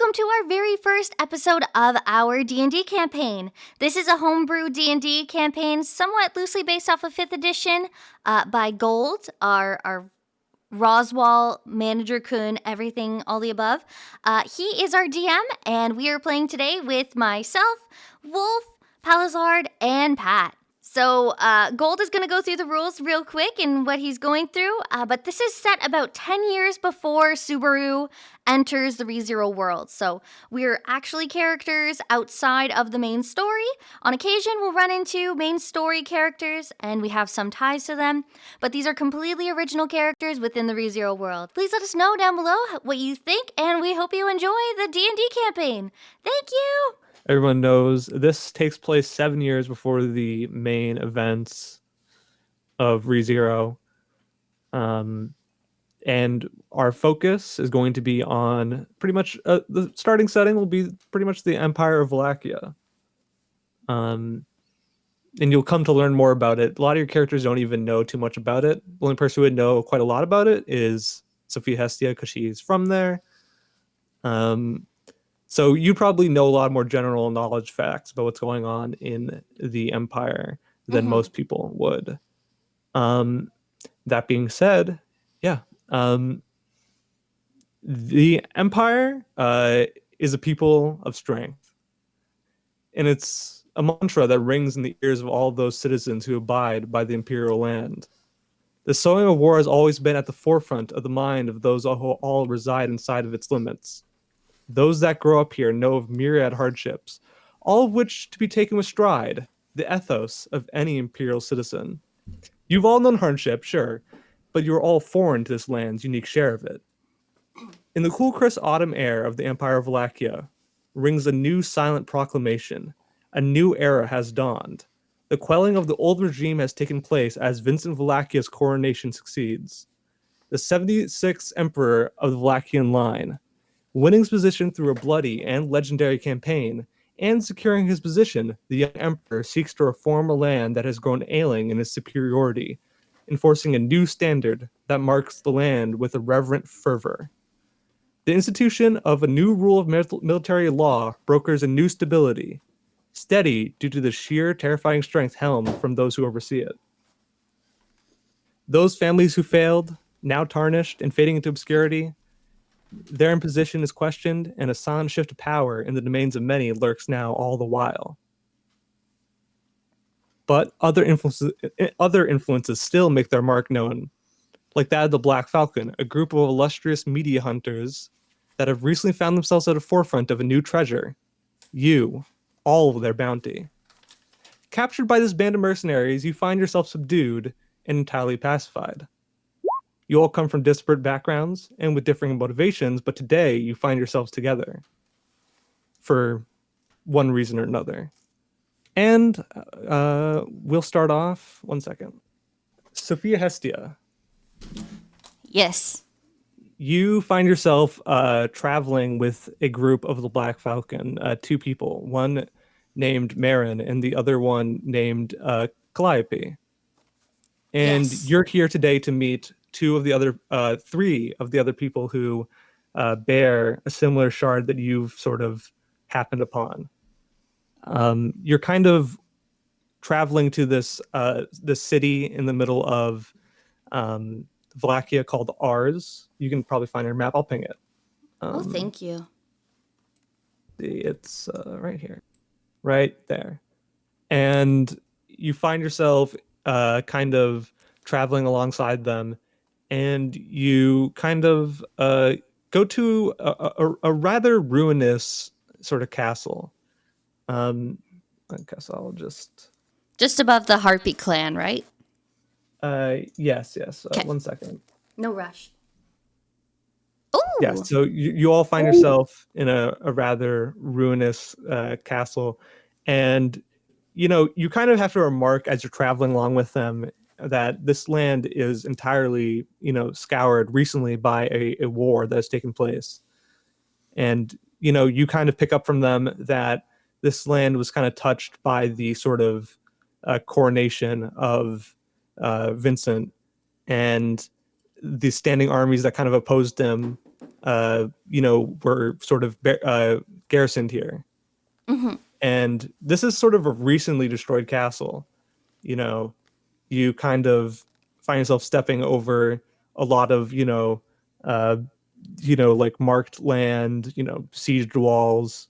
welcome to our very first episode of our D&D campaign. This is a homebrew D&D campaign, somewhat loosely based off of 5th edition, by Gold, our Roswell, Manager Kun, everything, all the above. He is our DM, and we are playing today with myself, Wolf, Palizard, and Pat. So Gold is going to go through the rules real quick and what he's going through, but this is set about 10 years before Subaru enters the ReZero world. So we're actually characters outside of the main story. On occasion, we'll run into main story characters, and we have some ties to them, but these are completely original characters within the ReZero world. Please let us know down below what you think, and we hope you enjoy the D&D campaign. Thank you! Everyone knows this takes place 7 years before the main events of ReZero. And our focus is going to be on pretty much the starting setting will be pretty much the Empire of Wallachia. And you'll come to learn more about it. A lot of your characters don't even know too much about it. The only person who would know quite a lot about it is Sofia Hestia, because she's from there. So you probably know a lot more general knowledge facts about what's going on in the Empire than most people would. That being said, the Empire is a people of strength. And it's a mantra that rings in the ears of all those citizens who abide by the Imperial land. The sowing of war has always been at the forefront of the mind of those who all reside inside of its limits. Those that grow up here know of myriad hardships, all of which to be taken with stride, the ethos of any Imperial citizen. You've all known hardship, sure, but you're all foreign to this land's unique share of it. In the cool, crisp autumn air of the Empire of Wallachia rings a new silent proclamation. A new era has dawned. The quelling of the old regime has taken place as Vincent Wallachia's coronation succeeds. The 76th Emperor of the Wallachian line, winning his position through a bloody and legendary campaign, and securing his position, the young emperor seeks to reform a land that has grown ailing in its superiority, enforcing a new standard that marks the land with a reverent fervor. The institution of a new rule of military law brokers a new stability, steady due to the sheer terrifying strength helmed from those who oversee it. Those families who failed, now tarnished and fading into obscurity, their imposition is questioned, and a silent shift of power in the domains of many lurks now all the while. But other influences still make their mark known, like that of the Black Falcon, a group of illustrious media hunters that have recently found themselves at the forefront of a new treasure. You, all of their bounty. Captured by this band of mercenaries, you find yourself subdued and entirely pacified. You all come from disparate backgrounds and with differing motivations, but today you find yourselves together for one reason or another. And we'll start off, 1 second. Sofia Hestia. Yes. You find yourself traveling with a group of the Black Falcon, 2 people, one named Marin and the other one named Calliope. And you're here today to meet 3 of the other people who bear a similar shard that you've sort of happened upon. You're kind of traveling to this city in the middle of Wallachia called Ars. You can probably find your map. I'll ping it. Thank you. It's right here, right there. And you find yourself kind of traveling alongside them, and you kind of go to a rather ruinous sort of castle. I guess I'll just above the Harpy clan, right? Yes. 1 second. No rush. Ooh. Yeah, so you all find yourself in a rather ruinous castle, and you kind of have to remark as you're traveling along with them that this land is entirely, scoured recently by a war that has taken place. And, you kind of pick up from them that this land was kind of touched by the sort of coronation of Vincent and the standing armies that kind of opposed him were sort of garrisoned here. Mm-hmm. And this is sort of a recently destroyed castle. You know, you kind of find yourself stepping over a lot of, uh, like marked land, sieged walls.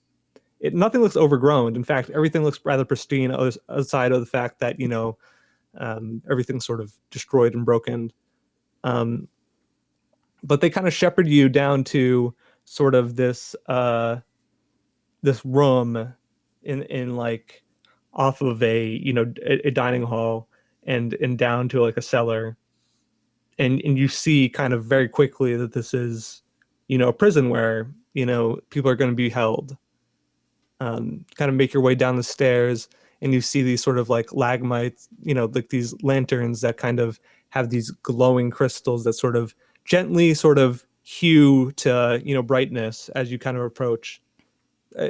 Nothing looks overgrown. In fact, everything looks rather pristine aside of the fact that, everything's sort of destroyed and broken. Um, but they kind of shepherd you down to sort of this room in like off of a dining hall and down to like a cellar, and you see kind of very quickly that this is a prison where people are going to be held. Kind of make your way down the stairs, and you see these sort of like lagmites, like these lanterns that kind of have these glowing crystals that sort of gently sort of hue to brightness as you kind of approach.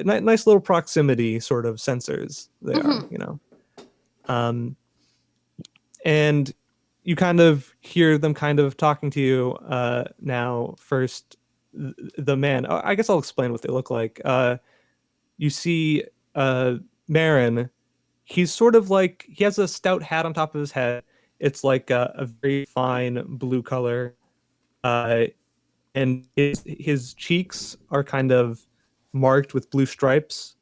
Nice little proximity sort of sensors they are, Mm-hmm. um, and you kind of hear them kind of talking to you now. First, the man. I guess I'll explain what they look like. You see Marin. He's sort of like he has a stout hat on top of his head. It's like a very fine blue color, uh, and his cheeks are kind of marked with blue stripes.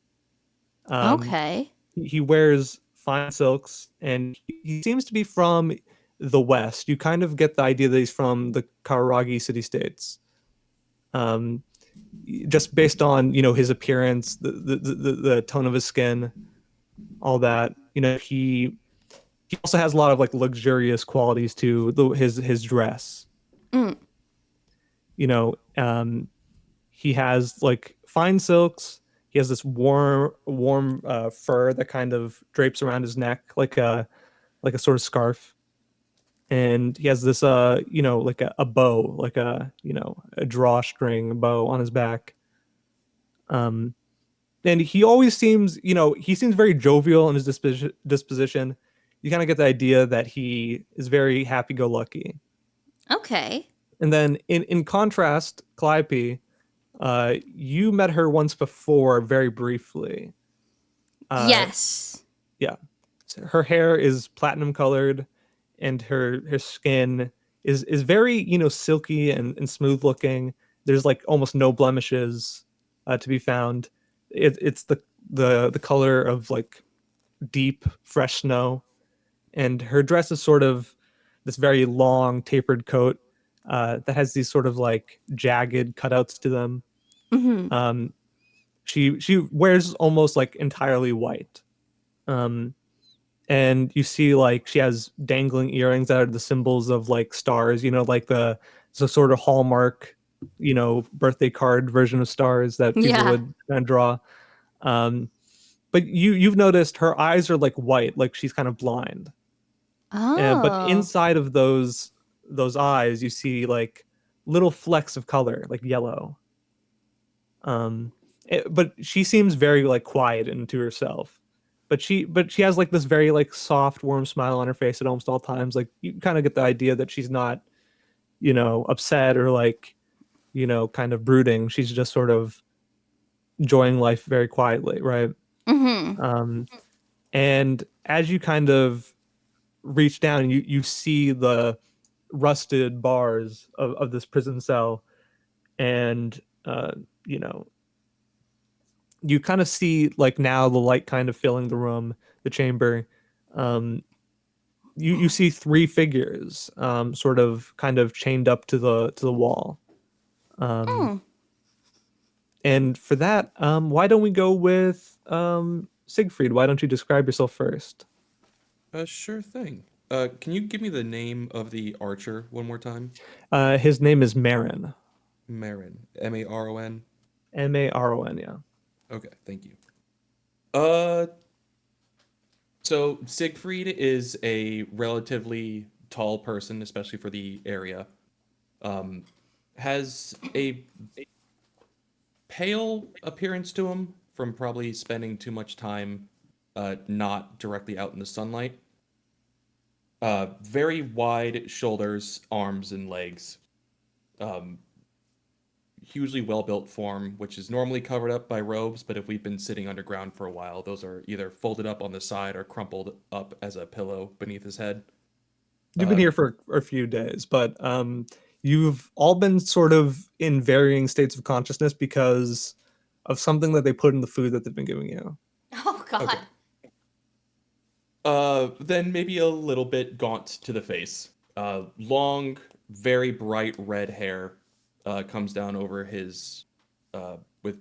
Um, Okay. he wears fine silks, and he seems to be from the West. You kind of get the idea that he's from the Kararagi city states. Um, just based on his appearance, the tone of his skin, all that. He also has a lot of like luxurious qualities to his dress. Mm. You know, um, he has like fine silks. He has this warm fur that kind of drapes around his neck like a sort of scarf, and he has this like a bow, like a drawstring bow on his back. Um, and he always seems, he seems very jovial in his disposition. You kind of get the idea that he is very happy-go-lucky. Okay. And then in contrast, Calliope, you met her once before, very briefly. Uh, Yes. yeah, her hair is platinum colored, and her skin is very silky and smooth looking. There's like almost no blemishes to be found. It's the color of like deep fresh snow, and her dress is sort of this very long tapered coat that has these sort of like jagged cutouts to them. Mm-hmm. um, she wears almost like entirely white. um, and you see like she has dangling earrings that are the symbols of like stars, like the sort of hallmark birthday card version of stars that people Yeah. would kind of draw. um, but you've noticed her eyes are like white, like she's kind of blind. But Oh. inside of those eyes, you see like little flecks of color, like yellow. Um, but she seems very like quiet and to herself. But she has like this very like soft, warm smile on her face at almost all times. Like you kind of get the idea that she's not, upset or like, kind of brooding. She's just sort of enjoying life very quietly, right? Mm-hmm. Um, and as you kind of reach down, you see the rusted bars of this prison cell, and you know you kind of see like now the light kind of filling the room, the chamber. um you see three figures sort of kind of chained up to the wall. um Mm. and for that, why don't we go with Siegfried? Why don't you describe yourself first? Sure thing. Can you give me the name of the archer one more time? His name is Marin. Marin. Maron. Maron, yeah. Okay, thank you. Uh, so Siegfried is a relatively tall person, especially for the area. Um, has a pale appearance to him from probably spending too much time not directly out in the sunlight. Very wide shoulders, arms, and legs. Um, hugely well-built form, which is normally covered up by robes, but if we've been sitting underground for a while, those are either folded up on the side or crumpled up as a pillow beneath his head. You've been here for a few days, but you've all been sort of in varying states of consciousness because of something that they put in the food that they've been giving you. Oh God. Okay. Then maybe a little bit gaunt to the face. Long, very bright red hair comes down over his, with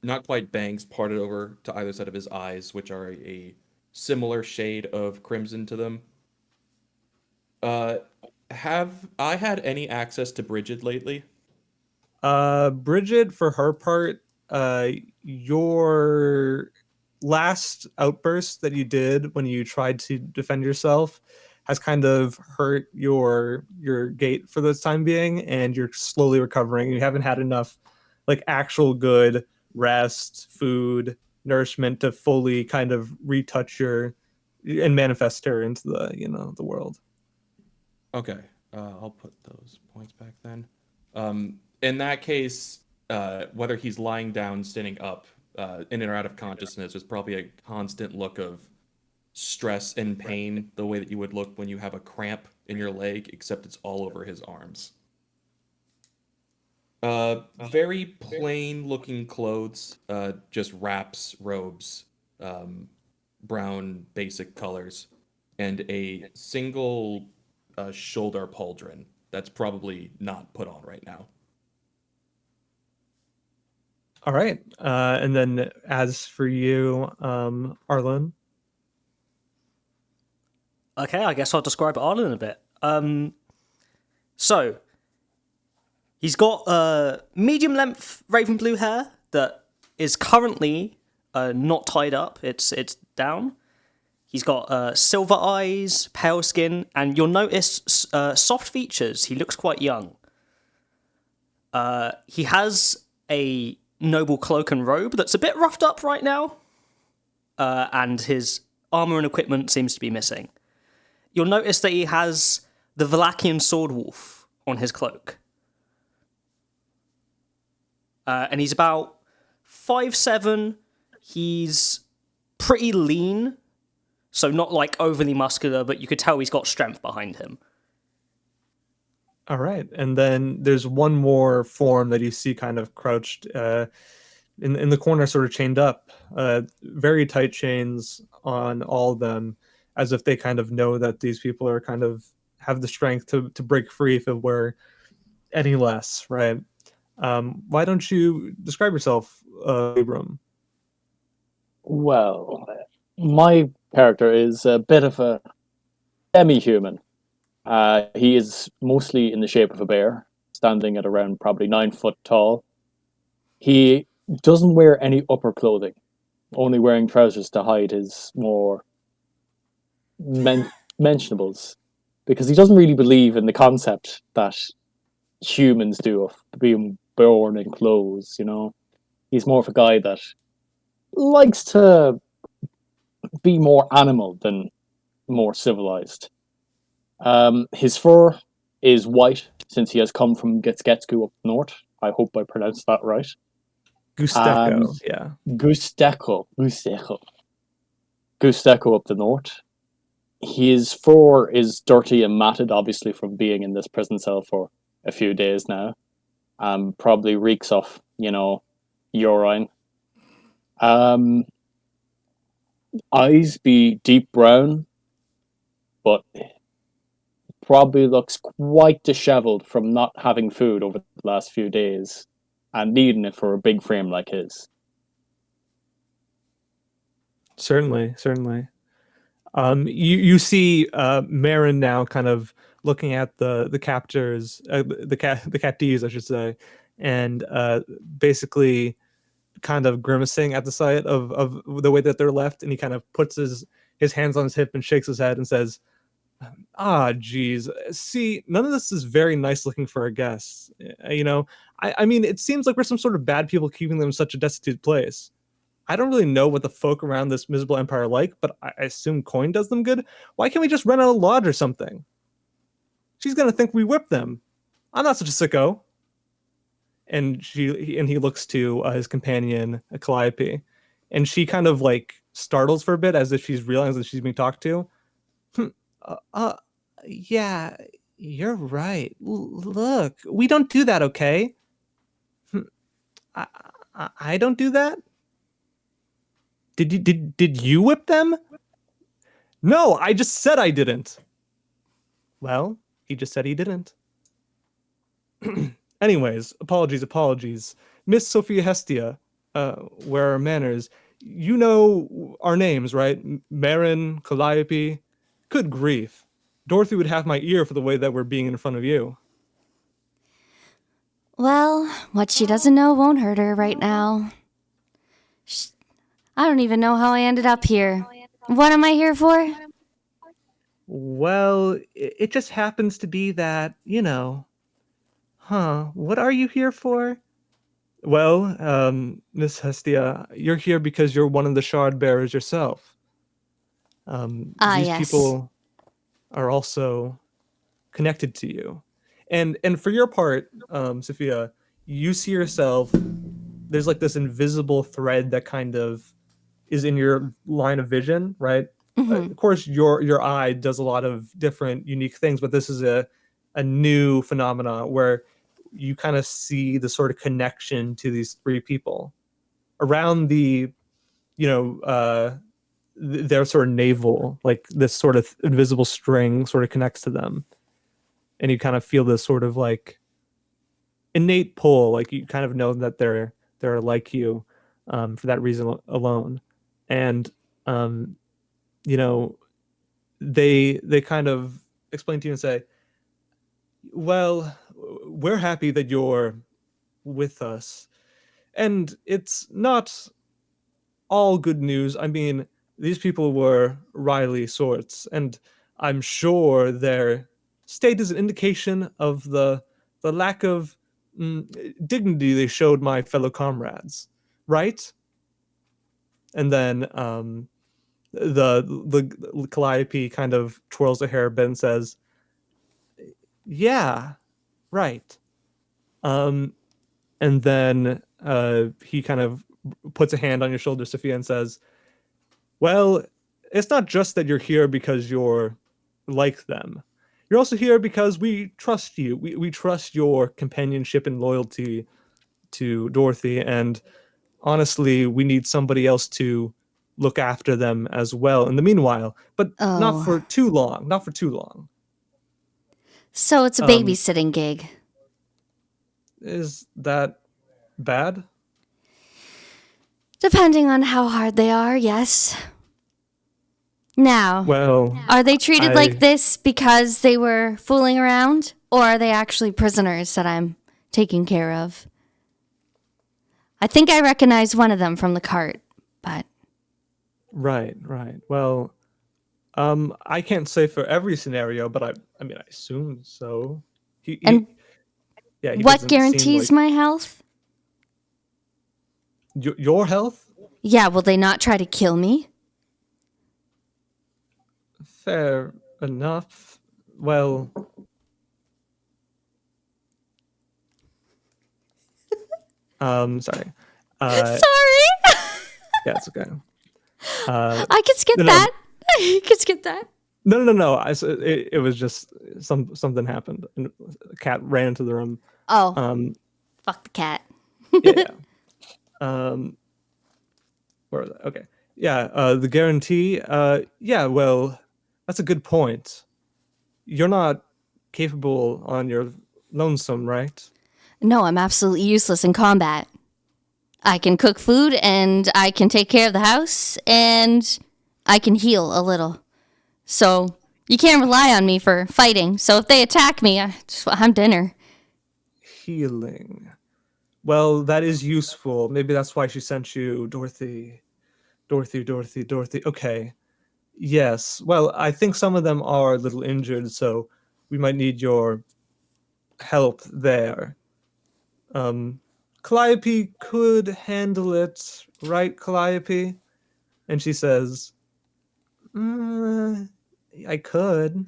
not quite bangs parted over to either side of his eyes, which are a similar shade of crimson to them. Uh, have I had any access to Bridget lately? Bridget, for her part, your last outburst that you did when you tried to defend yourself has kind of hurt your gait for the time being, and you're slowly recovering. You haven't had enough like actual good rest, food, nourishment to fully kind of retouch your and manifest her into the the world. Okay, I'll put those points back then. In that case, whether he's lying down, standing up, in and out of consciousness, is probably a constant look of stress and pain, the way that you would look when you have a cramp in your leg, except it's all over his arms. Very plain looking clothes, just wraps, robes, brown basic colors, and a single shoulder pauldron that's probably not put on right now. All right. And then as for you, Arlen. Okay, I guess I'll describe Arlen a bit. So, he's got medium length raven blue hair that is currently not tied up. It's down. He's got silver eyes, pale skin, and you'll notice soft features. He looks quite young. He has a noble cloak and robe that's a bit roughed up right now, and his armor and equipment seems to be missing. You'll notice that he has the Valachian sword wolf on his cloak. And he's about 5'7". He's pretty lean, so not like overly muscular, but you could tell he's got strength behind him. All right. And then there's one more form that you see kind of crouched in the corner, sort of chained up. Very tight chains on all of them, as if they kind of know that these people are kind of have the strength to break free if it were any less, right? Why don't you describe yourself, Librom? Well, my character is a bit of a semi-human. He is mostly in the shape of a bear, standing at around probably 9 foot tall. He doesn't wear any upper clothing, only wearing trousers to hide his more mentionables, because he doesn't really believe in the concept that humans do of being born in clothes, He's more of a guy that likes to be more animal than more civilized. His fur is white since he has come from Getsketsku up north. I hope I pronounced that right. Gusteco, yeah. Gusteco up the north. His fur is dirty and matted, obviously from being in this prison cell for a few days now. Probably reeks of, urine. Eyes be deep brown, but probably looks quite disheveled from not having food over the last few days and needing it for a big frame like his. Certainly. You see Marin now kind of looking at the captors, the captees, I should say, and basically kind of grimacing at the sight of the way that they're left, and he kind of puts his hands on his hip and shakes his head and says, geez, see, none of this is very nice looking for our guests. I mean, it seems like we're some sort of bad people keeping them in such a destitute place. I don't really know what the folk around this miserable empire are like, but I assume coin does them good. Why can't we just rent out a lodge or something? She's gonna think we whipped them. I'm not such a sicko. and he looks to his companion Calliope, and she kind of like startles for a bit as if she's realizing that she's being talked to. "Hmm, uh, yeah, you're right. Look, we don't do that, okay? Hmm, I, I don't do that. Did you whip them? No, I just said I didn't. Well, he just said he didn't. Anyways, apologies. Miss Sophia Hestia, where are manners? You know our names, right? Marin, Calliope. Good grief. Dorothy would have my ear for the way that we're being in front of you. Well, what she doesn't know won't hurt her right now. I don't even know how I ended up here. What am I here for? Well, it just happens to be that, what are you here for? Well, Miss Hestia, you're here because you're one of the Shardbearers yourself. These Yes. people are also connected to you. And for your part, Sophia, you see yourself, there's like this invisible thread that kind of is in your line of vision, right? Of course, your eye does a lot of different unique things, but this is a new phenomena where you kind of see the sort of connection to these three people around the, their sort of navel, like this sort of invisible string sort of connects to them, and you kind of feel this sort of like innate pull, like you kind of know that they're like you, for that reason alone, and you know they kind of explain to you and say, well, we're happy that you're with us, and it's not all good news. I mean, these people were Riley sorts, and I'm sure their state is an indication of the lack of dignity they showed my fellow comrades, right? And then the Calliope kind of twirls her hair a bit and says, "Yeah, right." Um, and then he kind of puts a hand on your shoulder, Sophia, and says, well, it's not just that you're here because you're like them. You're also here because we trust you. We trust your companionship and loyalty to Dorothy. And honestly, we need somebody else to look after them as well in the meanwhile, but not Oh. for too long. Not for too long. So it's a babysitting gig. Is that bad? Depending on how hard they are, yes. Now, Well, are they treated I- like this because they were fooling around? Or are they actually prisoners that I'm taking care of? I think I recognize one of them from the cart, but right. Well, I can't say for every scenario, but I mean, I assume so. And Yeah, he what doesn't seem guarantees like- my health? your health? Yeah, will they not try to kill me? Fair enough. Well, sorry. Sorry. Yeah, it's okay. I could skip no. that. I could skip that. No. It was just something happened, and a cat ran into the room. Oh, fuck the cat. Yeah. Where was that? Okay. Yeah. The guarantee. Yeah. Well, that's a good point. You're not capable on your lonesome, right? No, I'm absolutely useless in combat. I can cook food and I can take care of the house and I can heal a little. So you can't rely on me for fighting. So if they attack me, I'm dinner. Healing. Well, that is useful. Maybe that's why she sent you Dorothy. Okay. Yes. Well, I think some of them are a little injured, so we might need your help there. Calliope could handle it, right, Calliope? And she says, I could.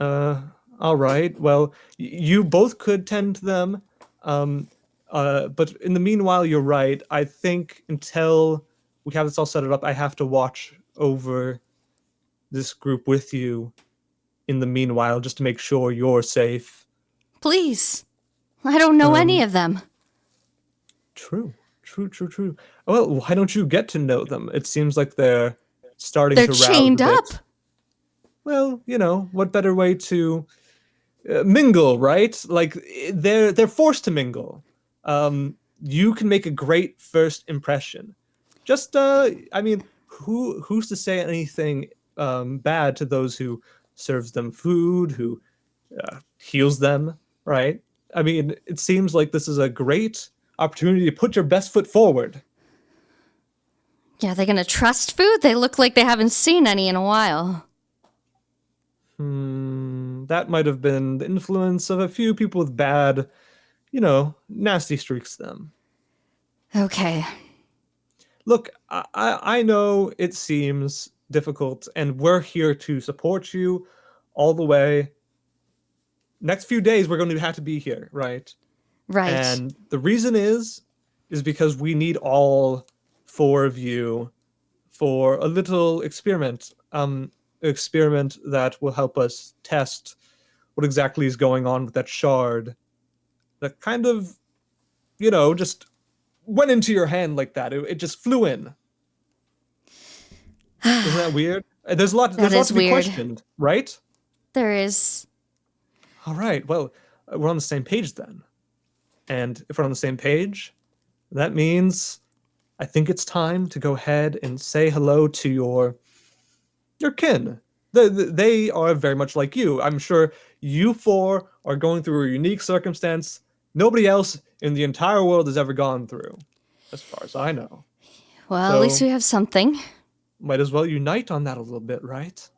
All right. Well, you both could tend to them. But in the meanwhile, you're right. I think until we have this all set up, I have to watch over this group with you in the meanwhile, just to make sure you're safe. Please. I don't know any of them. True. Well, why don't you get to know them? It seems like they're starting They're to rouse a chained bit. up. Well, what better way to mingle, right? Like they're forced to mingle. You can make a great first impression. Just who's to say anything bad to those who serves them food, who heals them, right? I mean, it seems like this is a great opportunity to put your best foot forward. Yeah, they're gonna trust food? They look like they haven't seen any in a while. That might have been the influence of a few people with bad, nasty streaks to them. Okay. Look, I know it seems difficult, and we're here to support you all the way. Next few days, we're going to have to be here, right? Right. And the reason is because we need all four of you for a little experiment. Experiment that will help us test what exactly is going on with that shard that kind of, just went into your hand like that. It just flew in. Isn't that weird? There's a lot to be weird. questioned, right? There is. All right. Well, we're on the same page then. And if we're on the same page, that means I think it's time to go ahead and say hello to your kin. They are very much like you. I'm sure you four are going through a unique circumstance nobody else in the entire world has ever gone through, as far as I know. Well, So- at least we have something. Might as well unite on that a little bit, right?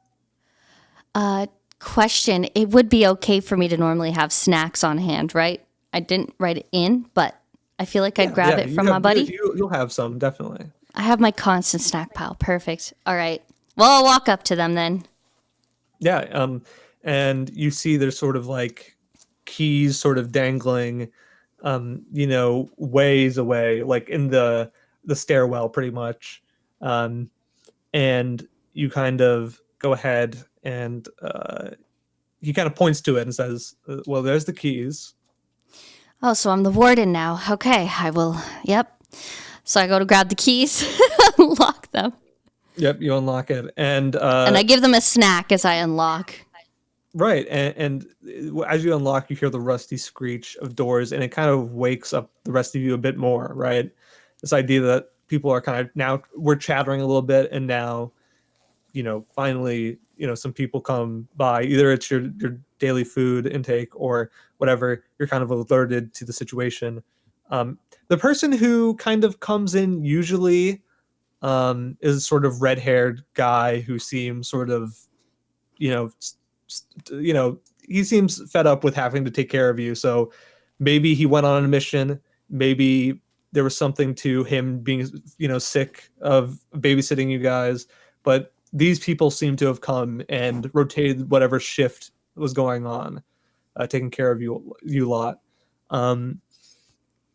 Question. It would be okay for me to normally have snacks on hand, right? I didn't write it in, but I feel like I'd grab it you from my buddy. You'll have some, definitely. I have my constant snack pile. Perfect. All right. Well, I'll walk up to them then. Yeah, and you see there's sort of like keys sort of dangling, ways away, like in the stairwell pretty much. And you kind of go ahead and he kind of points to it and says, well, there's the keys. Oh, so I'm the warden now. Okay, I will. Yep. So I go to grab the keys, unlock them, Yep, you unlock it. And and I give them a snack as I unlock. right, and as you unlock, you hear the rusty screech of doors, and it kind of wakes up the rest of you a bit more, right? This idea that people are kind of now we're chattering a little bit, and now, finally, some people come by. Either it's your daily food intake or whatever. You're kind of alerted to the situation. The person who kind of comes in usually is sort of red-haired guy who seems sort of, he seems fed up with having to take care of you. So maybe he went on a mission. Maybe there was something to him being, sick of babysitting you guys. But these people seem to have come and rotated whatever shift was going on, taking care of you lot.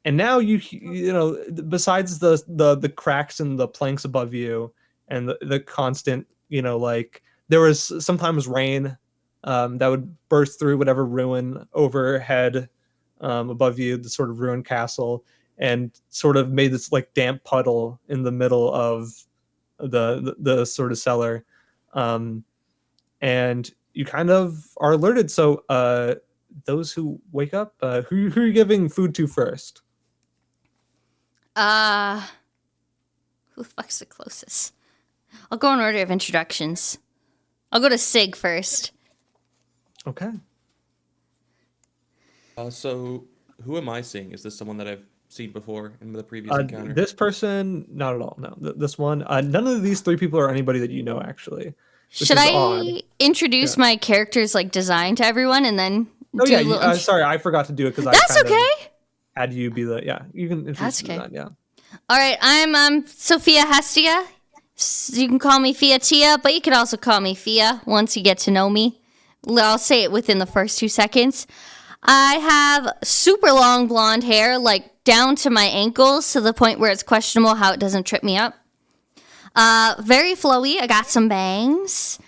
And now besides the cracks in the planks above you and the constant, there was sometimes rain that would burst through whatever ruin overhead above you, the sort of ruined castle, and sort of made this like damp puddle in the middle of the sort of cellar. And you kind of are alerted. So those who wake up, who are you giving food to first? Who the fuck's the closest? I'll go in order of introductions. I'll go to Sig first. Okay. So who am I seeing? Is this someone that I've seen before in the previous encounter? This person, not at all. No, this one. None of these three people are anybody that you know, actually. Which Should is I odd. introduce my character's design to everyone and then Oh do yeah, a little sorry, I forgot to do it because I That's kind of okay. had you be the you can introduce That's the okay. design, yeah. All right, I'm Sofia Hestia. You can call me Fia Tia, but you can also call me Fia once you get to know me. I'll say it within the first 2 seconds. I have super long blonde hair, like down to my ankles to the point where it's questionable how it doesn't trip me up. Very flowy. I got some bangs.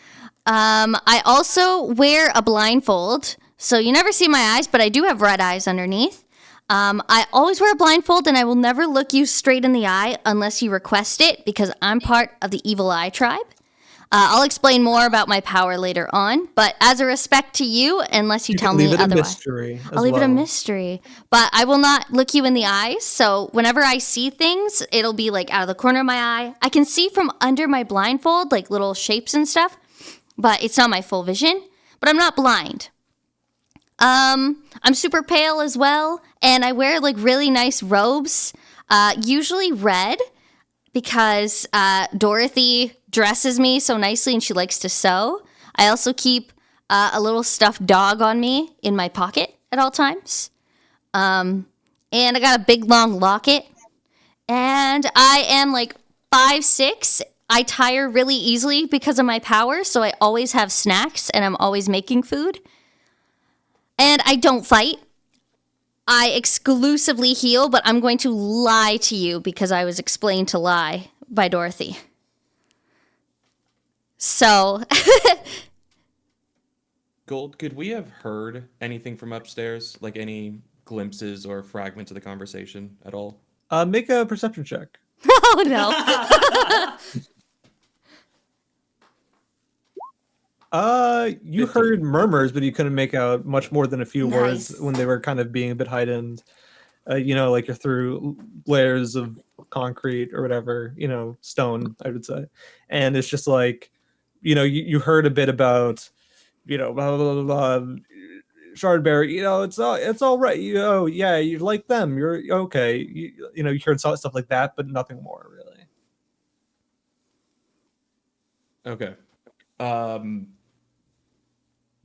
I also wear a blindfold, so you never see my eyes, but I do have red eyes underneath. I always wear a blindfold, and I will never look you straight in the eye unless you request it, because I'm part of the Evil Eye tribe. I'll explain more about my power later on, but as a respect to you, unless you tell can me leave it a otherwise. mystery. I'll leave it a mystery, but I will not look you in the eyes. So whenever I see things, it'll be like out of the corner of my eye. I can see from under my blindfold, like little shapes and stuff, but it's not my full vision. But I'm not blind. I'm super pale as well, and I wear like really nice robes, usually red, because Dorothy dresses me so nicely and she likes to sew. I also keep a little stuffed dog on me in my pocket at all times. And I got a big long locket. And I am like 5'6". I tire really easily because of my power, so I always have snacks and I'm always making food. And I don't fight. I exclusively heal, but I'm going to lie to you because I was explained to lie by Dorothy. So, Gold, could we have heard anything from upstairs? Like any glimpses or fragments of the conversation at all? Make a perception check. oh no. You 15. heard murmurs, but you couldn't make out much more than a few words Nice. when they were kind of being a bit heightened. Like you're through layers of concrete or whatever, stone, I would say. And it's just like, you heard a bit about, blah, blah, blah, blah, Shardbearer, it's all right. Yeah, you like them. You're okay. You heard stuff like that, but nothing more really. Okay.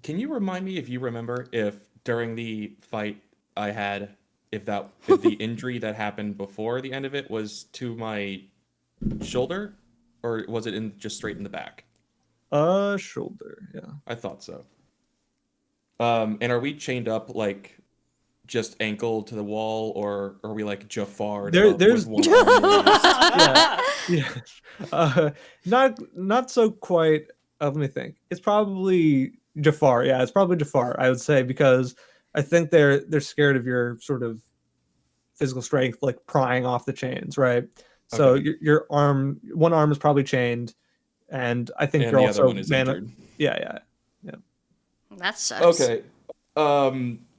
Can you remind me if you remember if during the fight I had, if the injury that happened before the end of it was to my shoulder, or was it just straight in the back? Shoulder, yeah. I thought so. And are we chained up like just ankle to the wall, or are we like Jafar? There's with one arm yeah. Not so quite. Let me think. It's probably Jafar. Yeah, it's probably Jafar. I would say, because I think they're scared of your sort of physical strength, like prying off the chains, right? So Okay. your arm, one arm is probably chained, and I think and you're the also other one is injured. Yeah. That sucks. Okay.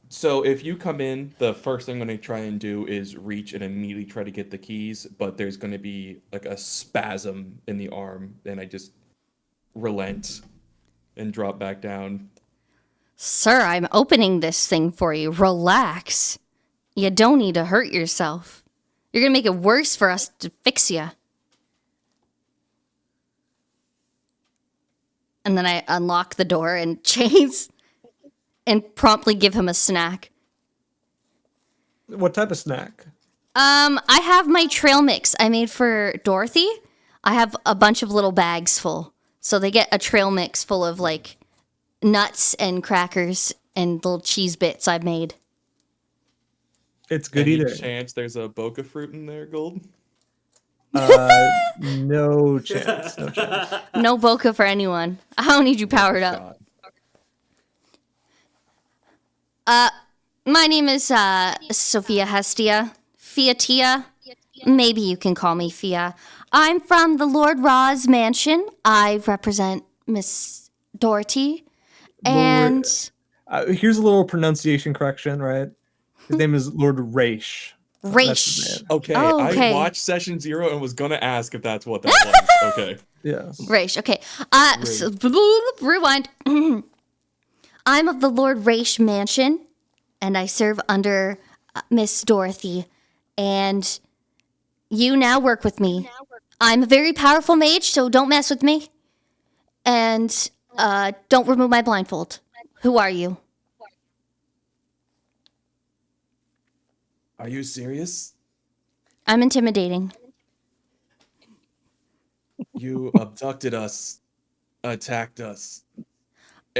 So if you come in, the first thing I'm going to try and do is reach and immediately try to get the keys, but there's going to be like a spasm in the arm, and I just relent and drop back down. Sir, I'm opening this thing for you. Relax. You don't need to hurt yourself. You're going to make it worse for us to fix you. And then I unlock the door and chains and promptly give him a snack. What type of snack? I have my trail mix I made for Dorothy. I have a bunch of little bags full. So they get a trail mix full of like nuts and crackers and little cheese bits I've made. It's good Any eating. chance there's a boca fruit in there, Gold? No chance. No chance. No boca for anyone. I don't need you powered up. God. My name is Sofia Hestia. Fiatia. Maybe you can call me Fia. I'm from the Lord Ra's mansion. I represent Miss Dorothy. And Here's a little pronunciation correction, right? His name is Lord Raish. That's his Raish. name. Okay, Oh, okay. I watched Session 0 and was going to ask if that's what that was. Okay. Yes. Raish. Okay. So, rewind. I'm of the Lord Raish mansion, and I serve under Miss Dorothy. And you now work with me. I'm a very powerful mage, so don't mess with me. And don't remove my blindfold. Who are you? Are you serious? I'm intimidating. You abducted us, attacked us,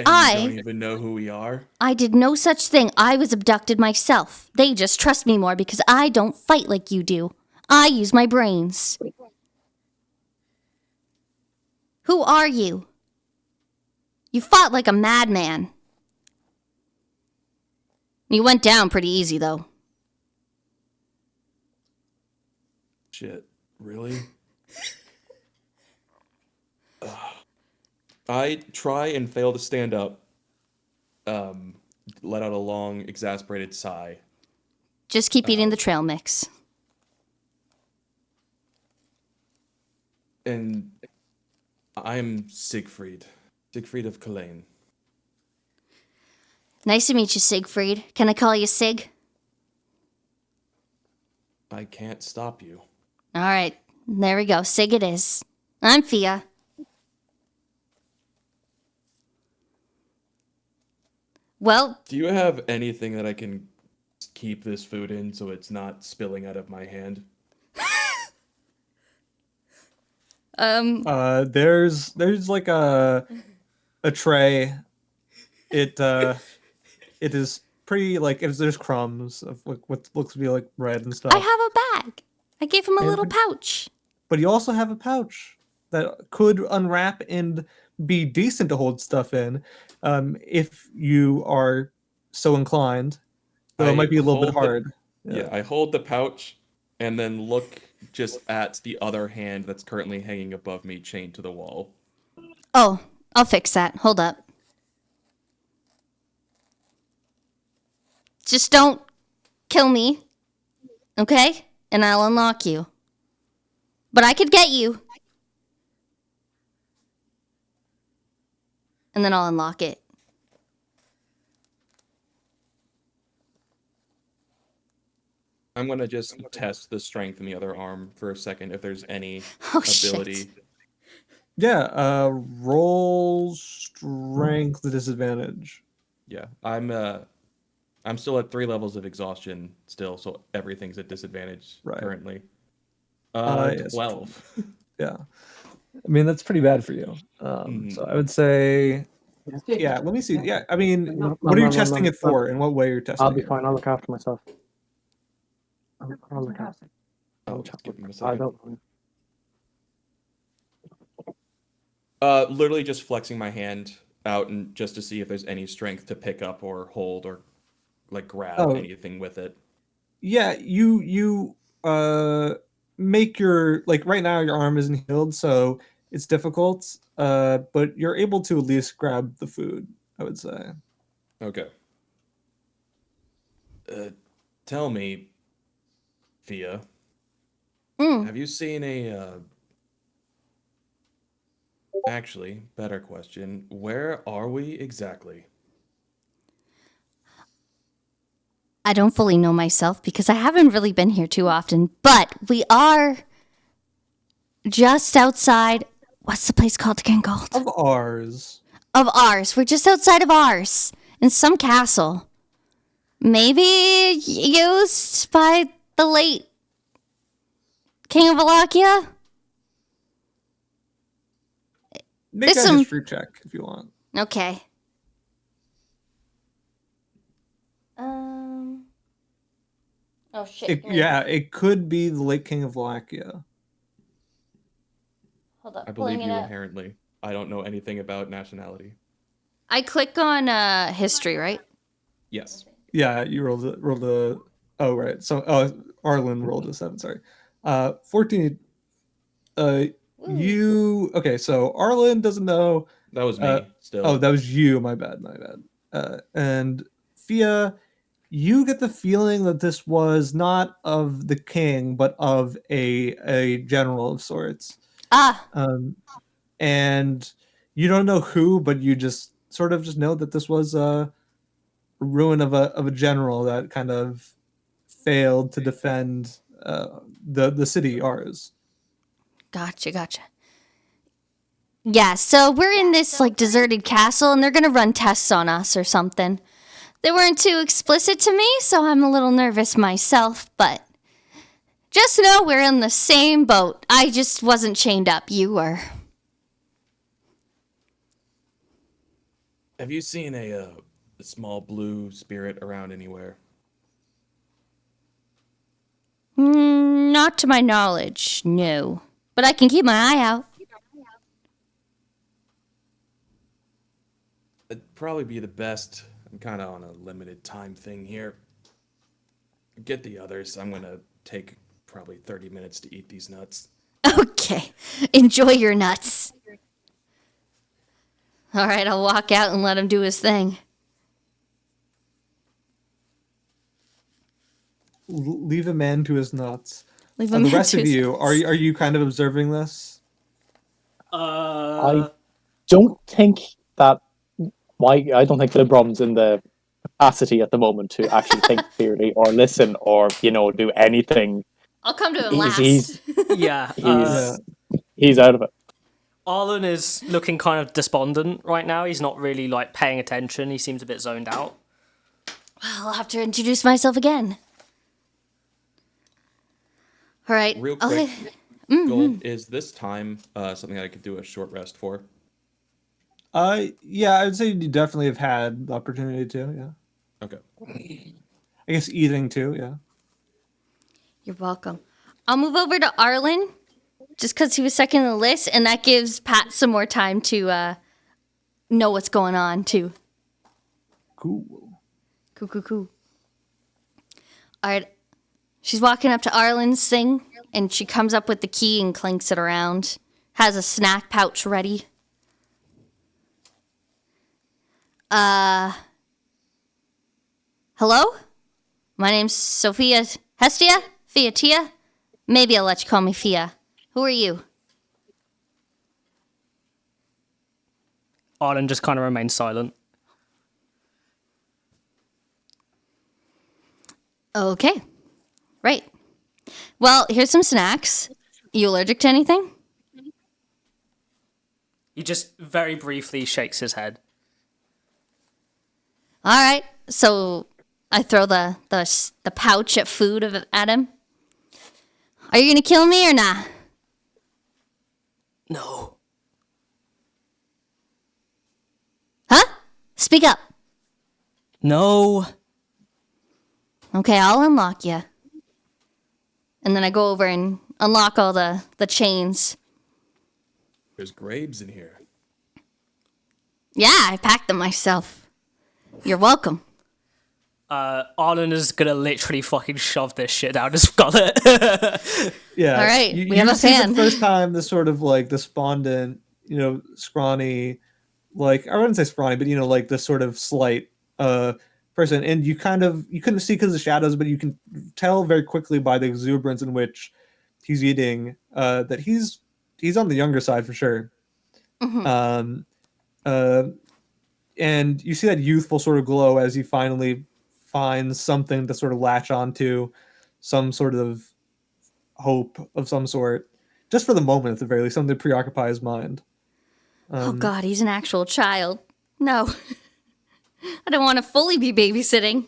And you don't even know who we are? I did no such thing. I was abducted myself. They just trust me more because I don't fight like you do. I use my brains. Who are you? You fought like a madman. You went down pretty easy, though. Shit, really? I try and fail to stand up. Let out a long, exasperated sigh. Just keep eating the trail mix. And I'm Siegfried. Siegfried of Cologne. Nice to meet you, Siegfried. Can I call you Sig? I can't stop you. All right, there we go. Sig it is. I'm Fia. Well, Do you have anything that I can keep this food in so it's not spilling out of my hand? There's like a tray. It is pretty like there's crumbs of like what looks to be like bread and stuff. I have a bag. I gave him a little pouch. But you also have a pouch that could unwrap and be decent to hold stuff in, if you are so inclined. Though it might be a little bit hard. Yeah, I hold the pouch and then look just at the other hand that's currently hanging above me, chained to the wall. Oh, I'll fix that. Hold up. Just don't kill me, okay? And I'll unlock you. But I could get you. And then I'll unlock it. I'm gonna just test the strength in the other arm for a second, if there's any Oh, ability. shit. Yeah, roll strength to disadvantage. Yeah, I'm still at 3 levels of exhaustion still, so everything's at disadvantage Right. currently. Yes. 12. Yeah. I mean, that's pretty bad for you. So I would say, yeah, let me see. Yeah, I mean, what are you testing it for? In what way you're testing I'll be it? fine. I'll look after myself. I'll look after. Oh, just give him a I second. don't. Literally just flexing my hand out and just to see if there's any strength to pick up or hold or like grab anything with it. Yeah, you make your like right now your arm isn't healed, so it's difficult. But you're able to at least grab the food, I would say. Okay. Tell me, Fia, have you seen actually, better question, where are we exactly? I don't fully know myself because I haven't really been here too often, but we are just outside. What's the place called again, Gold? Of ours. Of ours. We're just outside of ours in some castle. Maybe used by the late King of Wallachia? Make There's a some- history check if you want. Okay. Oh shit. It could be the late King of Wallachia. Hold up. I believe you inherently. I don't know anything about nationality. I click on history, right? Yes. Yeah, you rolled a. Oh right. So Arlen rolled a 7. Sorry. 14. You okay? So Arlen doesn't know. That was me still. Oh, that was you. My bad. And Fia, you get the feeling that this was not of the king, but of a general of sorts. And you don't know who, but you just sort of just know that this was a ruin of a general that kind of failed to defend the city, ours. Gotcha. Yeah, so we're in this like deserted castle and they're gonna run tests on us or something. They weren't too explicit to me, so I'm a little nervous myself, but just know we're in the same boat. I just wasn't chained up, you were. Have you seen a small blue spirit around anywhere? Not to my knowledge, no. But I can keep my eye out. It'd probably be the best. I'm kind of on a limited time thing here. Get the others. I'm gonna take probably 30 minutes to eat these nuts. Okay. Enjoy your nuts. All right, I'll walk out and let him do his thing. Leave a man to his nuts. Leave The him rest to of his you, nuts. are you kind of observing this? I don't think that I don't think Librom's in the capacity at the moment to actually think clearly or listen or do anything. I'll come to him He's last. he's Yeah. he's, he's out of it. Arlen is looking kind of despondent right now. He's not really like paying attention. He seems a bit zoned out. I'll have to introduce myself again. All right. Real I'll- quick, Gold, is this time something I could do a short rest for? Yeah, I would say you definitely have had the opportunity to. Yeah, Okay. I guess eating too. Yeah. You're welcome. I'll move over to Arlen, just because he was second in the list, and that gives Pat some more time to know what's going on, too. Cool. Cool. All right. She's walking up to Arlen's thing, and she comes up with the key and clinks it around. Has a snack pouch ready. Hello? My name's Sofia Hestia? Tia? Maybe I'll let you call me Fia. Who are you? Arlen just kind of remains silent. Okay. Right. Well, here's some snacks. You allergic to anything? He just very briefly shakes his head. All right. So I throw the pouch at food at him. Are you gonna kill me or not? No. Huh? Speak up. No. Okay, I'll unlock you. And then I go over and unlock all the chains. There's grapes in here. Yeah, I packed them myself. You're welcome. Arlen is gonna literally fucking shove this shit down his gullet. Yeah. All right, You, we you have a see fan. the first time this sort of like despondent, scrawny, like I wouldn't say scrawny, but like this sort of slight person, and you couldn't see because of the shadows, but you can tell very quickly by the exuberance in which he's eating that he's on the younger side for sure. Mm-hmm. And you see that youthful sort of glow as he finally finds something to sort of latch onto, some sort of hope of some sort, just for the moment at the very least, something to preoccupy his mind. Oh God, he's an actual child. No. I don't want to fully be babysitting.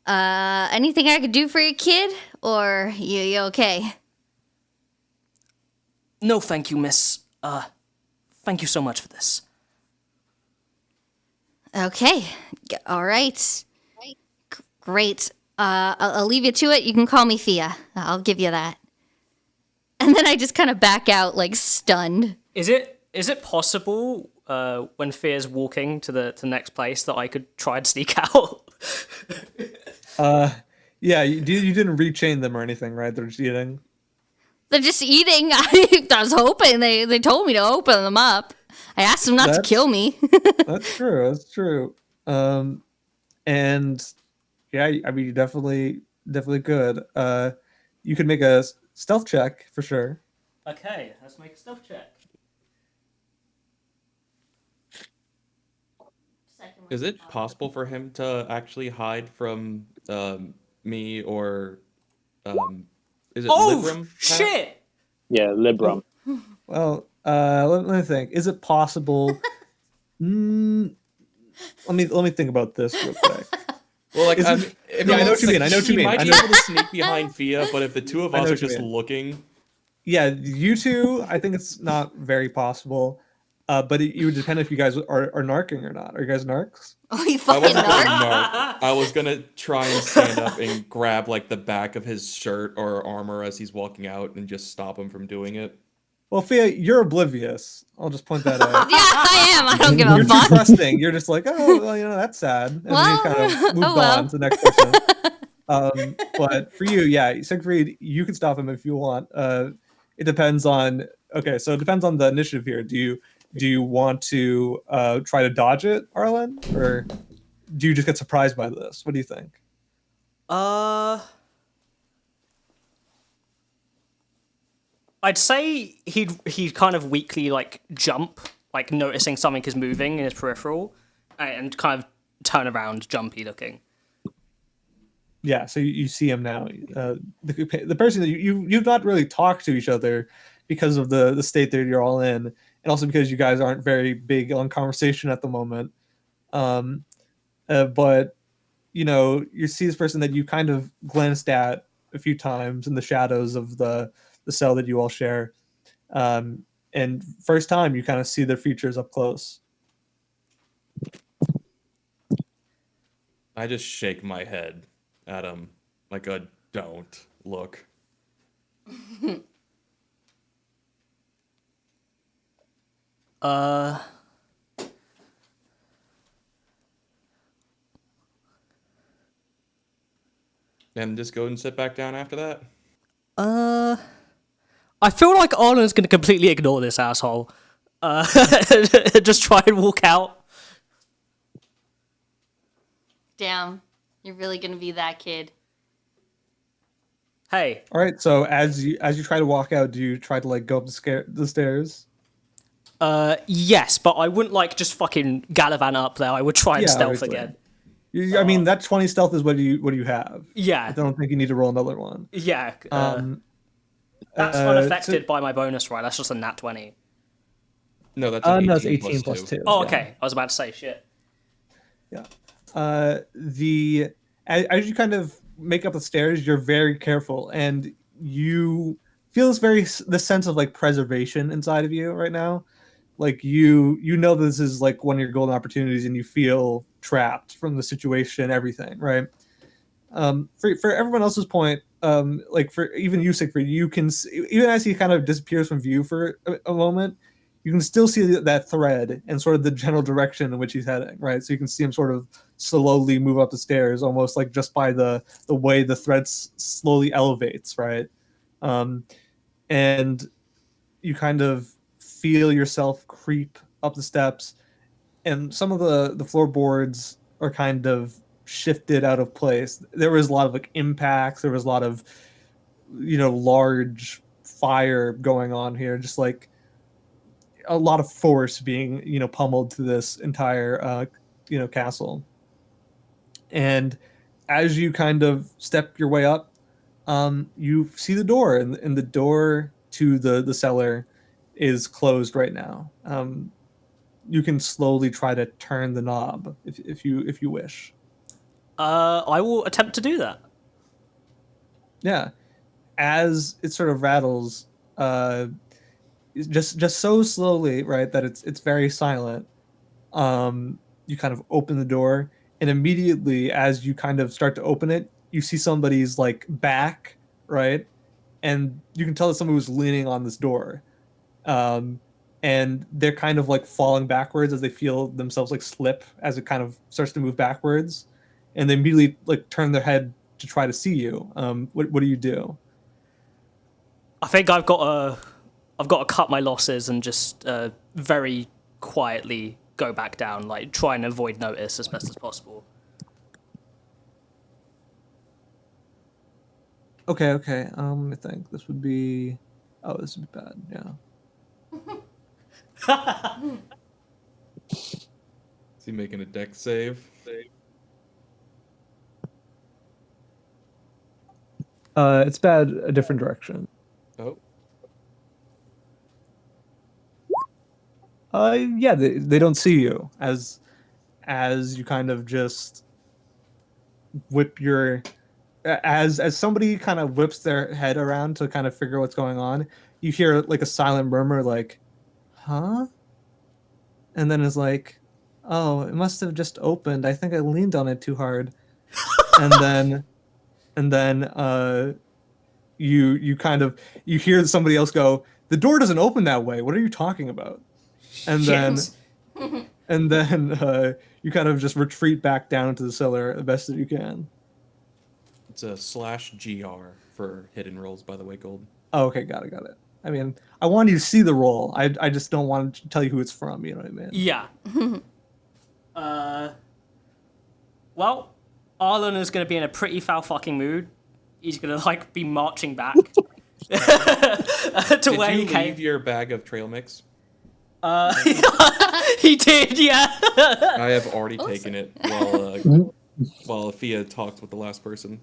Anything I could do for your kid? Or you okay? No, thank you, miss. Thank you so much for this. Okay. All right. Great. I'll leave you to it. You can call me Fia. I'll give you that. And then I just kind of back out, like, stunned. Is it possible when Fear's walking to the next place that I could try and sneak out? Yeah, you didn't rechain them or anything, right? They're just eating. They're just eating. I was hoping. They told me to open them up. I asked them not to kill me. That's true. That's true. And yeah, I mean, you definitely good. You could make a stealth check for sure. Okay, let's make a stealth check. Is it possible for him to actually hide from me or is it Librom? Pat? Shit! Yeah, Librom. Well, let me think. Is it possible? Let me think about this real quick. Well, like, I I know what you mean. I know what you He mean. might I be know- able to sneak behind Fia, but if the two of I know us are what you just mean. looking, Yeah, you two, I think it's not very possible. But it would depend if you guys are narking or not. Are you guys narcs? Oh, you I fucking wasn't gonna narc. narc. I was gonna try and stand up and grab like the back of his shirt or armor as he's walking out and just stop him from doing it. Well, Fia, you're oblivious. I'll just point that out. Yeah, I am. I don't give You're a too fuck. trusting. You're just like, oh, well, that's sad. And then you kind of Well, moved oh well. on to the next person. But for you, yeah, Siegfried, you can stop him if you want. It depends on. Okay, so it depends on the initiative here. Do you want to try to dodge it, Arlen, or do you just get surprised by this? What do you think? I'd say he'd kind of weakly like jump, like noticing something is moving in his peripheral, and kind of turn around, jumpy looking. Yeah, so you see him now. The person that you've not really talked to each other because of the state that you're all in, and also because you guys aren't very big on conversation at the moment. But you see this person that you kind of glanced at a few times in the shadows of the cell that you all share. And first time you kind of see their features up close. I just shake my head at him like a don't look. And just go and sit back down after that. I feel like Arlen's gonna completely ignore this asshole. Just try and walk out. Damn, you're really gonna be that kid. Hey, All right, so as you try to walk out, do you try to like go up the stairs? yes, but I wouldn't like just fucking gallivant up there. I would try and Yeah, stealth obviously. again. I mean, that 20 stealth is what you have. I Yeah, don't think you need to roll another one. yeah. That's uh, unaffected by my bonus, right? That's just a nat 20. No, that's an No, it's 18 18 plus 2. Oh, yeah. okay. I was about to say shit. Yeah. As you kind of make up the stairs, you're very careful, and you feel the sense of like preservation inside of you right now. Like you know this is like one of your golden opportunities, and you feel trapped from the situation, everything, right? For everyone else's point, like for even you, Siegfried, you can even as he kind of disappears from view for a moment, you can still see that thread and sort of the general direction in which he's heading, right? So you can see him sort of slowly move up the stairs, almost like just by the way the thread slowly elevates, right? And you kind of feel yourself creep up the steps, and some of the floorboards are kind of shifted out of place. There was a lot of like impacts. There was a lot of large fire going on here, just like a lot of force being pummeled to this entire castle. And as you kind of step your way up, you see the door, and the door to the cellar is closed right now. You can slowly try to turn the knob if you wish. I will attempt to do that. Yeah, as it sort of rattles, just so slowly, right, that it's very silent. You kind of open the door, and immediately as you kind of start to open it, you see somebody's like back, right, and you can tell that someone was leaning on this door. And they're kind of like falling backwards as they feel themselves like slip as it kind of starts to move backwards, and they immediately like turn their head to try to see you. What do you do? I think I've got to cut my losses and just very quietly go back down, like try and avoid notice as best as possible. Okay. I think this would be. Oh, this would be bad. Yeah. Is he making a deck save? It's bad. A different direction. Oh, Yeah, they don't see you as you kind of just whip your as somebody kind of whips their head around to kind of figure what's going on, you hear like a silent murmur, like, "Huh?" And then it's like, "Oh, it must have just opened. I think I leaned on it too hard." and then you kind of you hear somebody else go, "The door doesn't open that way. What are you talking about?" And then you kind of just retreat back down into the cellar the best that you can. It's a /GR for hidden rolls, by the way, Gold. Oh, okay, got it. I mean, I want you to see the roll. I just don't want to tell you who it's from. You know what I mean? Yeah. Well, Arlen is going to be in a pretty foul fucking mood. He's going to, like, be marching back to Did where you he came. leave your bag of trail mix? He did, yeah. I have already taken it while Fia talked with the last person.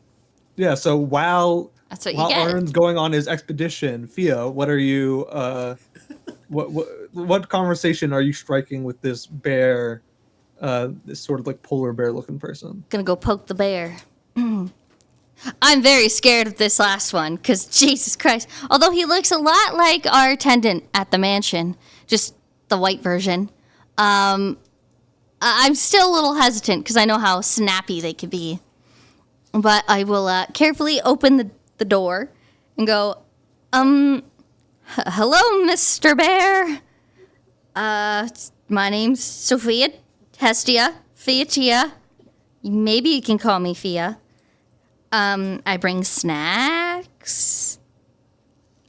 Yeah. So while That's what you while get. Arin's going on his expedition, Fia, what are you? What conversation are you striking with this bear? This sort of like polar bear looking person. Gonna go poke the bear. I'm very scared of this last one, because Jesus Christ. Although he looks a lot like our attendant at the mansion, just the white version. I'm still a little hesitant, because I know how snappy they can be. But I will carefully open the door and go, hello, Mr. Bear. My name's Sofia Hestia. Fia. Maybe you can call me Fia. I bring snacks.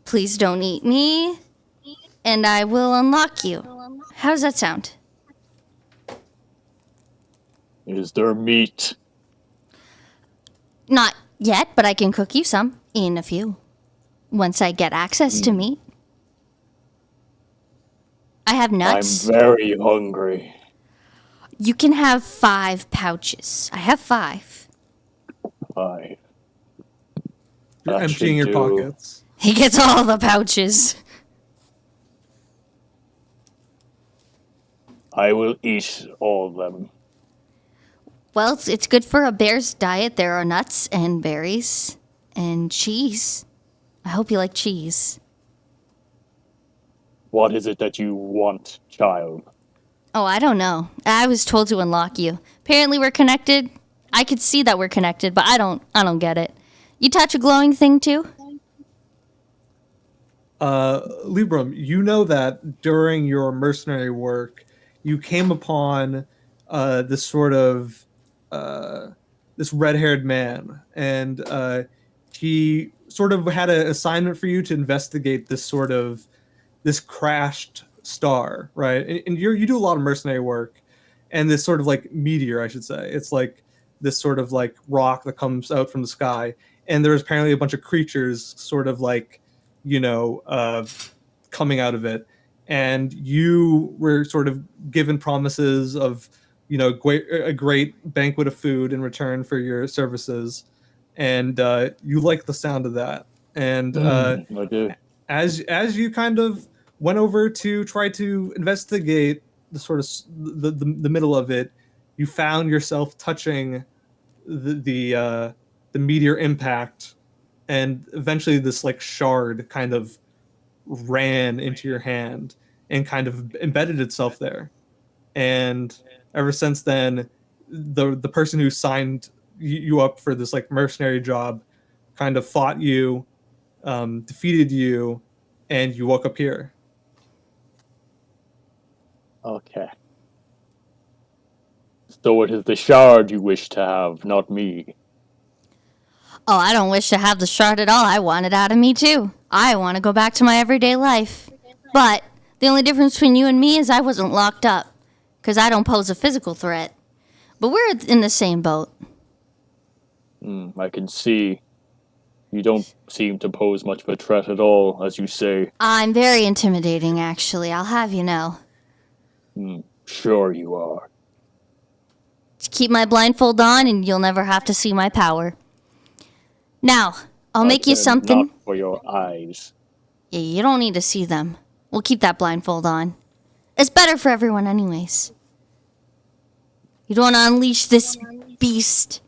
Please don't eat me. And I will unlock you. How does that sound? Is there meat? Not yet, but I can cook you some in a few. Once I get access to meat. I have nuts. I'm very hungry. You can have 5 pouches. I have 5. 5. You're That emptying your should do. pockets. He gets all the pouches. I will eat all of them. Well, it's good for a bear's diet. There are nuts and berries and cheese. I hope you like cheese. What is it that you want, child? Oh, I don't know. I was told to unlock you. Apparently we're connected. I could see that we're connected, but I don't get it. You touch a glowing thing too? Librom, you know that during your mercenary work, you came upon this sort of this red-haired man, and he sort of had an assignment for you to investigate this crashed star, right? And you do a lot of mercenary work, and this sort of like meteor, I should say. It's like this sort of like rock that comes out from the sky, and there's apparently a bunch of creatures sort of like, coming out of it. And you were sort of given promises of, a great banquet of food in return for your services. And you like the sound of that. And I do. as you kind of went over to try to investigate the sort of the middle of it, you found yourself touching the meteor impact, and eventually this like shard kind of ran into your hand and kind of embedded itself there. And ever since then, the person who signed you up for this like mercenary job kind of fought you, defeated you, and you woke up here. Okay. So it is the shard you wish to have, not me. Oh, I don't wish to have the shard at all. I want it out of me too. I want to go back to my everyday life. But the only difference between you and me is I wasn't locked up, because I don't pose a physical threat. But we're in the same boat. I can see. You don't seem to pose much of a threat at all, as you say. I'm very intimidating, actually. I'll have you know. Sure you are. Just keep my blindfold on and you'll never have to see my power. Now, I'll make you But something. Not for your eyes. Yeah, you don't need to see them. We'll keep that blindfold on. It's better for everyone anyways. You don't want to unleash this beast.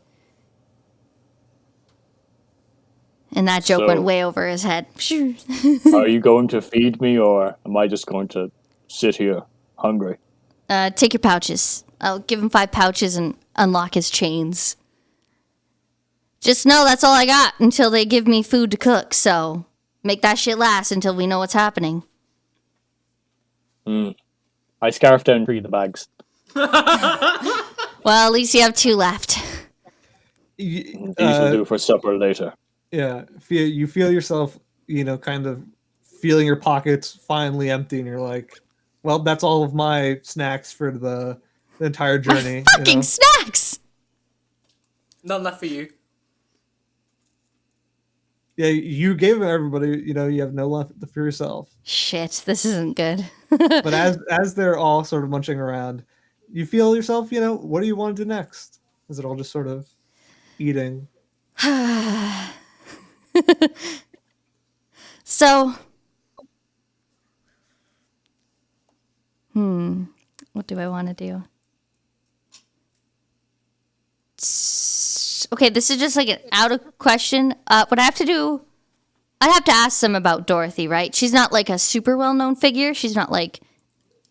And that joke went So- way over his head. Are you going to feed me, or am I just going to sit here hungry? Take your pouches. I'll give him 5 pouches and unlock his chains. Just know that's all I got until they give me food to cook, so make that shit last until we know what's happening. I scarf down 3 of the bags. Well, at least you have 2 left. These will do for supper later. Yeah, you feel yourself, kind of feeling your pockets finally empty, and you're like, well, that's all of my snacks for the entire journey. Fucking snacks! None left for you. Yeah, you gave everybody, you have no left for yourself. Shit, this isn't good. But as they're all sort of munching around, you feel yourself, what do you want to do next? Is it all just sort of eating? So, what do I want to do? Okay, this is just like an out of question. What I have to do, I have to ask them about Dorothy, right? She's not like a super well-known figure. She's not like,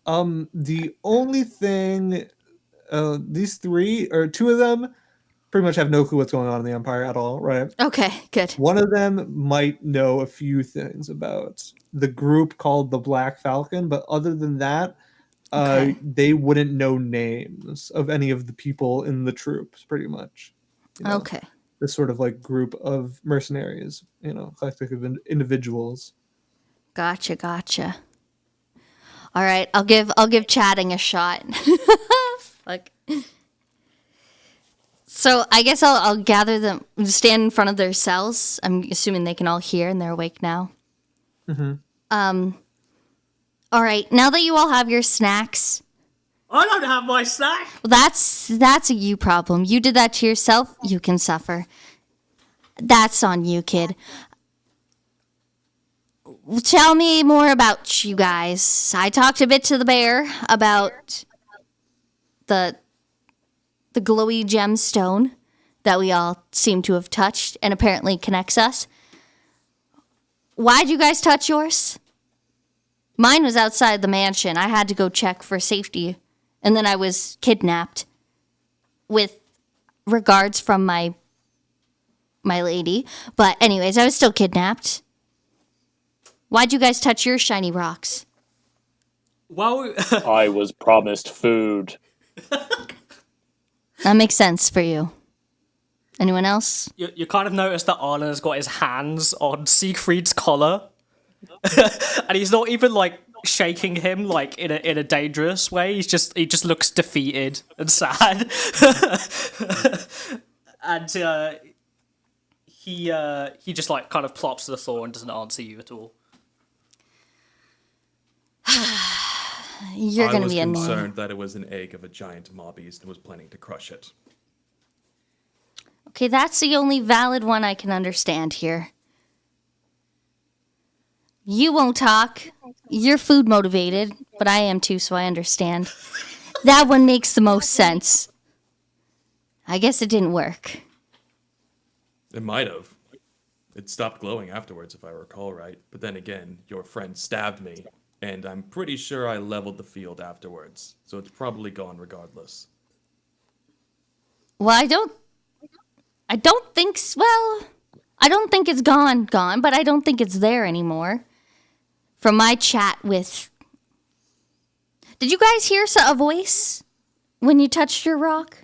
The only thing, these 3 or 2 of them pretty much have no clue what's going on in the Empire at all, right? okay, good. One of them might know a few things about the group called the Black Falcon, but other than that, Okay. they wouldn't know names of any of the people in the troops, pretty much. Okay. This sort of like group of mercenaries, collective of individuals. Gotcha. All right, I'll give chatting a shot. Like, so I guess I'll gather them, stand in front of their cells. I'm assuming they can all hear and they're awake now. All right, now that you all have your snacks, I don't have my snack. well, that's a you problem. You did that to yourself. You can suffer. That's on you, kid. Tell me more about you guys. I talked a bit to the bear about the glowy gemstone that we all seem to have touched and apparently connects us. Why'd you guys touch yours? Mine was outside the mansion. I had to go check for safety, and then I was kidnapped. With regards from my lady. But anyways, I was still kidnapped. Why'd you guys touch your shiny rocks? Well, I was promised food. That makes sense for you. Anyone else? you kind of notice that Arlen has got his hands on Siegfried's collar. And he's not even like shaking him like in a dangerous way. He just looks defeated and sad. And he just like kind of plops to the floor and doesn't answer you at all. You're gonna be I was annoying. concerned that it was an egg of a giant mob beast and was planning to crush it. Okay, that's the only valid one I can understand here. You won't talk. You're food motivated, but I am too, so I understand. That one makes the most sense. I guess it didn't work. It might have. It stopped glowing afterwards, if I recall right. But then again, your friend stabbed me, and I'm pretty sure I leveled the field afterwards. So it's probably gone regardless. Well, I don't think, I don't think it's gone, but I don't think it's there anymore. From my chat with... Did you guys hear a voice when you touched your rock?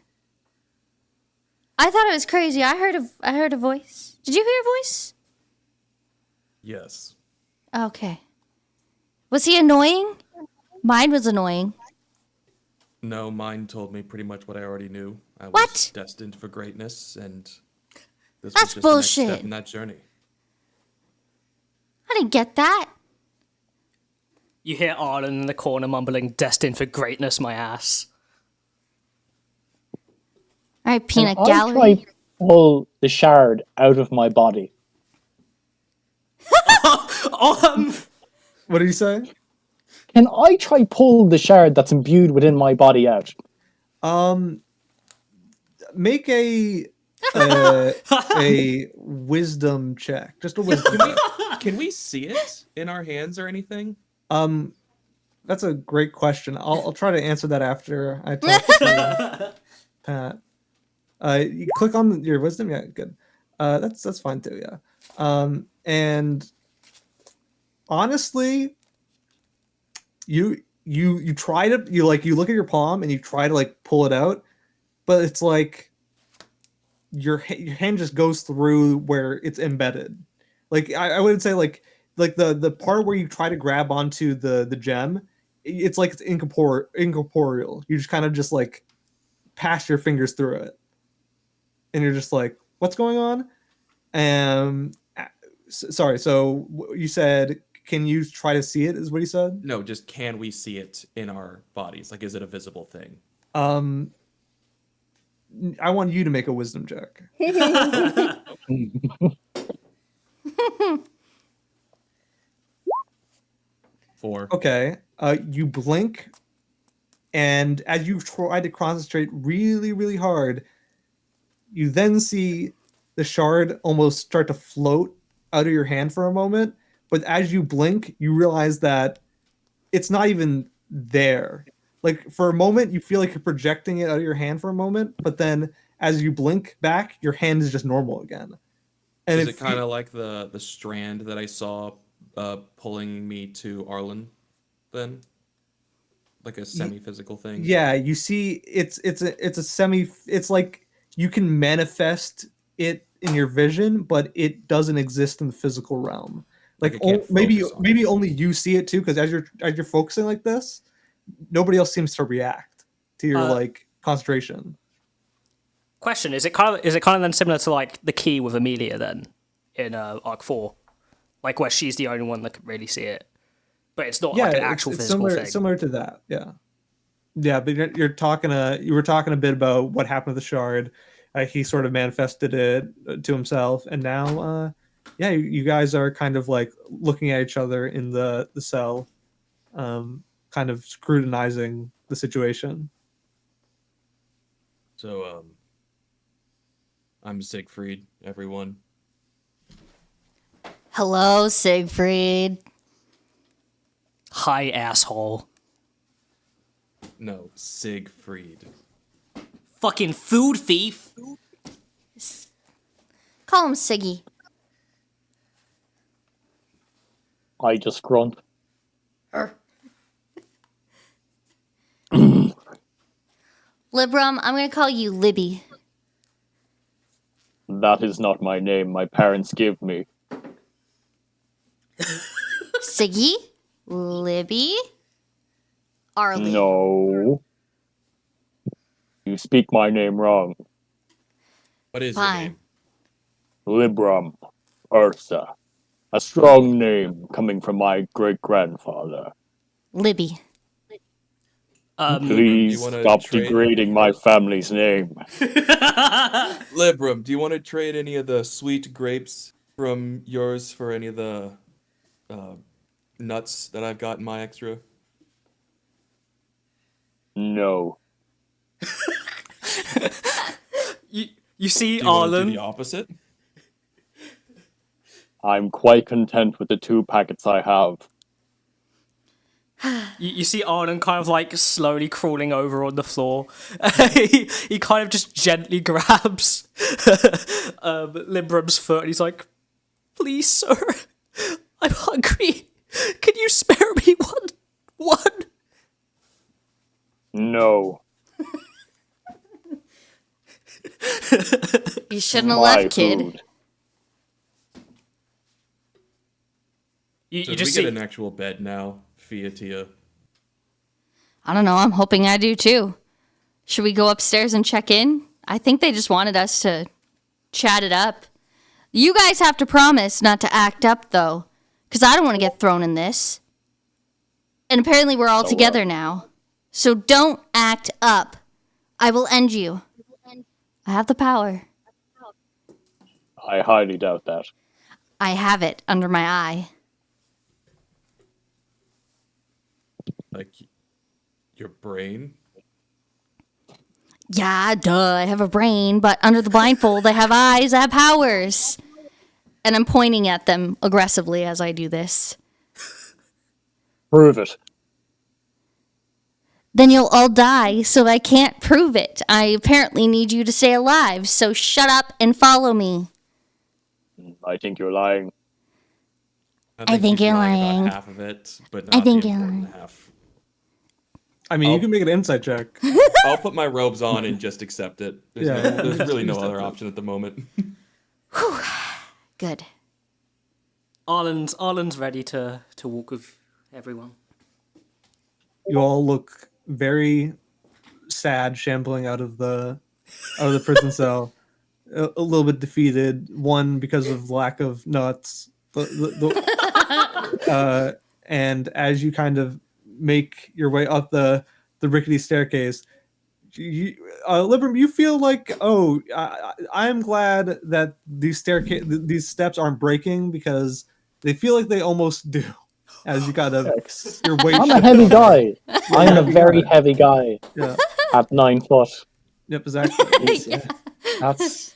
I thought it was crazy. I heard a voice. Did you hear a voice? Yes. Okay. Was he annoying? Mine was annoying. No, mine told me pretty much what I already knew. I was What? destined for greatness, and this That's was just the next bullshit. step in that journey. I didn't get that. You hear Arlen in the corner mumbling, "Destined for greatness, my ass." All right, peanut Can I gallery. try pull the shard out of my body? What did you say? Can I try pull the shard that's imbued within my body out? Make a a wisdom check. Just a wisdom check. Can we see it in our hands or anything? That's a great question. I'll try to answer that after I talk to Pat. You click on your wisdom. Yeah, good. That's fine too. Yeah. And honestly, you try to you look at your palm and you try to like pull it out, but it's like your hand just goes through where it's embedded. Like I would say like the part where you try to grab onto the gem, it's like it's incorporeal. You just kind of just like pass your fingers through it, and you're just like, what's going on? Sorry. So you said, can you try to see it? Is what he said. No, just can we see it in our bodies? Like, is it a visible thing? I want you to make a wisdom check. 4. Okay. You blink, and as you try to concentrate really, really hard, you then see the shard almost start to float out of your hand for a moment. But as you blink, you realize that it's not even there. Like for a moment, you feel like you're projecting it out of your hand for a moment, but then as you blink back, your hand is just normal again. And Is it kind of like the strand that I saw pulling me to Arlen then? Like a semi-physical thing? Yeah, you see it's a semi, it's like you can manifest it in your vision, but it doesn't exist in the physical realm. Like I can't maybe focus on it. only you see it too, because as you're focusing like this, nobody else seems to react to your like concentration. Question: Is it kind of then similar to like the key with Amelia then in Arc 4, like where she's the only one that can really see it, but it's not like an actual it's physical similar thing. similar to that. Yeah. But you were talking a bit about what happened with the shard. He sort of manifested it to himself, and now you guys are kind of like looking at each other in the cell, kind of scrutinizing the situation. So, I'm Siegfried, everyone. Hello, Siegfried. Hi, asshole. No, Siegfried. Fucking food thief. Call him Siggy. I just grunt. Librom, I'm going to call you Libby. That is not my name my parents give me. Siggy? Libby? Arlie. No. You speak my name wrong. What is your Fine. name? Librom Ursa. A strong name coming from my great-grandfather. Libby. Please wanna stop trade- degrading my family's name. Librum, do you want to trade any of the sweet grapes from yours for any of the nuts that I've got in my extra? No. You see Do you want to do Arlen. the opposite? I'm quite content with the 2 packets I have. You see Arlen kind of like slowly crawling over on the floor. he kind of just gently grabs Librum's foot and he's like, "Please, sir, I'm hungry. Can you spare me one?" No. You shouldn't have My left, kid. food. You So do we just get see an actual bed now, Fiatia? I don't know. I'm hoping I do too. Should we go upstairs and check in? I think they just wanted us to chat it up. You guys have to promise not to act up, though, because I don't want to get thrown in this. And apparently we're all together now. So don't act up. I will end you. I have the power. I highly doubt that. I have it under my eye. Like your brain? Yeah, duh, I have a brain, but under the blindfold, I have eyes, I have powers. And I'm pointing at them aggressively as I do this. Prove it. Then you'll all die, so I can't prove it. I apparently need you to stay alive, so shut up and follow me. I think you're lying. I think she's you're lying lying. about half of it, but I not think the you're important lying. half. I mean, you I'll- can make an insight check. I'll put my robes on and just accept it. There's really no other option at the moment. Good. Arlen's ready to walk with everyone. You all look very sad, shambling out of the prison cell, a little bit defeated. One because of lack of nuts. And as you kind of make your way up the rickety staircase, Libram, you feel like, I'm glad that these steps aren't breaking, because they feel like they almost do. As you kind of your weight. I'm a heavy guy. I'm a very heavy guy Yeah. at 9 foot. Yep. Exactly. That's.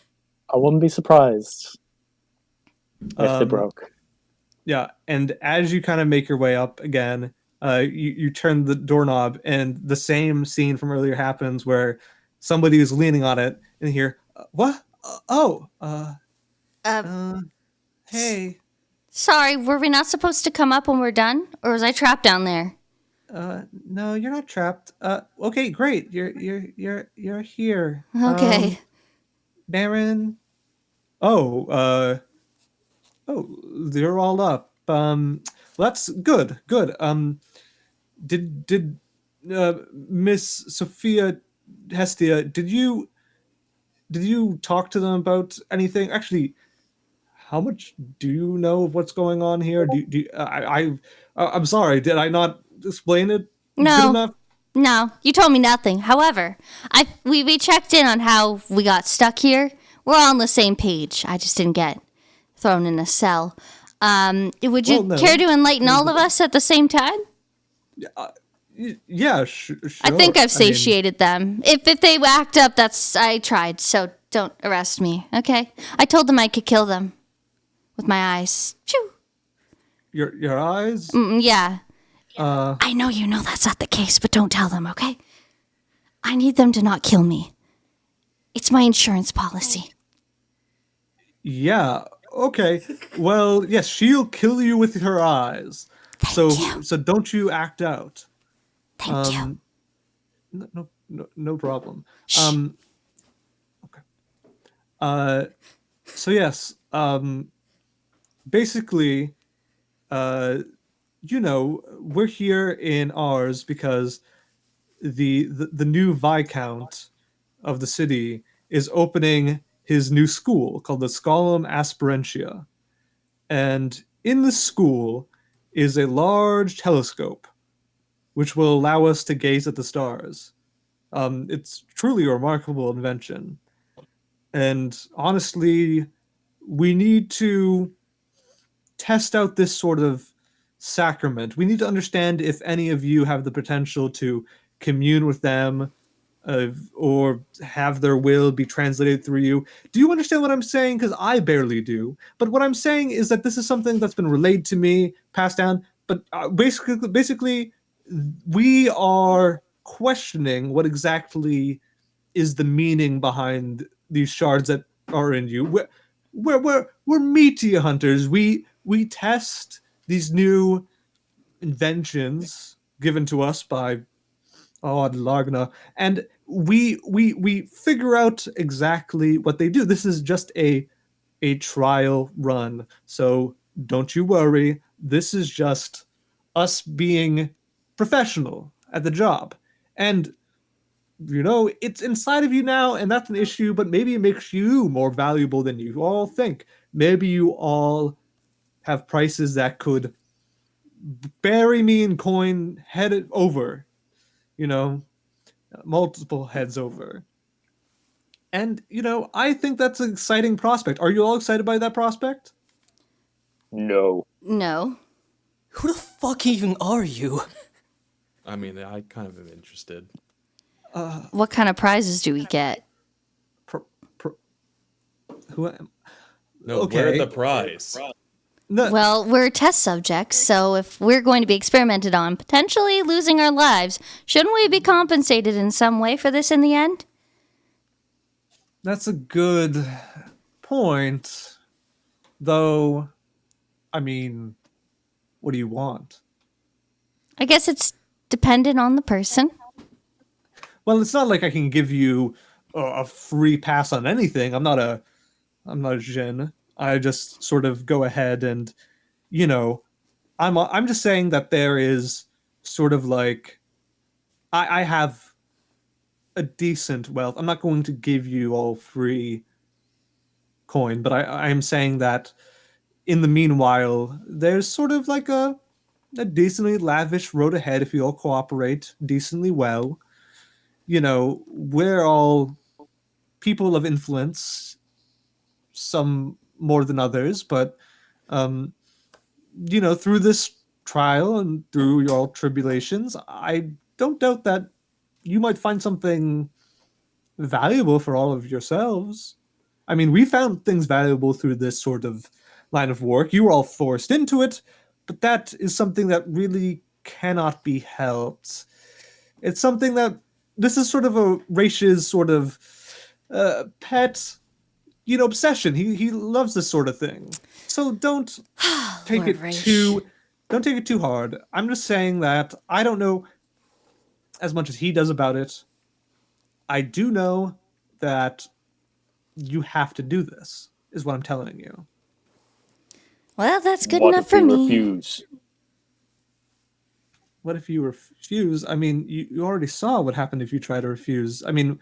I wouldn't be surprised if they broke. Yeah, and as you kind of make your way up again, you turn the doorknob, and the same scene from earlier happens, where somebody is leaning on it, and you hear, "What? Hey, Sorry, were we not supposed to come up when we're done? Or was I trapped down there? no, you're not trapped. Okay, great, you're here. Okay. Baron. Oh, they're all up. That's good. Good. Did Miss Sofia Hestia, did you talk to them about anything? Actually, how much do you know of what's going on here? I'm sorry, did I not explain it good No. enough? No, you told me nothing. However, we checked in on how we got stuck here. We're all on the same page. I just didn't get thrown in a cell. Would you Well, no. care to enlighten all of us at the same time? Yeah, sure. I think I've mean, satiated them. If they act up, I tried. So don't arrest me, okay? I told them I could kill them with my eyes. Phew. your eyes. Yeah. I know you know that's not the case, but don't tell them, okay? I need them to not kill me. It's my insurance policy. Yeah. Okay. Well, yes, she'll kill you with her eyes. Thank you. So don't you act out. Thank you. No problem. Okay. So yes. Basically, we're here in ours because the new Viscount of the city is opening his new school called the Scholum Aspirentia. And in the school is a large telescope which will allow us to gaze at the stars. It's truly a remarkable invention. And honestly, we need to test out this sort of sacrament. We need to understand if any of you have the potential to commune with them, or have their will be translated through you. Do you understand what I'm saying? Because I barely do. But what I'm saying is that this is something that's been relayed to me, passed down. But basically, we are questioning what exactly is the meaning behind these shards that are in you. We're meteor hunters. We test these new inventions given to us by Lagna, and we figure out exactly what they do. This is just a trial run, so don't you worry. This is just us being professional at the job, and it's inside of you now, and that's an issue. But maybe it makes you more valuable than you all think. Maybe you all have prices that could bury me in coin head over. Multiple heads over. And, I think that's an exciting prospect. Are you all excited by that prospect? No. No. Who the fuck even are you? I mean, I kind of am interested. What kind of prizes do we get? Who am? No, Okay. we're the prize. No, Well, we're test subjects, so if we're going to be experimented on, potentially losing our lives, shouldn't we be compensated in some way for this in the end? that's a good point. Though, I mean, what do you want? I guess it's dependent on the person. Well, it's not like I can give you a free pass on anything. I'm not a djinn. I just sort of go ahead and, you know, I'm just saying that there is sort of like I have a decent wealth. I'm not going to give you all free coin, but I'm saying that in the meanwhile, there's sort of like a decently lavish road ahead if you all cooperate decently well. You know, we're all people of influence, some more than others, but um, you know, through this trial and through your tribulations, I don't doubt that you might find something valuable for all of yourselves. I mean, we found things valuable through this sort of line of work. You were all forced into it, but that is something that really cannot be helped. It's something that this is sort of a Raish's sort of pet, you know, obsession. He loves this sort of thing. So don't take Lord it Raish. don't take it too hard. I'm just saying that I don't know as much as he does about it. I do know that you have to do this, is what I'm telling you. Well, that's good What enough if for we me. refuse? What if you refuse? I mean, you already saw what happened if you try to refuse. I mean,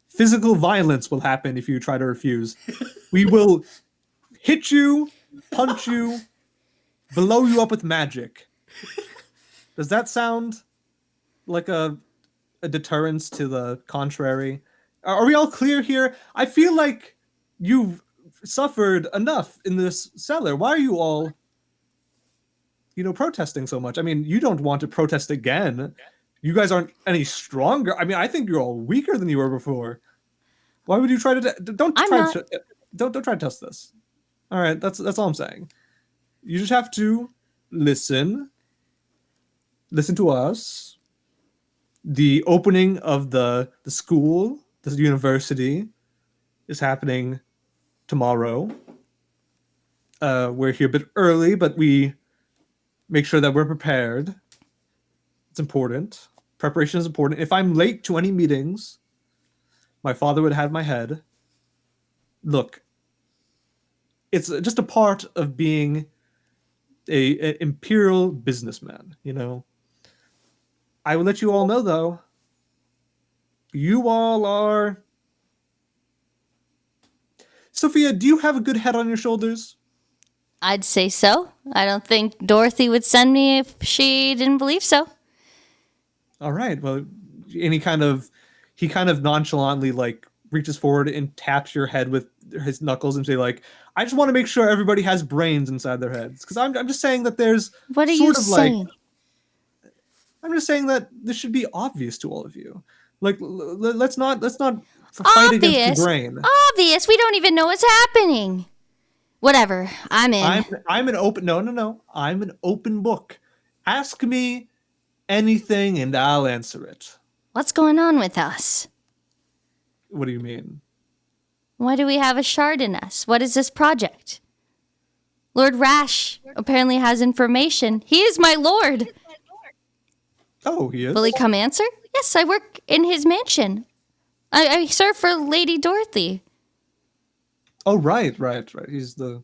physical violence will happen if you try to refuse. We will hit you, punch you, blow you up with magic. Does that sound like a deterrence to the contrary? Are we all clear here? I feel like you've suffered enough in this cellar. Why are you all, you know, protesting so much? I mean, you don't want to protest again. You guys aren't any stronger. I mean, I think you're all weaker than you were before. Why would you try to? Don't I'm try not. to. Don't try to test this. All right, that's all I'm saying. You just have to listen. Listen to us. The opening of the school, the university, is happening tomorrow. We're here a bit early, but we make sure that we're prepared. It's important. Preparation is important. If I'm late to any meetings, my father would have my head. Look, it's just a part of being a imperial businessman, you know. I will let you all know, though, you all are... Sophia, do you have a good head on your shoulders? I'd say so. I don't think Dorothy would send me if she didn't believe so. All right. Well, and he kind of nonchalantly like reaches forward and taps your head with his knuckles and say like, I just want to make sure everybody has brains inside their heads, because I'm just saying that there's What are you sort of like saying? I'm just saying that this should be obvious to all of you. Like let's not fight against Obvious. the grain. Obvious. We don't even know what's happening. Whatever. I'm in. I'm an open no. I'm an open book. Ask me anything and I'll answer it. What's going on with us? What do you mean? Why do we have a shard in us? What is this project? Lord Rash apparently has information. He is my lord. Oh, he is? Will he come answer? Yes, I work in his mansion. I serve for Lady Dorothy. Oh, right. He's the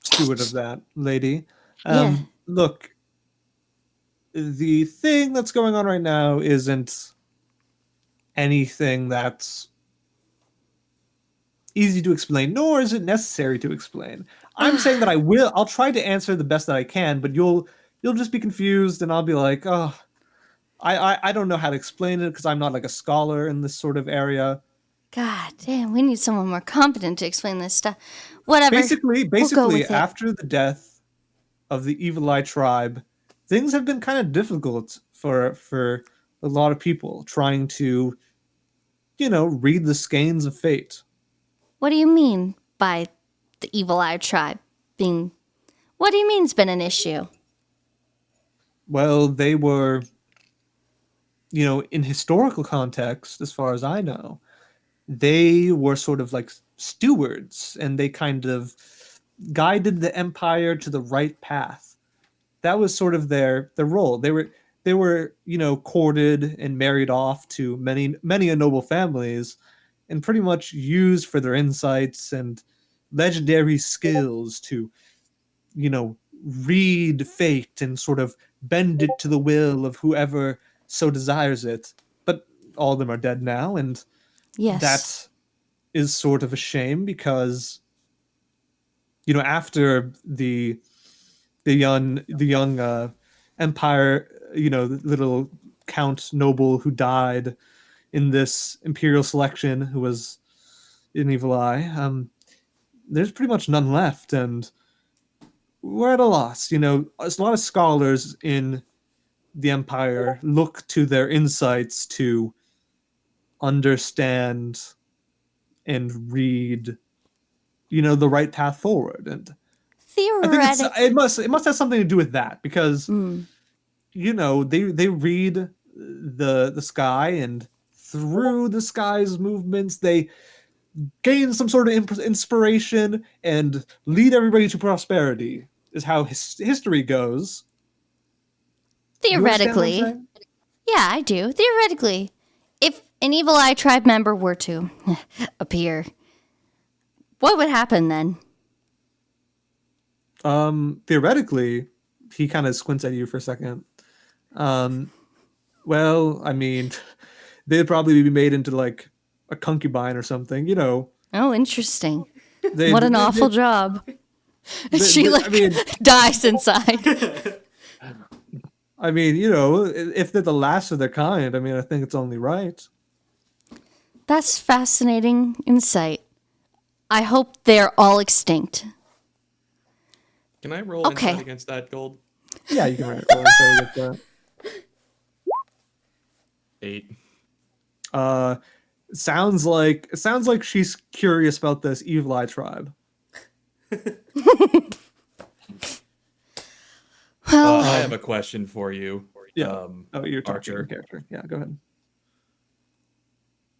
steward of that lady. Yeah. Look, the thing that's going on right now isn't anything that's easy to explain, nor is it necessary to explain. I'm saying that I'll try to answer the best that I can, but you'll just be confused, and I'll be like, oh, I don't know how to explain it because I'm not like a scholar in this sort of area. God damn, we need someone more competent to explain this stuff. Whatever. Basically, We'll go with it. after the death of the Evil Eye tribe, things have been kind of difficult for a lot of people trying to, read the skeins of fate. What do you mean by the Evil Eye tribe being? What do you mean's been an issue? Well, they were, in historical context, as far as I know, they were sort of like stewards, and they kind of guided the empire to the right path. That was sort of their role. They were courted and married off to many a noble families, and pretty much used for their insights and legendary skills to read fate and sort of bend it to the will of whoever so desires it. But all of them are dead now, and Yes. that is sort of a shame because after the young empire, the little count noble who died in this imperial selection, who was an evil eye, there's pretty much none left, and we're at a loss. A lot of scholars in the empire look to their insights to understand and read the right path forward. And I think Theoretically, it must have something to do with that, because they read the sky, and through the sky's movements they gain some sort of inspiration and lead everybody to prosperity, is how history goes. You understand what I'm theoretically, saying? yeah, I do. Theoretically, if an Evil Eye tribe member were to appear, what would happen then? Theoretically, he kind of squints at you for a second. Well, I mean, they'd probably be made into like a concubine or something. Oh, interesting. They, What an they- awful they- job. they- She they- like dies inside. I mean, if they're the last of their kind, I mean, I think it's only right. That's fascinating insight. I hope they're all extinct. Can I roll Okay. insight against that gold? Yeah, you can write it. With that. 8. Sounds like she's curious about this Evil Eye tribe. Well, I have a question for you. Yeah. Oh, you're talking Archer. character. Yeah, go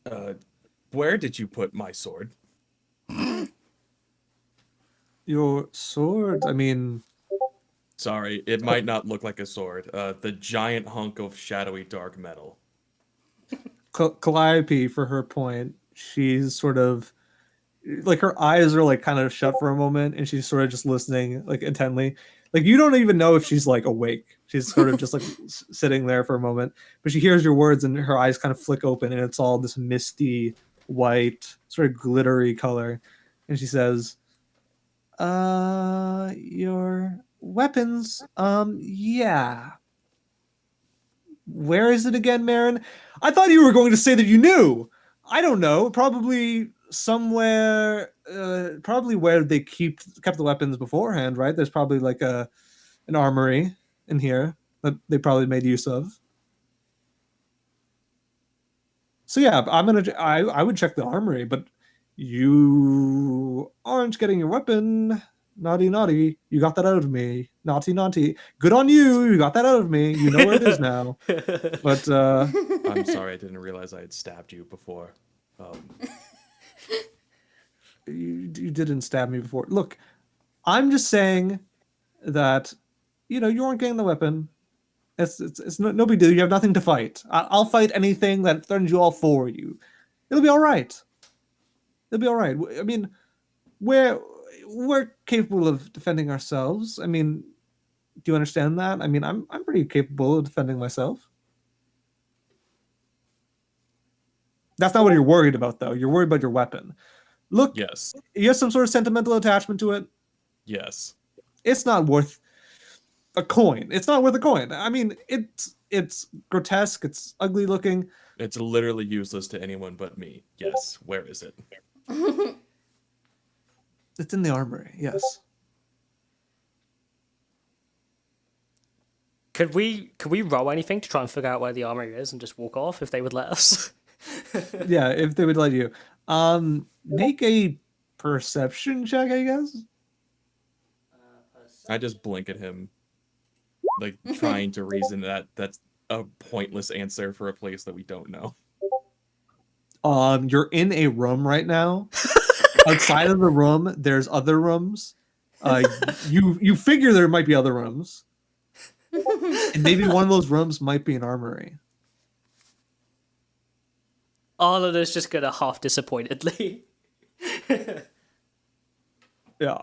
ahead. Where did you put my sword? Your sword. I mean, Sorry, it might not look like a sword. The giant hunk of shadowy dark metal. Calliope, for her point, she's sort of like, her eyes are like kind of shut for a moment, and she's sort of just listening like intently. Like, you don't even know if she's like awake. She's sort of just like sitting there for a moment, but she hears your words, and her eyes kind of flick open, and it's all this misty white, sort of glittery color. And she says, your weapons, yeah. Where is it again, Marin? I thought you were going to say that you knew. I don't know. Probably somewhere. Probably where they kept the weapons beforehand, right? There's probably like an armory in here that they probably made use of. So yeah, I would check the armory, but you aren't getting your weapon. Naughty, naughty. You got that out of me. Naughty, naughty. Good on you. You got that out of me. You know where it is now. But I'm sorry, I didn't realize I had stabbed you before. you didn't stab me before. Look, I'm just saying that you aren't getting the weapon. It's no big deal. You have nothing to fight. I'll fight anything that threatens you all for you. It'll be all right. It'll be all right. I mean, we're capable of defending ourselves. I mean, do you understand that? I mean, I'm pretty capable of defending myself. That's not what you're worried about, though. You're worried about your weapon. Look, Yes. you have some sort of sentimental attachment to it. Yes. It's not worth a coin. It's not worth a coin. I mean, it's grotesque. It's ugly looking. It's literally useless to anyone but me. Yes. Where is it? It's in the armory. Yes. Could we roll anything to try and figure out where the armory is and just walk off if they would let us? Yeah, if they would let you. Make a perception check, I guess. I just blink at him, like trying to reason that that's a pointless answer for a place that we don't know. You're in a room right now. Outside of the room, there's other rooms. You figure there might be other rooms, and maybe one of those rooms might be an armory. Arlen is just gonna half disappointedly. Yeah.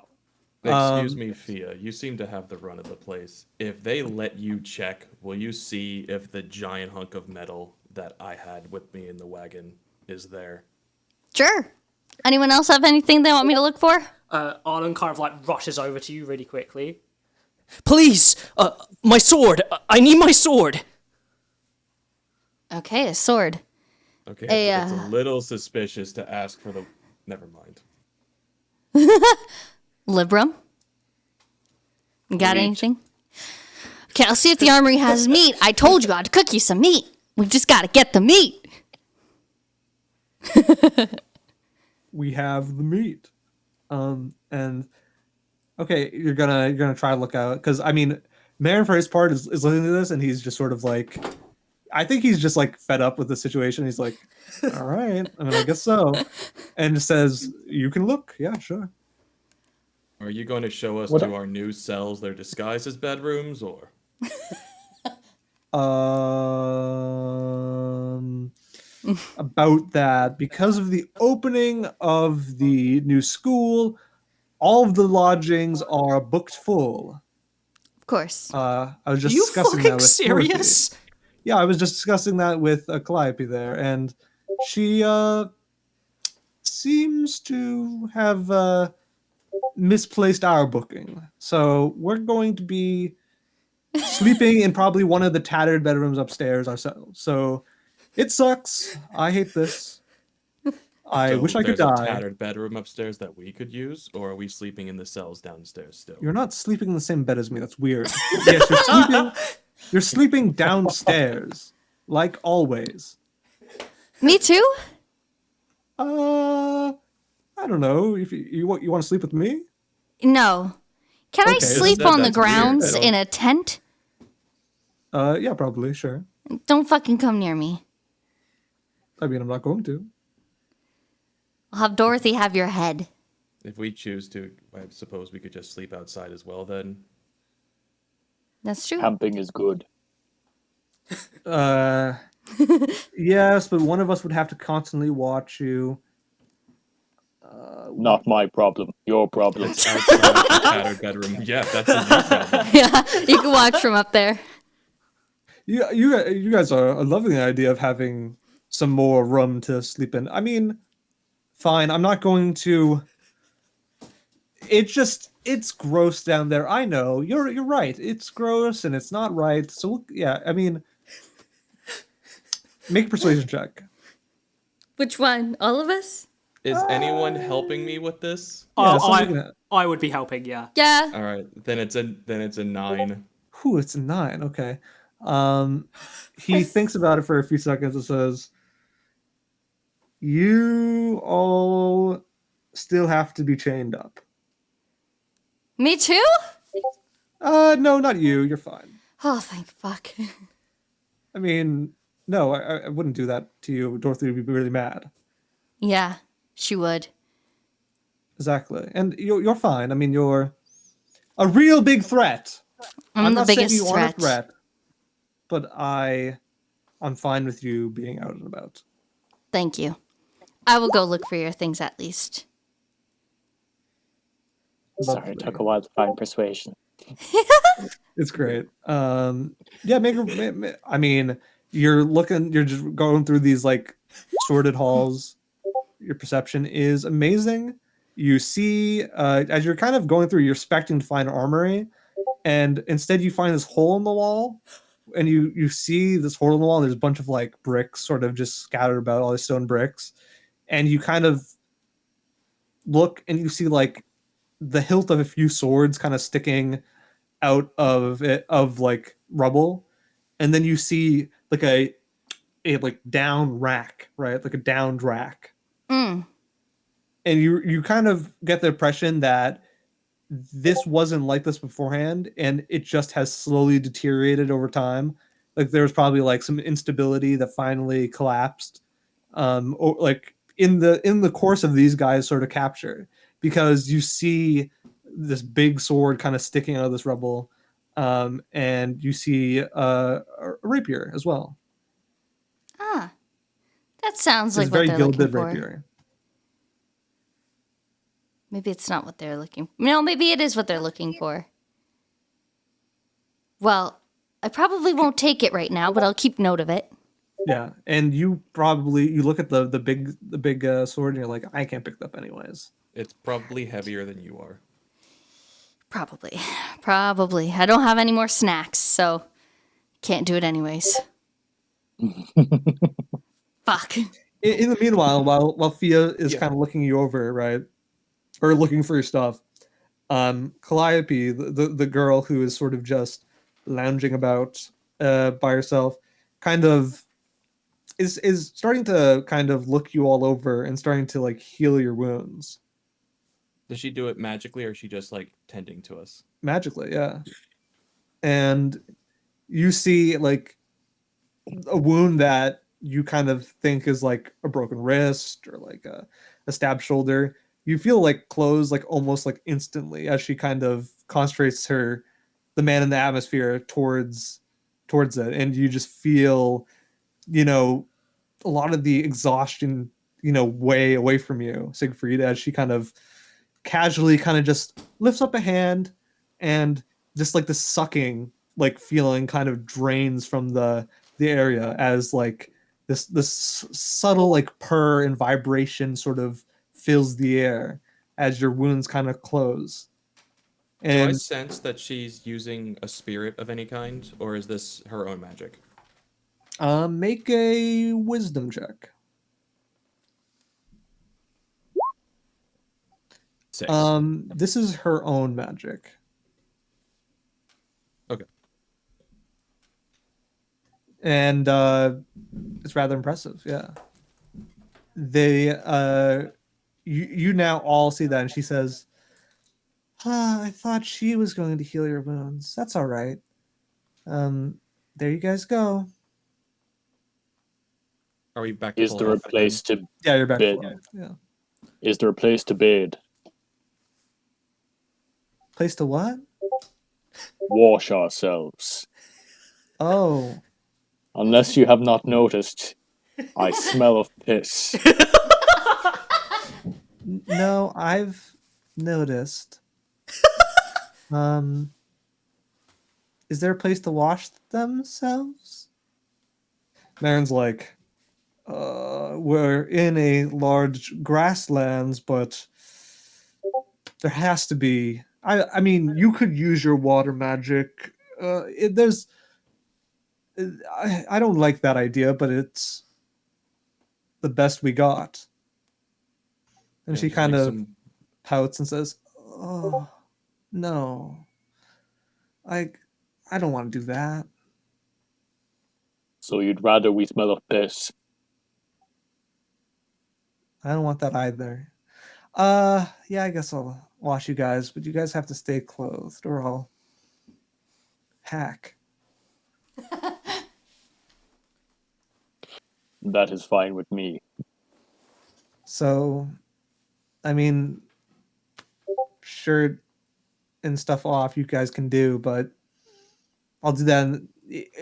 Excuse me, Fia. You seem to have the run of the place. If they let you check, will you see if the giant hunk of metal that I had with me in the wagon is there? Sure. Anyone else have anything they want me to look for? Arlen kind of like rushes over to you really quickly. Please, my sword. I need my sword. Okay, a sword. Okay, it's a little suspicious to ask for the. Never mind. Librom? You got anything? Okay, I'll see if the armory has meat. I told you I'd cook you some meat. We just gotta get the meat. We have the meat. And okay, you're gonna try to look out because I mean, Marin for his part is listening to this and he's just sort of like, I think he's just like fed up with the situation. He's like, all right, I mean, I guess so, and says, "You can look, yeah, sure." Are you going to show us What to our new cells they're disguised as bedrooms, or? About that, because of the opening of the new school, all of the lodgings are booked full. Of course. I was just You discussing that fucking with serious? Dorothy. Yeah, I was just discussing that with Calliope there, and she seems to have misplaced our booking. So we're going to be sleeping in probably one of the tattered bedrooms upstairs ourselves. So it sucks. I hate this. I So wish I could there's a die. tattered bedroom upstairs that we could use, or are we sleeping in the cells downstairs still? You're not sleeping in the same bed as me. That's weird. Yes, you're sleeping downstairs, like always. Me too? I don't know. If you want to sleep with me? No. Can I Okay, sleep that- on the that's weird. grounds I don't- in a tent? Yeah, probably, sure. Don't fucking come near me. I mean, I'm not going to. I'll have Dorothy have your head. If we choose to, I suppose we could just sleep outside as well then. That's true. Camping is good. Yes, but one of us would have to constantly watch you. Not my problem. Your problem. It's outside the tattered bedroom. Yeah, that's a new problem. Yeah, you can watch from up there. You guys are loving the idea of having some more room to sleep in. I mean, fine. I'm not going to. It's gross down there. I know. You're right. It's gross and it's not right. So yeah, I mean, make a persuasion check. Which one? All of us? Is anyone helping me with this? Yeah, something like that. I would be helping, yeah. Yeah. All right, then it's a 9. Whew, it's a 9. Okay. He thinks about it for a few seconds and says, "You all still have to be chained up." Me too? No, not you. You're fine. Oh, thank fuck. I mean, no, I wouldn't do that to you. Dorothy would be really mad. Yeah, she would. Exactly. And you're fine. I mean, you're a real big threat. I'm the not saying biggest you aren't a threat. threat, but I'm fine with you being out and about. Thank you. I will go look for your things at least. Sorry, it took a while to find persuasion. It's great. Yeah, I mean, you're just going through these like sorted halls. Your perception is amazing. You see, as you're kind of going through, you're expecting to find an armory, and instead you find this hole in the wall, and you see this hole in the wall. There's a bunch of like bricks, sort of just scattered about, all these stone bricks, and you kind of look and you see like the hilt of a few swords kind of sticking out of it, of like rubble, and then you see like a like down rack, right? Like a downed rack. Mm. And you kind of get the impression that this wasn't like this beforehand, and it just has slowly deteriorated over time. Like there was probably like some instability that finally collapsed, or like in the course of these guys sort of capture, because you see this big sword kind of sticking out of this rubble, and you see a rapier as well. Ah, that sounds It's like what very they're looking gilded for. rapier. Maybe it's not what they're looking. No, maybe it is what they're looking for. Well, I probably won't take it right now, but I'll keep note of it. Yeah, and you look at the big sword and you're like, I can't pick it up anyways. It's probably heavier than you are. Probably. I don't have any more snacks, so can't do it anyways. Fuck. In the meanwhile, while Fia is Yeah. kind of looking you over, right, or looking for your stuff, Calliope, the girl who is sort of just lounging about by herself, kind of is starting to kind of look you all over and starting to like heal your wounds Does she do it magically, or is she just like tending to us? magically, yeah. And you see like a wound that you kind of think is like a broken wrist or like a stabbed shoulder. You feel like close like almost like instantly as she kind of concentrates the man in the atmosphere towards it, and you just feel, you know, a lot of the exhaustion, you know, way away from you, Siegfried, as she kind of casually kind of just lifts up a hand, and just like the sucking like feeling kind of drains from the area, as like this subtle like purr and vibration sort of fills the air as your wounds kind of close. Do I And sense that she's using a spirit of any kind, or is this her own magic? make a wisdom check. 6. This is her own magic. Okay. And it's rather impressive. Yeah, they you now all see that, and she says, I thought she was going to heal your wounds. That's all right. There you guys go. Are we back to Is full there a health again? place to Yeah, you're back to Bed. full health. Yeah. is there a place to bathe? Place to what? Wash ourselves. Oh, Unless you have not noticed, I smell of piss. no, I've noticed. Is there a place to wash themselves? Marin's like, we're in a large grasslands, but there has to be. I mean, you could use your water magic. There's. I don't like that idea, but it's the best we got. And Yeah, she just kind like of some pouts and says, "Oh, no. I I don't want to do that. So you'd rather we smell of piss? I don't want that either. Yeah, I guess I'll wash you guys, but you guys have to stay clothed or I'll hack." That is fine with me. So, I mean, shirt and stuff off you guys can do, but I'll do that.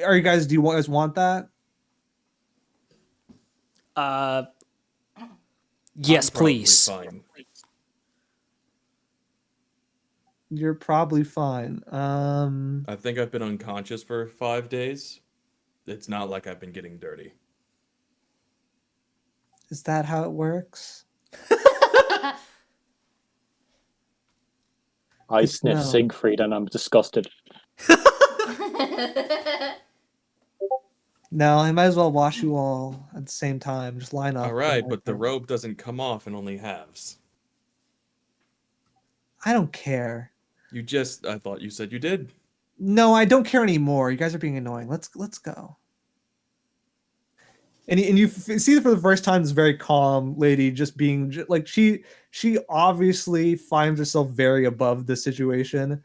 Are you guys? Do you guys want that? Yes, I'm probably please. Fine. You're probably fine. I think I've been unconscious for 5 days. It's not like I've been getting dirty. Is that how it works? I Good to sniff know. Siegfried and I'm disgusted. No, I might as well wash you all at the same time. Just line up. All right, and but the everything. robe doesn't come off in only halves. I don't care. I thought you said you did. No, I don't care anymore. You guys are being annoying. Let's go. And you see for the first time this very calm lady just being like she obviously finds herself very above the situation,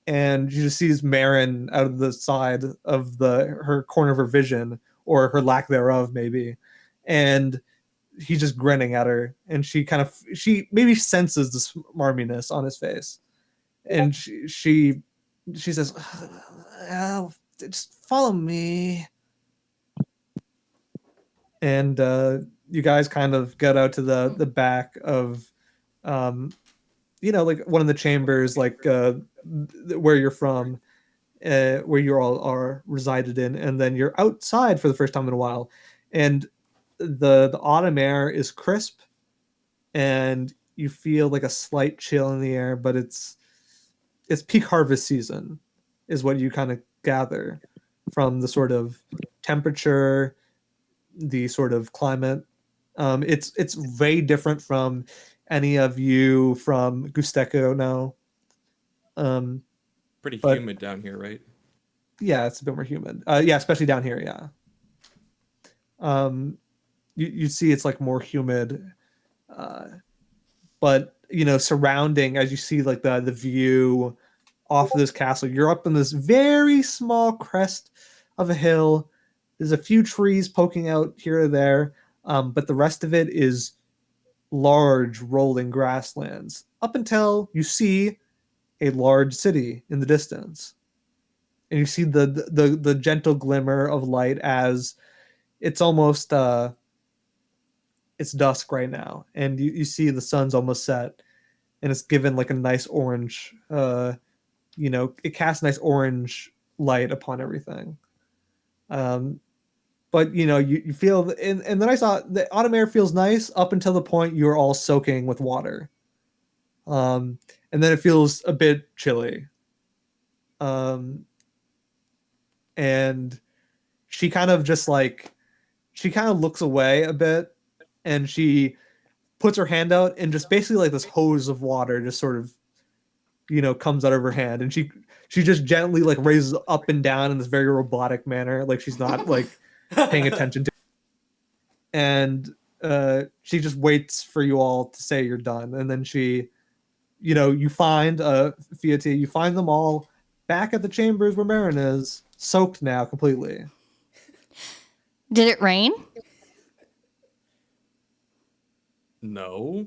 and you just sees Marin out of the side of her corner of her vision, or her lack thereof maybe, and he's just grinning at her, and she maybe senses the smarminess on his face, and she says, just follow me. And you guys kind of get out to the back of like one of the chambers, like where you're from, where you all are resided in, and then you're outside for the first time in a while, and the autumn air is crisp, and you feel like a slight chill in the air, but it's peak harvest season is what you kind of gather from the sort of temperature, the sort of climate. It's very different from any of you from Gusteco now. Pretty But- humid down here, right? Yeah, it's a bit more humid. Yeah, especially down here. Yeah. You see, it's like more humid, but surrounding, as you see like the view off of this castle, you're up in this very small crest of a hill. There's a few trees poking out here or there, but the rest of it is large rolling grasslands up until you see a large city in the distance, and you see the gentle glimmer of light as it's almost it's dusk right now, and you see the sun's almost set, and it's given like a nice orange it casts nice orange light upon everything. But you feel, and then I saw the autumn air feels nice up until the point you're all soaking with water, and then it feels a bit chilly, and she kind of looks away a bit, and she puts her hand out, and just basically like this hose of water just sort of comes out of her hand, and she just gently like raises up and down in this very robotic manner, like she's not like paying attention to it. And she just waits for you all to say you're done, and then she you find Fiat, you find them all back at the chambers where Marin is, soaked now completely. Did it rain? No.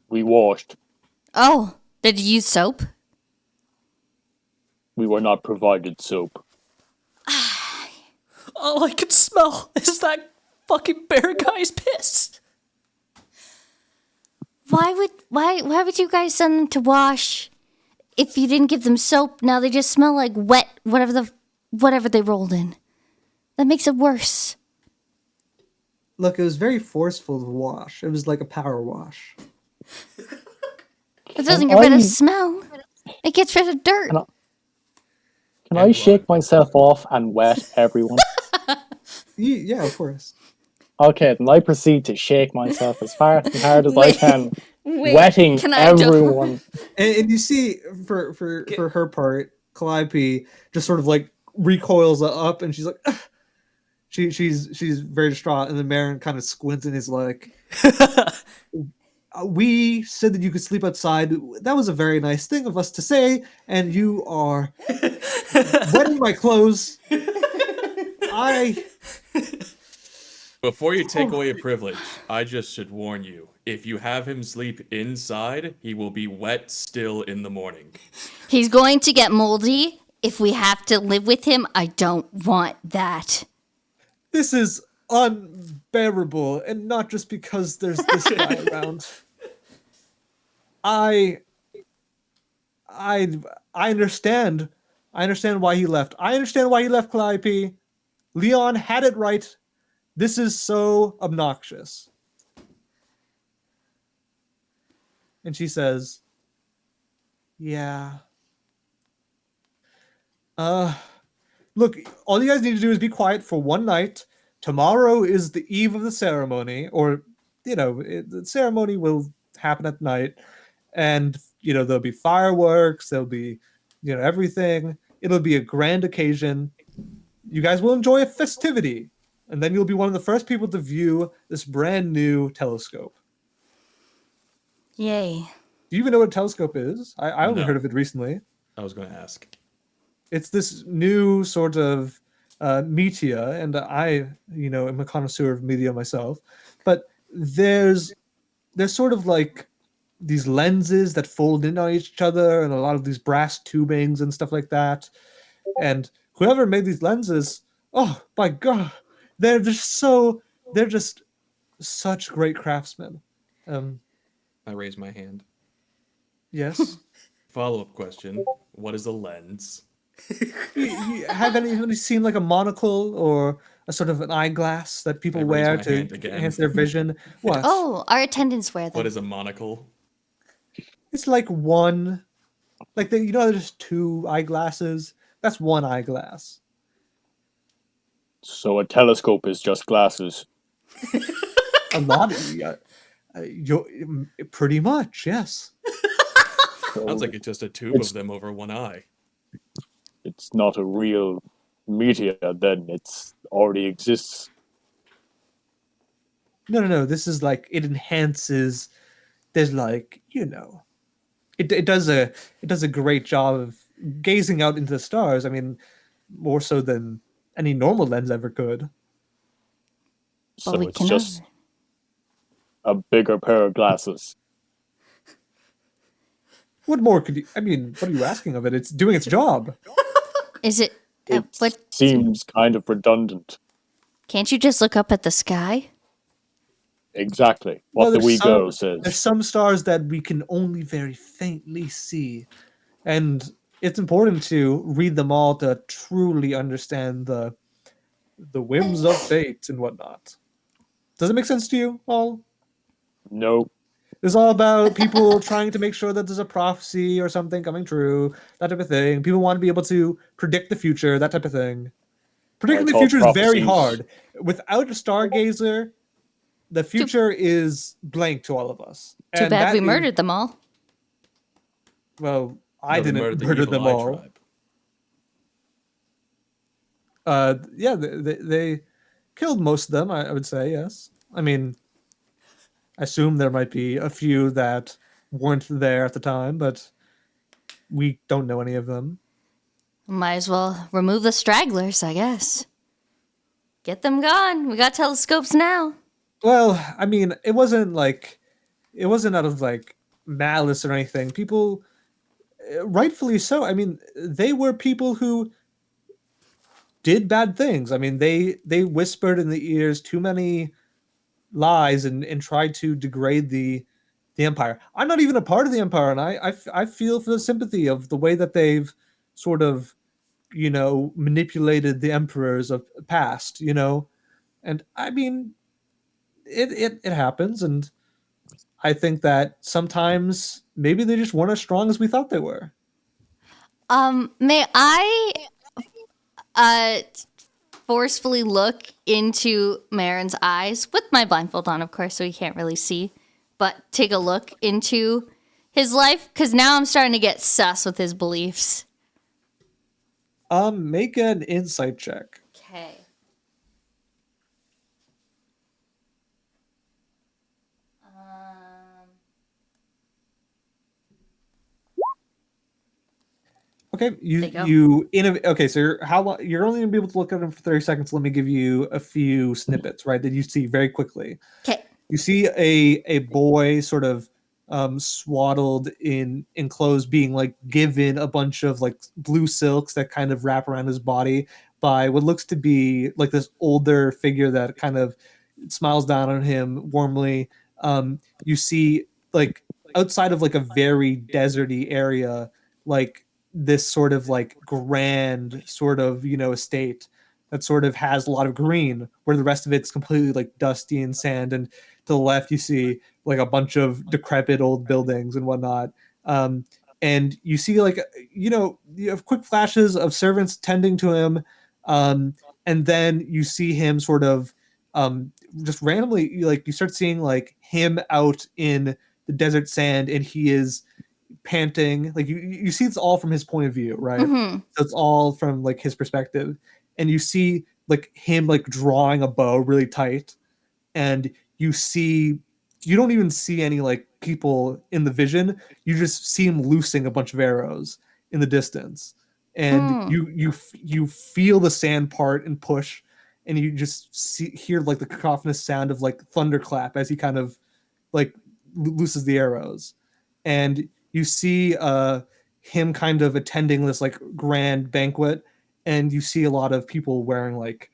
We washed. Oh, did you use soap? We were not provided soap. All I can smell is that fucking bear guy's piss. Why would you guys send them to wash if you didn't give them soap? Now they just smell like wet whatever they rolled in. That makes it worse. Look, it was very forceful to wash. It was like a power wash. It doesn't get rid of smell. It gets rid of dirt. Can I shake myself off and wet everyone? Yeah, of course. Okay, then I proceed to shake myself as fast and hard as I can, wetting can I do- everyone. And you see, for her part, Calliope just sort of like recoils up, and she's like, "Ugh." she's very distraught, and then Marin kind of squints and is like, "We said that you could sleep outside. That was a very nice thing of us to say, and you are wetting my clothes. Before you take away a privilege, I just should warn you. If you have him sleep inside, he will be wet still in the morning. He's going to get moldy. If we have to live with him, I don't want that. This is unbearable, and not just because there's this guy around. I understand. I understand why he left. I understand why he left, Calliope. Leon had it right. This is so obnoxious." And she says, "Yeah. Look, all you guys need to do is be quiet for one night. Tomorrow is the eve of the ceremony, or, the ceremony will happen at night. And, there'll be fireworks, there'll be, everything. It'll be a grand occasion. You guys will enjoy a festivity, and then you'll be one of the first people to view this brand new telescope. Yay. Do you even know what a telescope is? I only No. heard of it recently. I was going to ask. It's this new sort of media, and I, am a connoisseur of media myself. But there's sort of like these lenses that fold in on each other, and a lot of these brass tubings and stuff like that. And whoever made these lenses, oh my god, they're just such great craftsmen. I raise my hand. Yes. Follow-up question. What is a lens? You have anybody seen like a monocle or a sort of an eyeglass that people I raise wear my to hand again. enhance their vision? What? Oh, our attendants wear them. What is a monocle? It's like one, like there's two eyeglasses. That's one eyeglass. So a telescope is just glasses. A lot of pretty much, yes. Sounds like it's just a tube of them over one eye. It's not a real meteor, then it already exists. No. This is like it enhances. There's like it does a great job of gazing out into the stars. I mean, more so than any normal lens ever could. So Well, we it's can just never. a bigger pair of glasses. What more could you? I mean, what are you asking of it? It's doing its job. Is it? It But seems kind of redundant. can't you just look up at the sky? Exactly what Well, the there's wee some- girl There's says. some stars that we can only very faintly see, and it's important to read them all to truly understand the whims of fate and whatnot. Does it make sense to you all? No, It's all about people trying to make sure that there's a prophecy or something coming true, that type of thing. People want to be able to predict the future, that type of thing. Predicting I the thought future is very prophecies- hard. Without a stargazer, the future is blank to all of us. Too And bad that we is- murdered them all. Well, I No, they didn't murdered the murder evil them eye all. tribe. Yeah, they killed most of them, I would say, yes. I mean, I assume there might be a few that weren't there at the time, but we don't know any of them. Might as well remove the stragglers, I guess. Get them gone. We got telescopes now. Well, I mean, it wasn't out of like malice or anything. People, rightfully so. I mean, they were people who did bad things. I mean, they whispered in the ears too many lies and tried to degrade the empire. I'm not even a part of the empire, and I feel for the sympathy of the way that they've sort of manipulated the emperors of past. And I mean, it happens, and I think that sometimes maybe they just weren't as strong as we thought they were. May I forcefully look into Marin's eyes with my blindfold on, of course, so he can't really see, but take a look into his life? Because now I'm starting to get sus with his beliefs. Make an insight check. Okay. Okay, There you go. Okay, so you're only gonna be able to look at them for 30 seconds. Let me give you a few snippets, right? That you see very quickly. Okay. You see a boy sort of swaddled in clothes, being like given a bunch of like blue silks that kind of wrap around his body by what looks to be like this older figure that kind of smiles down on him warmly. You see like outside of like a very deserty area, like this sort of like grand sort of estate that sort of has a lot of green, where the rest of it's completely like dusty and sand. And to the left, you see like a bunch of decrepit old buildings and whatnot. And you see like you have quick flashes of servants tending to him, and then you see him sort of just randomly, like you start seeing like him out in the desert sand, and he is panting. Like you see it's all from his point of view, right? Mm-hmm. So it's all from like his perspective, and you see like him like drawing a bow really tight, and you don't even see any like people in the vision. You just see him loosing a bunch of arrows in the distance, and Hmm. you feel the sand part and push, and you just hear like the cacophonous sound of like thunderclap as he kind of like looses the arrows, and you see him kind of attending this like grand banquet, and you see a lot of people wearing like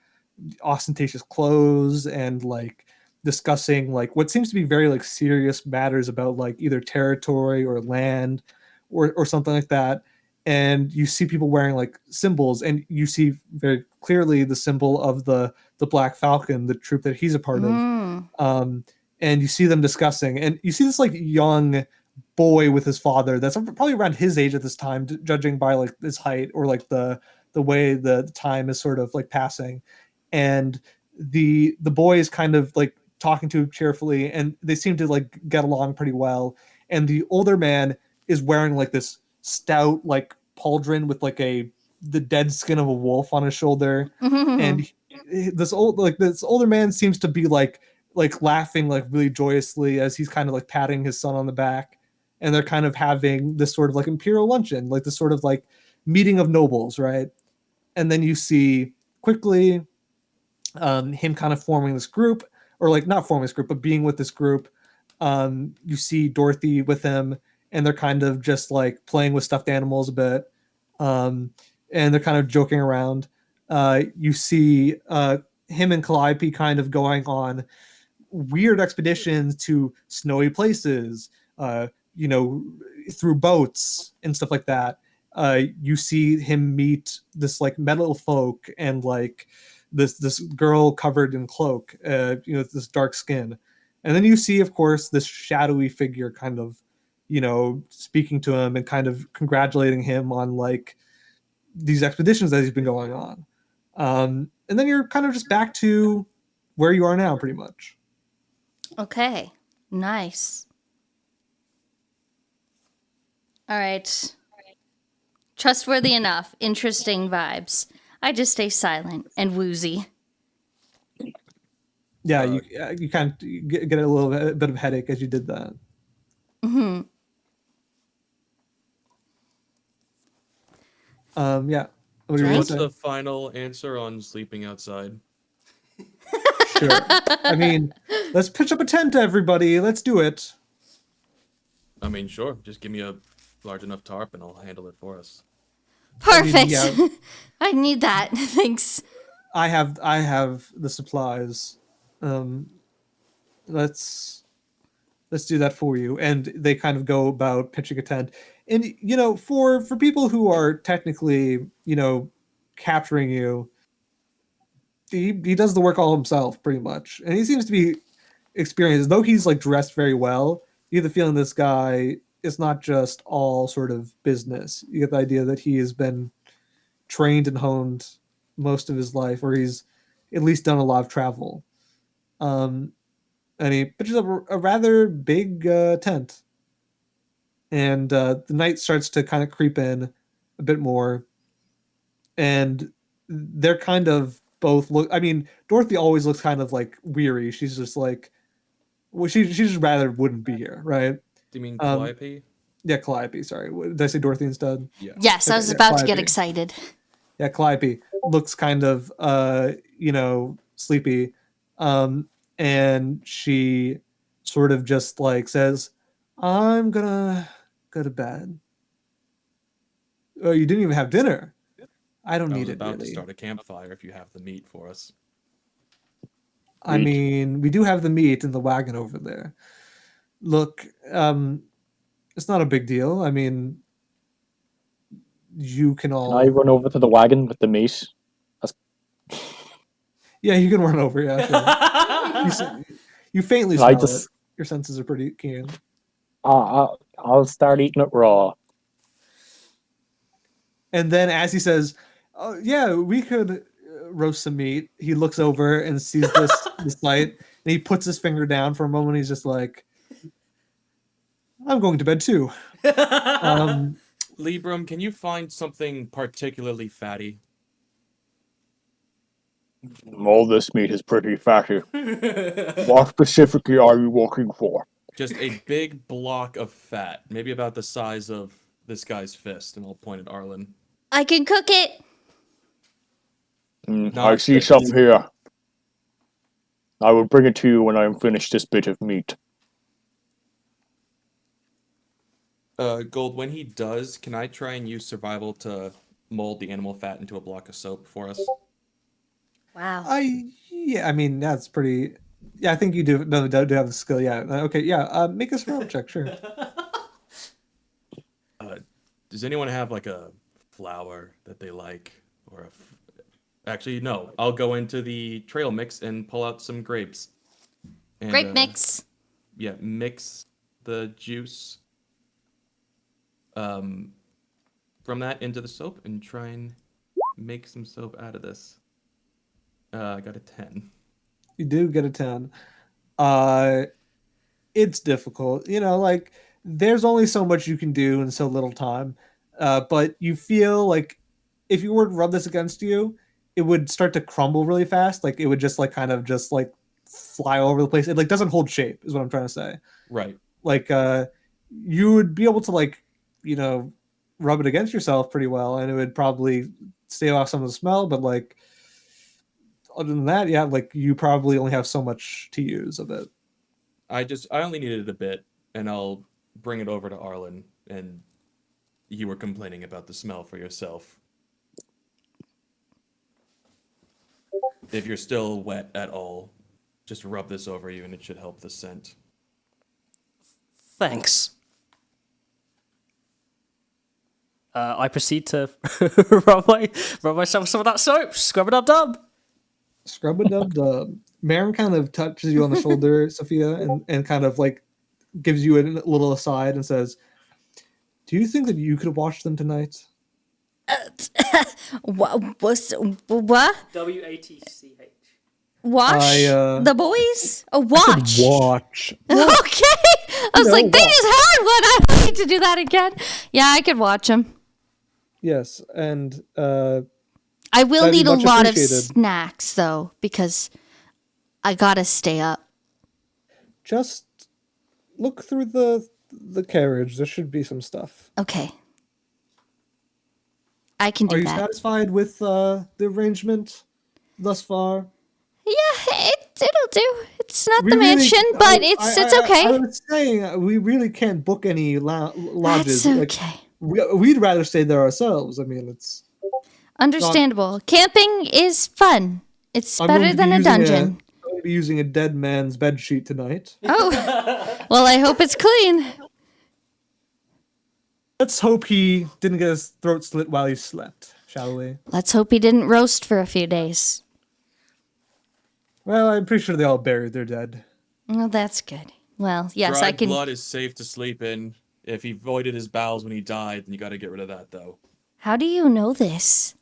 ostentatious clothes and like discussing like what seems to be very like serious matters about like either territory or land or something like that. And you see people wearing like symbols, and you see very clearly the symbol of the Black Falcon, the troop that he's a part of. Mm. And you see them discussing, and you see this like young boy with his father that's probably around his age at this time, judging by like his height or like the way the time is sort of like passing. And the boy is kind of like talking to him cheerfully, and they seem to like get along pretty well. And the older man is wearing like this stout like pauldron with like the dead skin of a wolf on his shoulder. And this older man seems to be like laughing like really joyously as he's kind of like patting his son on the back, and they're kind of having this sort of like imperial luncheon, like this sort of like meeting of nobles, right? And then you see quickly him kind of forming this group, or like not forming this group, but being with this group. You see Dorothy with him, and they're kind of just like playing with stuffed animals a bit, and they're kind of joking around. You see him and Calliope kind of going on weird expeditions to snowy places, you know, through boats and stuff like that. You see him meet this like metal folk and like this girl covered in cloak, you know, this dark skin. And then you see, of course, this shadowy figure kind of, you know, speaking to him and kind of congratulating him on like these expeditions that he's been going on. And then you're kind of just back to where you are now, pretty much. Okay. Nice. All right. Trustworthy enough. Interesting vibes. I just stay silent and woozy. Yeah, you kind of get a little bit of headache as you did that. Mm-hmm. Yeah. What So are you What's saying? the final answer on sleeping outside? Sure. I mean, let's pitch up a tent, everybody. Let's do it. I mean, sure. Just give me a large enough tarp and I'll handle it for us. Perfect. yeah. I need that. Thanks. I have the supplies. Let's do that for you. And they kind of go about pitching a tent. And you know, for people who are technically, you know, capturing you, he does the work all himself pretty much. And he seems to be experienced, though he's like dressed very well. You get the feeling this guy is not just all sort of business. You get the idea that he has been trained and honed most of his life, or he's at least done a lot of travel. And he pitches up a rather big tent. And the night starts to kind of creep in a bit more. And they're kind of both look. I mean, Dorothy always looks kind of like weary. She's just like, well, she just rather wouldn't be here, right? Do you mean Um, Calliope? Yeah, Calliope. Sorry, did I say Dorothy instead? Yeah. Yes, I was Yeah, about to get Calliope. excited. Yeah, Calliope looks kind of, you know, sleepy, and she sort of just like says, "I'm gonna go to bed." Oh, you didn't even have dinner. I don't I need was it about to really. start a campfire if you have the meat for us. I Meat. mean, we do have the meat in the wagon over there. Look, it's not a big deal. I mean, you can all. Can I run over to the wagon with the meat? Yeah, you can run over. Yeah, sure. You faintly I smell just- it. Your senses are pretty keen. I'll start eating it raw. And then as he says, "Oh yeah, we could roast some meat," he looks over and sees this sight, and he puts his finger down for a moment. He's just like, I'm going to bed too. Librom, can you find something particularly fatty? All this meat is pretty fatty. What specifically are you looking for? Just a big block of fat, maybe about the size of this guy's fist, and I'll point at Arlen. I can cook it. I Not see this. some here. I will bring it to you when I am finished this bit of meat. Gold, when he does, can I try and use survival to mold the animal fat into a block of soap for us? Wow. I mean that's pretty. Yeah, I think you do have the skill. Yeah. Okay. Yeah. Make a survival check. Sure. Does anyone have like a flower that they like, or actually no? I'll go into the trail mix and pull out some grapes. And, Grape mix. Yeah, mix the juice from that into the soap and try and make some soap out of this. I got a 10. You do get a 10. It's difficult. Like there's only so much you can do in so little time. But you feel like if you were to rub this against you, it would start to crumble really fast. Like it would just like kind of just like fly all over the place. It like doesn't hold shape is what I'm trying to say. Right. Like you would be able to like, rub it against yourself pretty well and it would probably stave off some of the smell, but like other than that, yeah, like you probably only have so much to use of it. I only needed a bit, and I'll bring it over to Arlen, and you were complaining about the smell for yourself. If you're still wet at all, just rub this over you and it should help the scent. Thanks. I proceed to rub myself some of that soap. Scrub-a-dub-dub. Scrub-a-dub-dub. Marin kind of touches you on the shoulder, Sophia, and kind of like gives you a little aside and says, "Do you think that you could watch them tonight?" What? W-A-T-C-H. Wash the boys? Oh, watch. Watch. Okay. I was like, this is hard one. I don't need to do that again. Yeah, I could watch them. Yes, and I will that'd be need a much lot of appreciated. snacks, though, because I gotta stay up. just look through the carriage. There should be some stuff. Okay. I can do Are you that. satisfied with the arrangement thus far? Yeah, it'll do. It's not We the really- mansion, but it's okay. I was saying we really can't book any lodges. That's Like, okay. we'd rather stay there ourselves. I mean, it's. Understandable. Camping is fun. It's I'm going better to be than a using dungeon. I'm going to be using a dead man's bed sheet tonight. Oh, well, I hope it's clean. Let's hope he didn't get his throat slit while he slept, shall we? Let's hope he didn't roast for a few days. Well, I'm pretty sure they all buried their dead. Well, that's good. Well, yes, Dried I can. blood is safe to sleep in. If he voided his bowels when he died, then you got to get rid of that, though. How do you know this?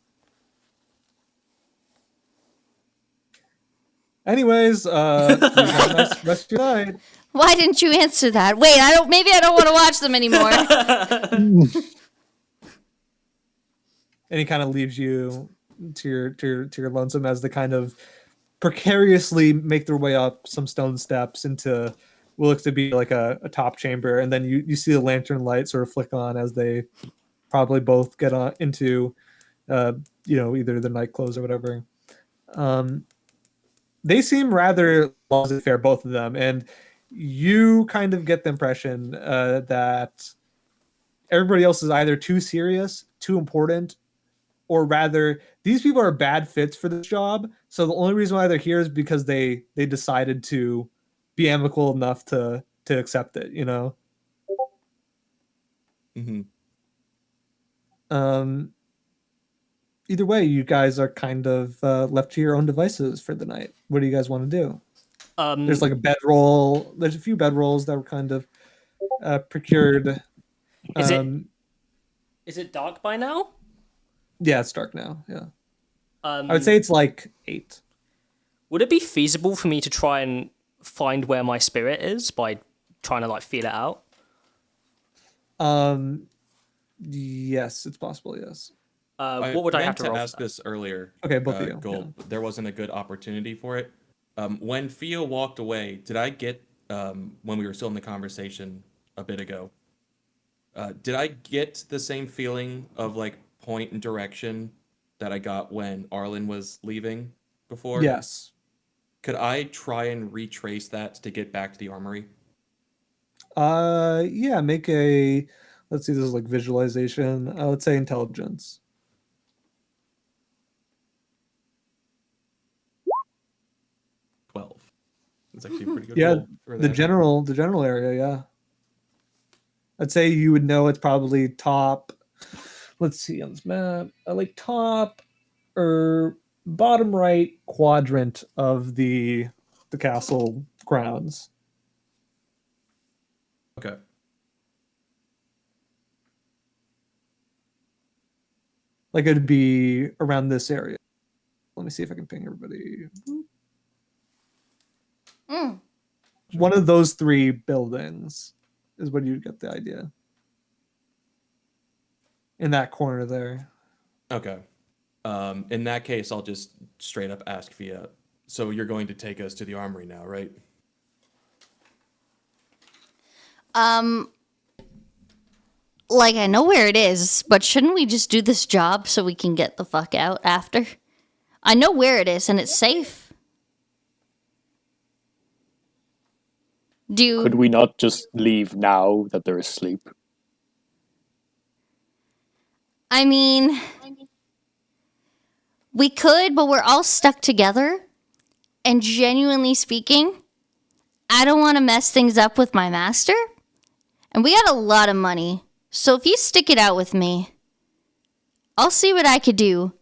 Anyways, you have a nice rest of your night. Why didn't you answer that? Wait, maybe I don't want to watch them anymore. And he kind of leaves you to your lonesome as they kind of precariously make their way up some stone steps into what looks to be like a top chamber, and then you see the lantern light sort of flick on as they probably both get on into either the night clothes or whatever. They seem rather laissez-faire, both of them, and you kind of get the impression that everybody else is either too serious, too important, or rather, these people are bad fits for this job. So the only reason why they're here is because they decided to be amicable enough to accept it. Mm-hmm. Either way, you guys are kind of left to your own devices for the night. What do you guys want to do? There's like a bedroll. There's a few bedrolls that were kind of procured. Is it dark by now? Yeah, it's dark now. Yeah, I I would say it's like 8. Would it be feasible for me to try and find where my spirit is by trying to like feel it out? Yes, it's possible. Yes. What would I have meant to roll? ask this earlier? Okay, both of you, Gold. There wasn't a good opportunity for it. When Theo walked away, did I get when we were still in the conversation a bit ago? Did I get the same feeling of like point and direction that I got when Arlen was leaving before? Yes. Could I try and retrace that to get back to the armory? Yeah. Make a. Let's see. This is like visualization. Let's say intelligence. 12. It's actually a pretty good Yeah, roll for the that. general area. Yeah. I'd say you would know it's probably top. Let's see on this map. Like top or bottom right quadrant of the castle grounds. Okay. Like it'd be around this area. Let me see if I can ping everybody. One of those three buildings is what you get the idea. In that corner there. Okay. In that case, I'll just straight up ask Fia. So you're going to take us to the armory now, right? Like, I know where it is, but shouldn't we just do this job so we can get the fuck out after? I know where it is, and it's safe. Could we not just leave now that they're asleep? I mean, we could, but we're all stuck together. And genuinely speaking, I don't want to mess things up with my master. And we got a lot of money. So if you stick it out with me, I'll see what I could do.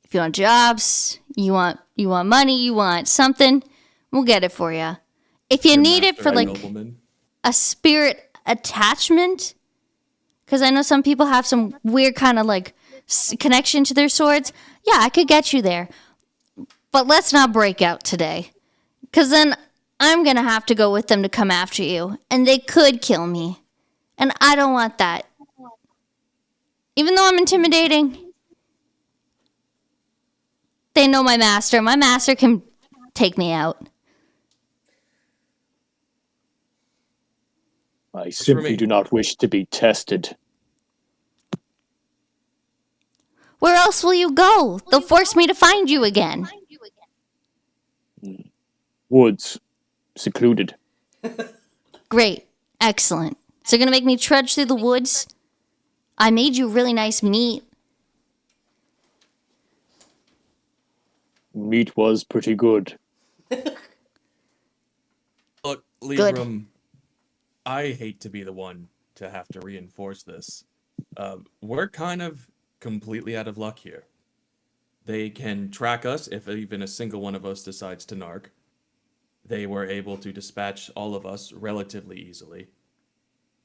If you want jobs, you want money, you want something, we'll get it for you. If you need it for like a spirit attachment, because I know some people have some weird kind of like connection to their swords, yeah, I could get you there. But let's not break out today, because then I'm going to have to go with them to come after you, and they could kill me. And I don't want that. Even though I'm intimidating, they know my master. My master can take me out. I simply do not wish to be tested. Where else will you go? They'll force me to find you again. Woods. Secluded. Great. Excellent. So you're going to make me trudge through the woods? I made you really nice meat. Meat was pretty good. Look, Librom, I hate to be the one to have to reinforce this. We're kind of completely out of luck here. They can track us if even a single one of us decides to narc. They were able to dispatch all of us relatively easily.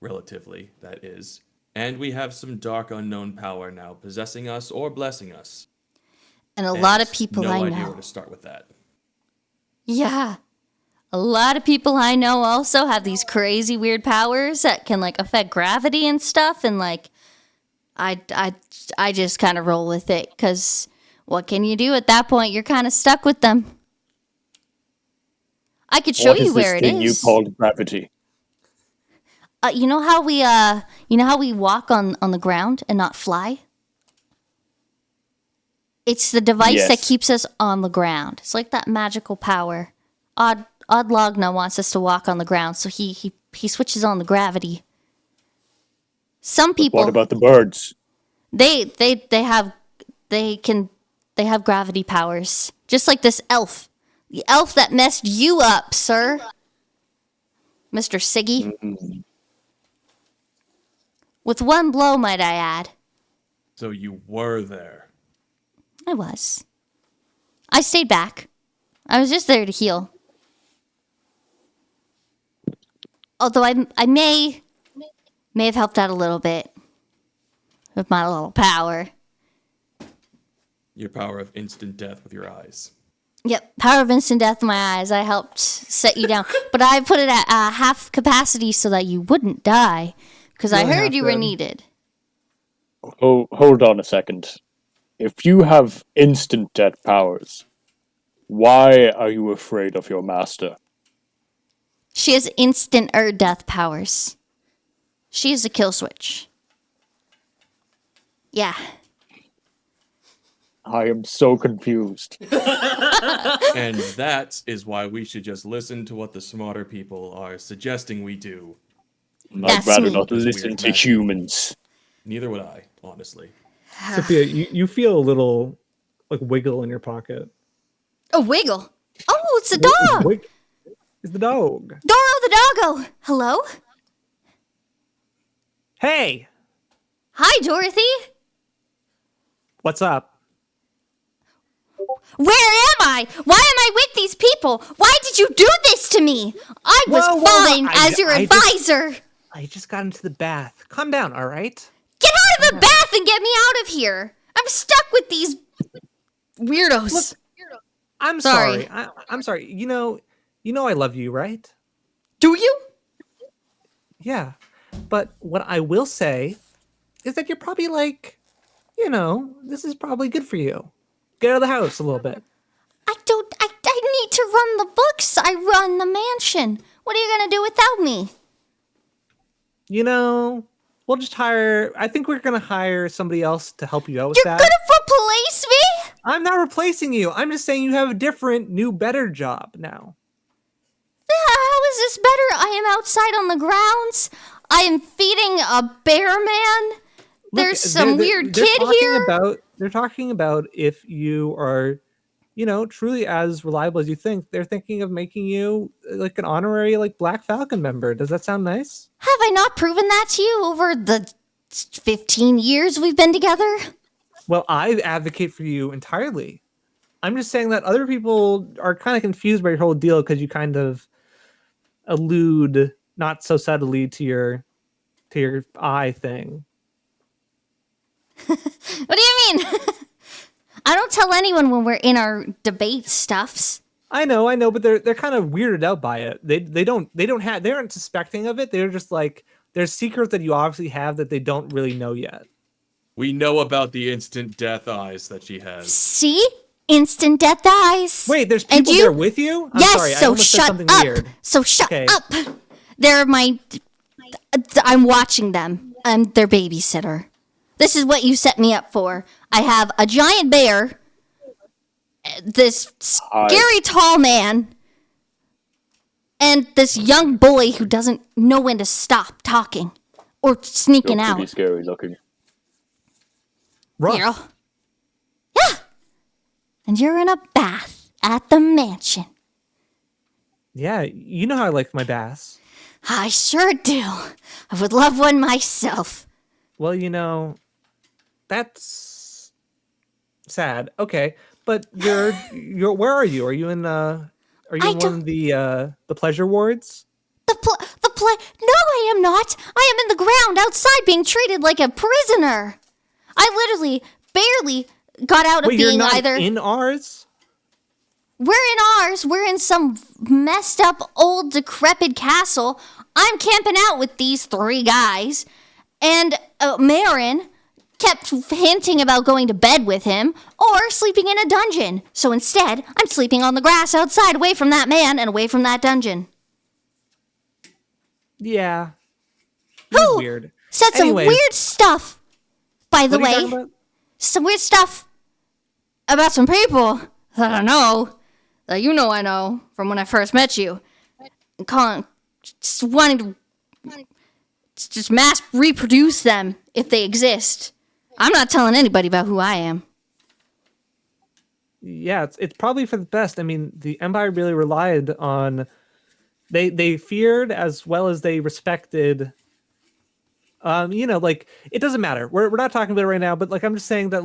Relatively, that is. And we have some dark unknown power now possessing us or blessing us. And a lot of people I know. No idea where to start with that. Yeah. A lot of people I know also have these crazy weird powers that can like affect gravity and stuff, and like I just kind of roll with it, cuz what can you do at that point? You're kind of stuck with them. I could show you where it is. What is this thing you called gravity? You know how we walk on the ground and not fly? It's the device that keeps us on the ground. It's like that magical power. Odd Logna wants us to walk on the ground, so he switches on the gravity. Some people. What about the birds? They have gravity powers, just like this elf. The elf that messed you up, sir. Mr. Siggy. Mm-hmm. With one blow, might I add. So you were there. I was. I stayed back. I was just there to heal. Although I may have helped out a little bit with my little power. Your power of instant death with your eyes. Yep, power of instant death in my eyes. I helped set you down. But I put it at half capacity so that you wouldn't die. Because You I don't heard have you were to. needed. Oh, hold on a second. If you have instant death powers, why are you afraid of your master? She has instant death powers. She is a kill switch. Yeah. I am so confused. And that is why we should just listen to what the smarter people are suggesting we do. I'd That's rather me. not This listen weird to magic. humans. Neither would I, honestly. Sophia, you feel a little like wiggle in your pocket. A wiggle. Oh, it's a dog. Wig is the dog. Doro the doggo. Hello? Hey, Hi, Dorothy. what's up? Where am I? Why am I with these people? Why did you do this to me? I was Whoa, whoa, fine whoa. as your I advisor. I just got into the bath. Calm down, all right? Get out of the bath and get me out of here. I'm stuck with these weirdos. I'm Sorry. sorry. I'm sorry. You know I love you, right? Do you? Yeah. But what I will say is that you're probably like, this is probably good for you. Get out of the house a little bit. I need to run the books. I run the mansion. What are you going to do without me? We'll just I think we're going to hire somebody else to help you out with You're that. going to replace me? I'm not replacing you. I'm just saying you have a different, new, better job now. How is this better? I am outside on the grounds. I am feeding a bear man. There's some weird kid here. They're talking about if you are, truly as reliable as you think. They're thinking of making you like an honorary Black Falcon member. Does that sound nice? Have I not proven that to you over the 15 years we've been together? Well, I advocate for you entirely. I'm just saying that other people are kind of confused by your whole deal because you kind of allude not so subtly to your eye thing. What do you mean? I don't tell anyone when we're in our debate stuffs. I know, but they're kind of weirded out by it. They aren't suspecting of it. They're just like there's secrets that you obviously have that they don't really know yet. We know about the instant death eyes that she has. See? Instant death eyes. Wait, there's And people you- there with you? I'm yes, sorry, I so almost said shut something up. weird. So shut Okay. up. They're I'm watching them. I'm their babysitter. This is what you set me up for. I have a giant bear, this scary tall man, and this young boy who doesn't know when to stop talking or sneaking You're pretty out. scary looking. Rough. You know? Yeah. And you're in a bath at the mansion. Yeah, you know how I like my baths. I sure do. I would love one myself. Well, that's sad. Okay, but you're where are you? Are you in one of the pleasure wards? No, I am not. I am in the ground outside being treated like a prisoner. I literally barely got out of Wait, being you're not either. in ours? We're in ours. We're in some messed up old decrepit castle. I'm camping out with these 3 guys. And Marin kept hinting about going to bed with him or sleeping in a dungeon. So instead, I'm sleeping on the grass outside away from that man and away from that dungeon. Yeah. He's Who weird. said some Anyways, weird stuff, by the what are you way. talking about? Some weird stuff about some people that I know, that you know I know from when I first met you. Just wanting to just mass reproduce them if they exist. I'm not telling anybody about who I am. Yeah, it's probably for the best. I mean, the Empire really relied on they feared as well as they respected. It doesn't matter. We're not talking about it right now, but I'm just saying that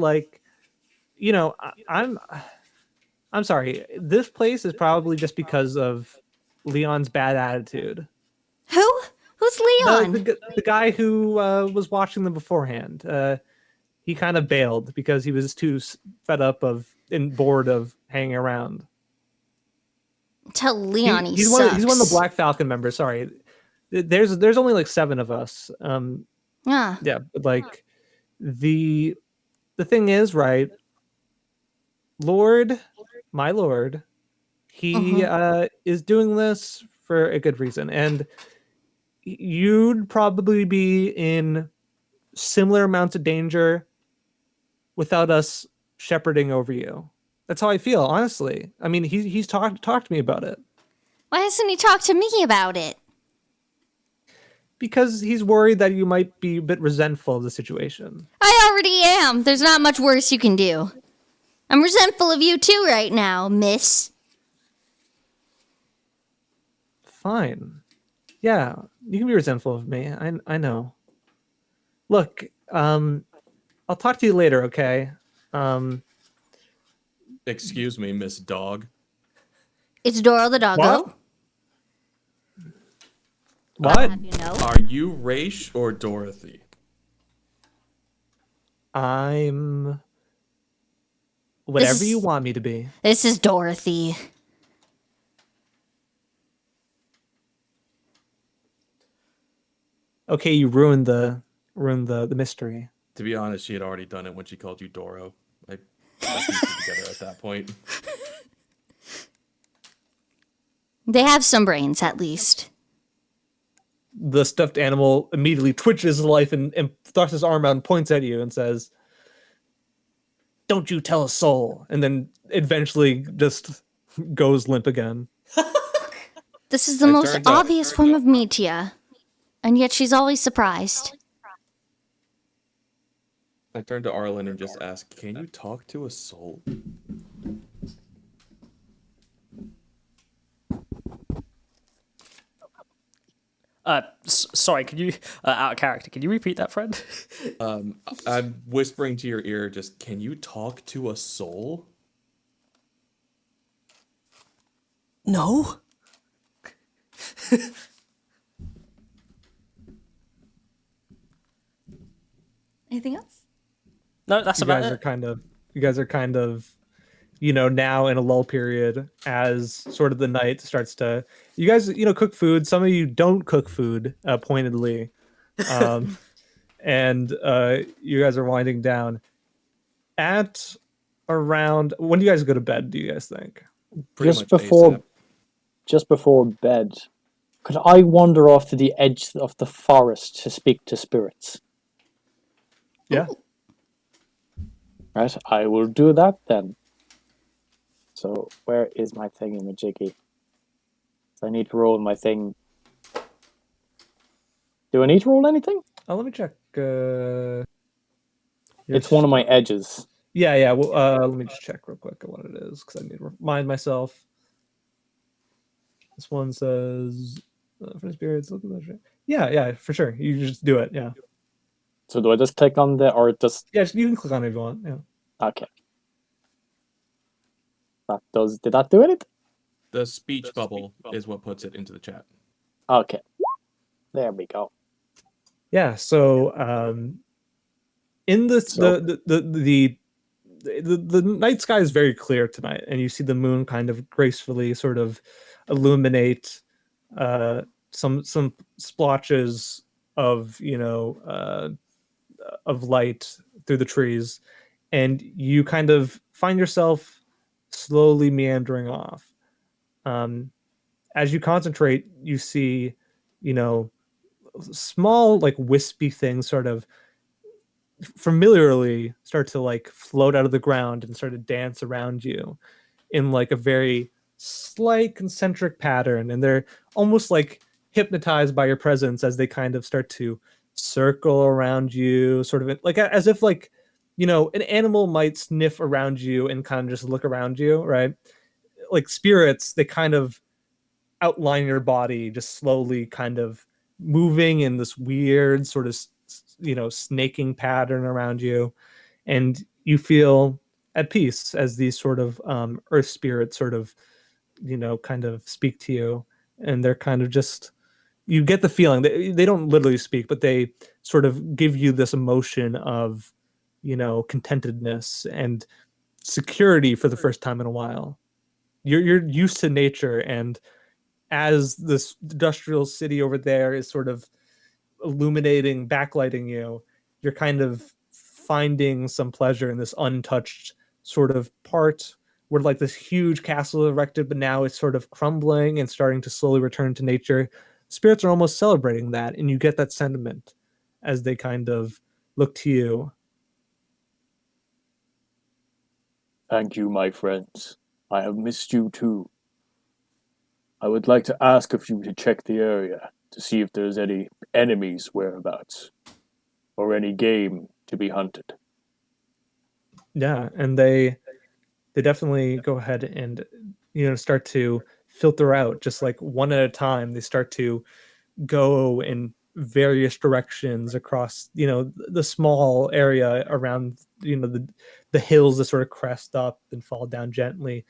I'm sorry. This place is probably just because of Leon's bad attitude. Who? Who's Leon? The guy who was watching them beforehand. He kind of bailed because he was too fed up and bored of hanging around. Tell Leon He's sucks. one of the Black Falcon members. Sorry, there's only like 7 of us. Yeah. Yeah, but like the thing is, right, my lord, he is doing this for a good reason, and you'd probably be in similar amounts of danger without us shepherding over you. That's how I feel, honestly. I mean, he's talked to me about it Why hasn't he talked to me about it? because he's worried that you might be a bit resentful of the situation. I already am. There's not much worse you can do. I'm resentful of you too right now, miss. Fine. Yeah, you can be resentful of me. I know. Look, I'll talk to you later, okay? Excuse me, Miss Dog. It's Doro the doggo. What? I'll have you know. Are you Raish or Dorothy? I'm whatever This is- you want me to be. This is Dorothy. Okay, you ruined the mystery. To be honest, she had already done it when she called you Doro. I pieced it together at that point. They have some brains, at least. The stuffed animal immediately twitches his life and thrusts his arm out and points at you and says, "Don't you tell a soul," and then eventually just goes limp again. This is the It most turns out- obvious form of meteor, and yet she's always surprised. I turned to Arlen and just asked, "Can you talk to a soul?" Sorry, can you out of character? Can you repeat that, friend? I'm whispering to your ear, just, "Can you talk to a soul?" No. Anything else? No, that's You about guys it. are kind of, now in a lull period as sort of the night starts to. You guys, cook food. Some of you don't cook food pointedly, and you guys are winding down. At around when do you guys go to bed? Do you guys think? Pretty Just much before ASAP. just before bed, could I wander off to the edge of the forest to speak to spirits? Yeah. Right, I will do that then. So where is my thingy-majiggy? So I need to roll my thing. Do I need to roll anything? Oh, let me check. It's one of my edges. Yeah. Well, let me just check real quick what it is because I need to remind myself. This one says, "For spirits, look at that shit." Yeah, for sure. You just do it. Yeah. So do I just click on the, or just, Yeah, you can click on it if you want. Yeah. okay. Did that do anything? The speech bubble is what puts it into the chat. Okay. There we go. Yeah. So, in this, So- the night sky is very clear tonight, and you see the moon kind of gracefully sort of illuminate some splotches of of light through the trees, and you kind of find yourself slowly meandering off. As you concentrate, you see, small like wispy things sort of familiarly start to like float out of the ground and start to dance around you in like a very slight concentric pattern, and they're almost like hypnotized by your presence as they kind of start to circle around you, sort of like as if like an animal might sniff around you and kind of just look around you, right? Like spirits, they kind of outline your body, just slowly kind of moving in this weird sort of snaking pattern around you, and you feel at peace as these sort of earth spirits sort of kind of speak to you, and they're kind of just, you get the feeling that they don't literally speak, but they sort of give you this emotion of contentedness and security for the first time in a while. You're used to nature, and as this industrial city over there is sort of illuminating, backlighting you, you're kind of finding some pleasure in this untouched sort of part where like this huge castle erected, but now it's sort of crumbling and starting to slowly return to nature. Spirits are almost celebrating that, and you get that sentiment as they kind of look to you. Thank you, my friends. I have missed you too. I would like to ask of you to check the area to see if there's any enemies whereabouts or any game to be hunted. Yeah, and they definitely go ahead and start to filter out just like one at a time. They start to go in various directions across the small area around the hills that sort of crest up and fall down gently.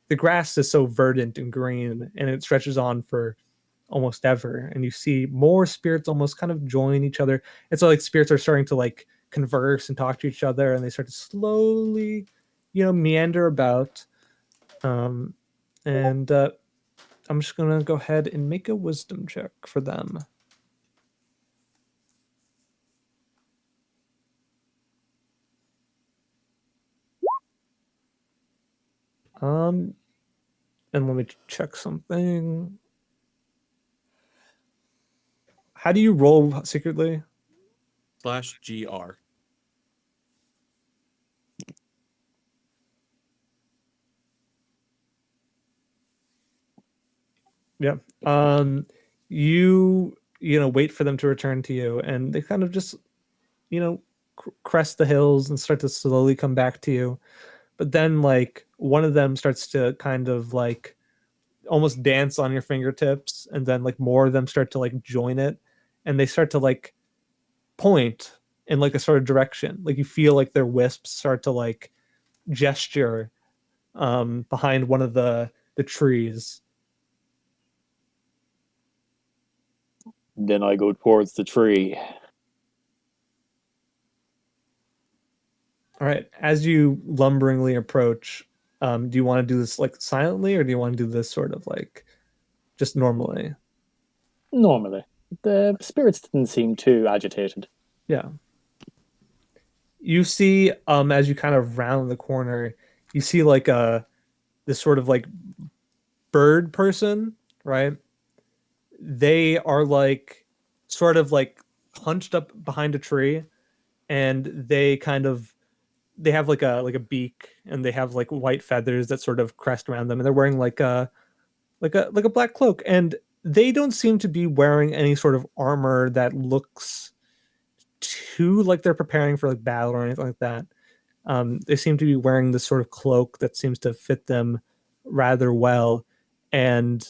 The grass is so verdant and green, and it stretches on for almost ever, and you see more spirits almost kind of join each other. It's like spirits are starting to like converse and talk to each other, and they start to slowly meander about. And I'm just gonna go ahead and make a wisdom check for them. And let me check something. How do you roll secretly? /GR. Yeah. You wait for them to return to you, and they kind of just crest the hills and start to slowly come back to you. But then like one of them starts to kind of like almost dance on your fingertips, and then like more of them start to like join it, and they start to like point in like a sort of direction. Like you feel like their wisps start to like gesture behind one of the trees. Then I go towards the tree. All right. As you lumberingly approach, do you want to do this like silently, or do you want to do this sort of like just normally? Normally, the spirits didn't seem too agitated. Yeah. You see, as you kind of round the corner, you see like this sort of like bird person, right? They are like sort of like hunched up behind a tree, and they have like a beak, and they have like white feathers that sort of crest around them, and they're wearing like a black cloak, and they don't seem to be wearing any sort of armor that looks too like they're preparing for like battle or anything like that. They seem to be wearing this sort of cloak that seems to fit them rather well, and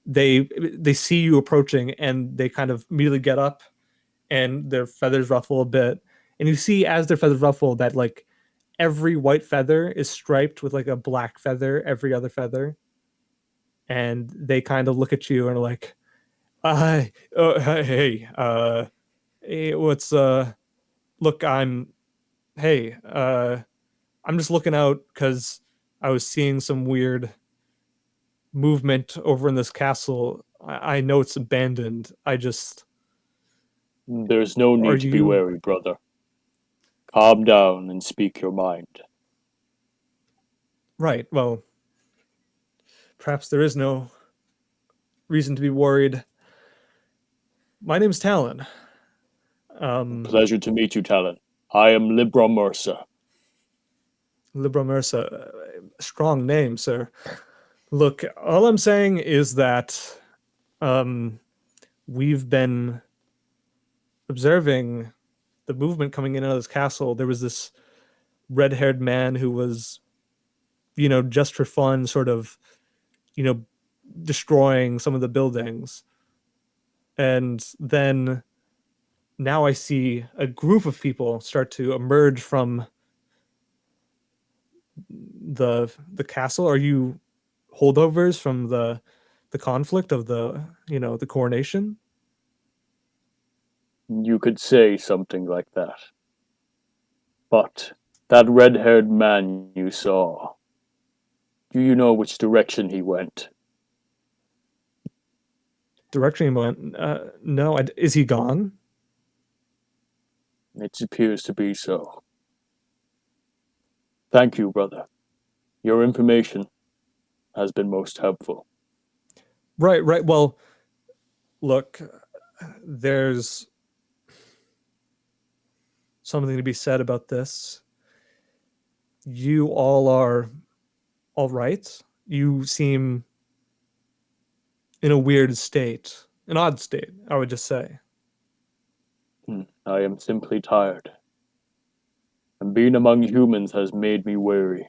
they see you approaching, and they kind of immediately get up, and their feathers ruffle a bit, and you see as their feathers ruffle that like every white feather is striped with like a black feather every other feather, and they kind of look at you and are like, hey, hey, what's look, hey, I'm just looking out because I was seeing some weird movement over in this castle. I know it's abandoned. There's no Are need to be you wary, brother. Calm down and speak your mind. right? Well, perhaps there is no reason to be worried. My name's Talon. Pleasure to meet you, Talon. I am Librom Ursa. Librom Ursa, strong name, sir. Look, all I'm saying is that we've been observing the movement coming in and out of this castle. There was this red-haired man who was, just for fun, sort of, destroying some of the buildings. And then now I see a group of people start to emerge from the castle. Are you holdovers from the conflict of the coronation? You could say something like that. But that red-haired man you saw, do you know which direction he went? direction he went. No, is he gone? It appears to be so. Thank you, brother. Your information has been most helpful. Right. Well, look, there's something to be said about this. You all are all right. You seem in a weird state, an odd state, I would just say. I am simply tired. And being among humans has made me weary.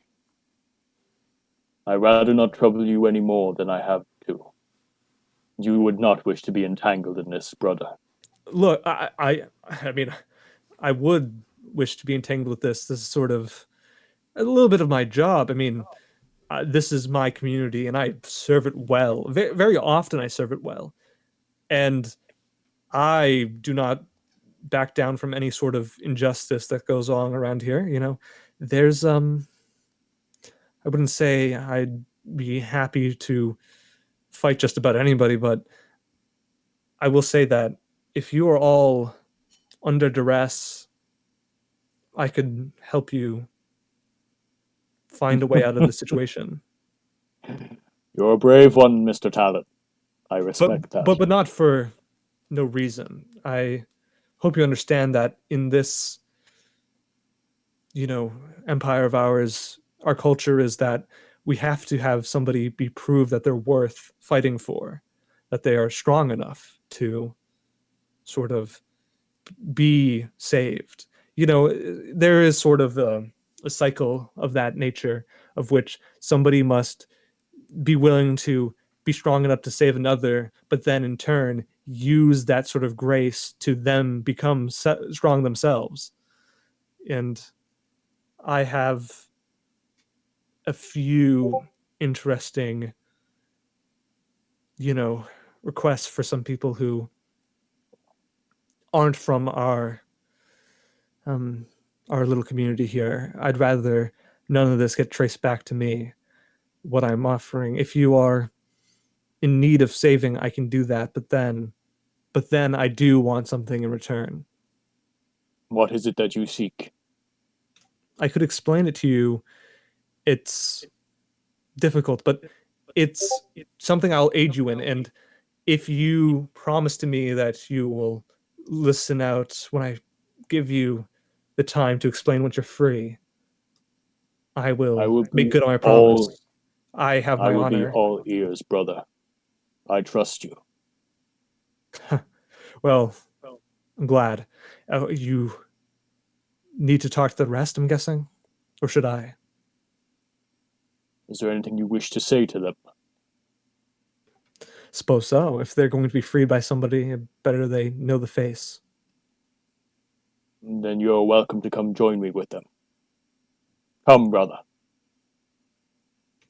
I'd rather not trouble you any more than I have to. You would not wish to be entangled in this, brother. Look, I mean, I would wish to be entangled with this. This is sort of a little bit of my job. I mean, this is my community, and I serve it well. Very, very often, I serve it well, and I do not back down from any sort of injustice that goes on around here. You know, there's I wouldn't say I'd be happy to fight just about anybody, but I will say that if you are all under duress, I could help you find a way out of the situation. You're a brave one, Mr. Talent. I respect that. But not for no reason. I hope you understand that in this, empire of ours, our culture is that we have to have somebody be proved that they're worth fighting for, that they are strong enough to sort of be saved. There is sort of a cycle of that nature, of which somebody must be willing to be strong enough to save another, but then in turn use that sort of grace to them become strong themselves. And I have a few interesting, requests for some people who aren't from our little community here. I'd rather none of this get traced back to me. What I'm offering, if you are in need of saving, I can do that, but then I do want something in return. What is it that you seek? I could explain it to you. It's difficult, but it's something I'll aid you in. And if you promise to me that you will listen out when I give you the time to explain once you're free, I will make good on my promise. I have my I will honor. be all ears, brother. I trust you. Well, I'm glad. You need to talk to the rest, I'm guessing? Or should I? Is there anything you wish to say to them? Suppose so. If they're going to be freed by somebody, better they know the face. Then you are welcome to come join me with them. Come, brother.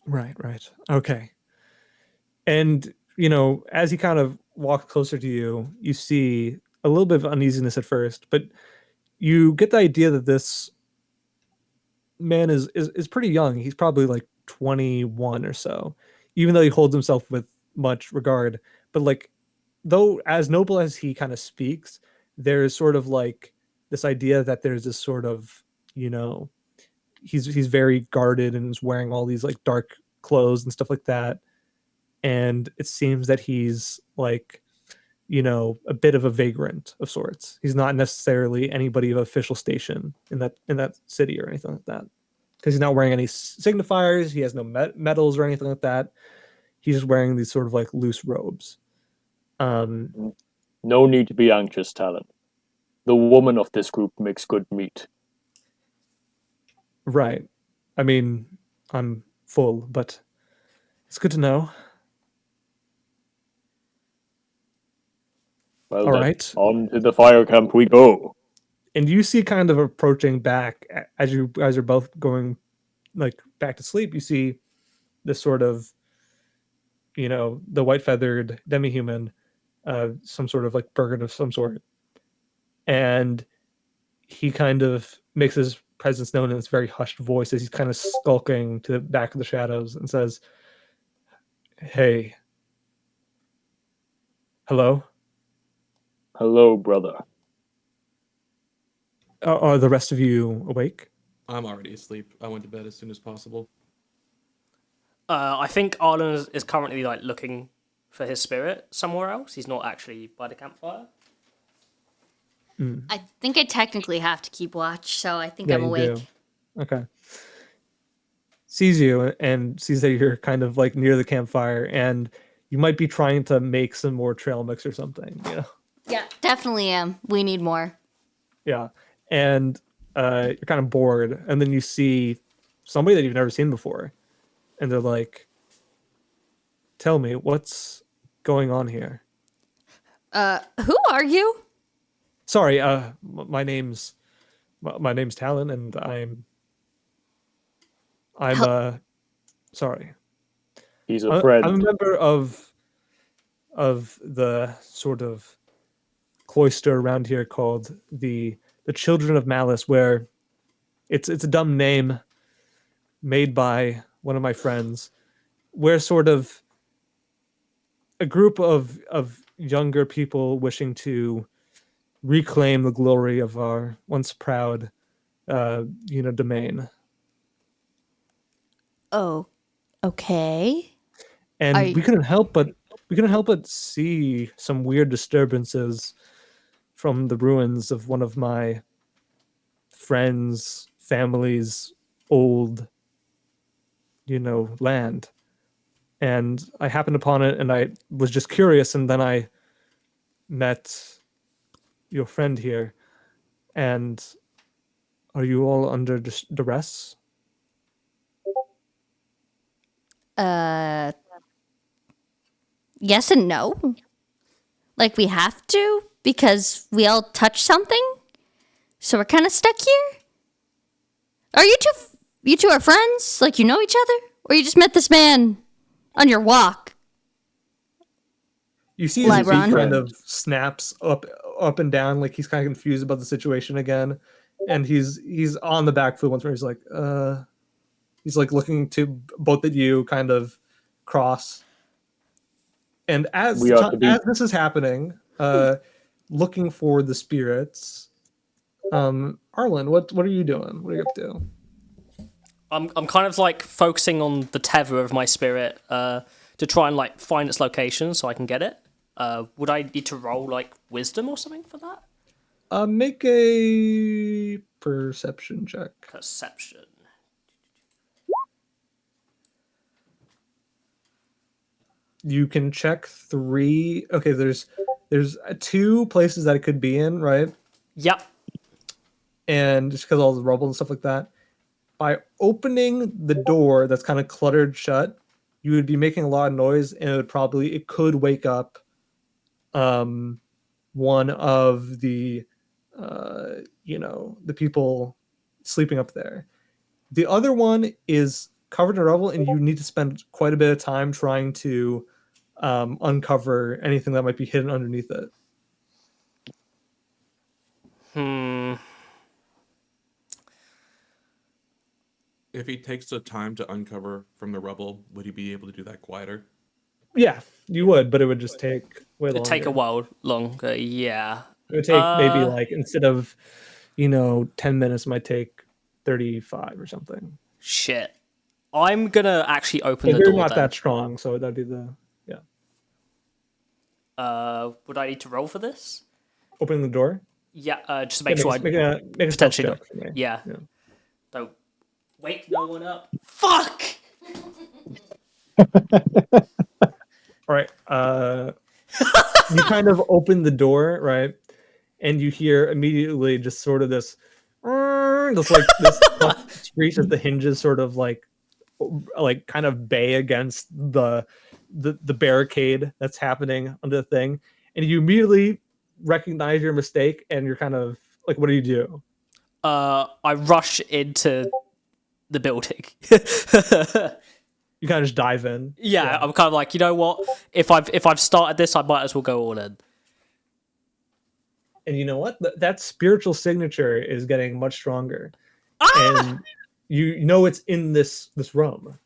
Right. Okay. And, as he kind of walks closer to you, you see a little bit of uneasiness at first, but you get the idea that this man is pretty young. He's probably like 21 or so, even though he holds himself with much regard. But like, though as noble as he kind of speaks, there's sort of like this idea that there's this sort of, he's very guarded and is wearing all these like dark clothes and stuff like that. And it seems that he's like, a bit of a vagrant of sorts. He's not necessarily anybody of official station in that city or anything like that, because he's not wearing any signifiers. He has no medals or anything like that. He's just wearing these sort of like loose robes. No need to be anxious, Talon. The woman of this group makes good meat. Right. I mean, I'm full, but it's good to know. Well, All then, right. on to the fire camp we go. And you see kind of approaching back as you guys are both going like back to sleep. You see this sort of, the white feathered demi-human, some sort of like bird of some sort. And he kind of makes his presence known in this very hushed voice as he's kind of skulking to the back of the shadows and says, "Hey, Hello? Hello, brother. Are the rest of you awake? I'm already asleep. I went to bed as soon as possible. I think Arlen is currently like looking for his spirit somewhere else. He's not actually by the campfire. I think I technically have to keep watch, so I think Yeah, I'm you awake. do. Okay. Sees you and sees that you're kind of like near the campfire, and you might be trying to make some more trail mix or something. Yeah. Yeah, definitely am. We need more. Yeah. And you're kind of bored, and then you see somebody that you've never seen before, and they're like, "Tell me, what's going on here?" Who are you? Sorry, my name's Talon, and I'm sorry. He's a I'm a friend. member of the sort of cloister around here called the Children of Malice, where it's a dumb name made by one of my friends. We're sort of a group of younger people wishing to reclaim the glory of our once proud domain. Oh, okay. And Are you- we couldn't help but see some weird disturbances from the ruins of one of my friends' family's old, land. And I happened upon it, and I was just curious, and then I met your friend here. And are you all under duress? Yes and no. Like we have to because we all touched something, so we're kind of stuck here. Are you two? You two are friends? Like you know each other, or you just met this man on your walk? You see, as he Libron. kind of snaps up and down, like he's kind of confused about the situation again, and he's on the back foot once more. He's like looking to both of you, kind of cross. And as We ought to be. as this is happening, looking for the spirits, Arlen, what are you doing? What are you up to? I'm kind of like focusing on the tether of my spirit to try and like find its location so I can get it. Would I need to roll like wisdom or something for that? Make a perception check. Perception. You can check 3. Okay, there's two places that it could be in, right? Yep. And just because all the rubble and stuff like that, by opening the door that's kind of cluttered shut, you would be making a lot of noise, and it could wake up one of the the people sleeping up there. The other one is covered in rubble, and you need to spend quite a bit of time trying to uncover anything that might be hidden underneath it. If he takes the time to uncover from the rubble, would he be able to do that quieter? Yeah, you would, but it would just take way longer. It'd take a while longer, yeah. It would take maybe like, instead of 10 minutes, it might take 35 or something. Shit. I'm gonna actually open But the you're door not then. that strong, so that'd be Would I need to roll for this? opening the door. Yeah, just to make sure I make a potentially stealth not. check for me. Yeah. Yeah. Don't wake no one up. Fuck! All right. You kind of open the door, right, and you hear immediately just sort of this screech as the hinges sort of like kind of bay against the barricade that's happening under the thing, and you immediately recognize your mistake, and you're kind of like, what do you do? I rush into the building. You kind of just dive in. Yeah, I'm kind of like, you know what? If I've started this, I might as well go all in. And you know what? That spiritual signature is getting much stronger. And you know it's in this room.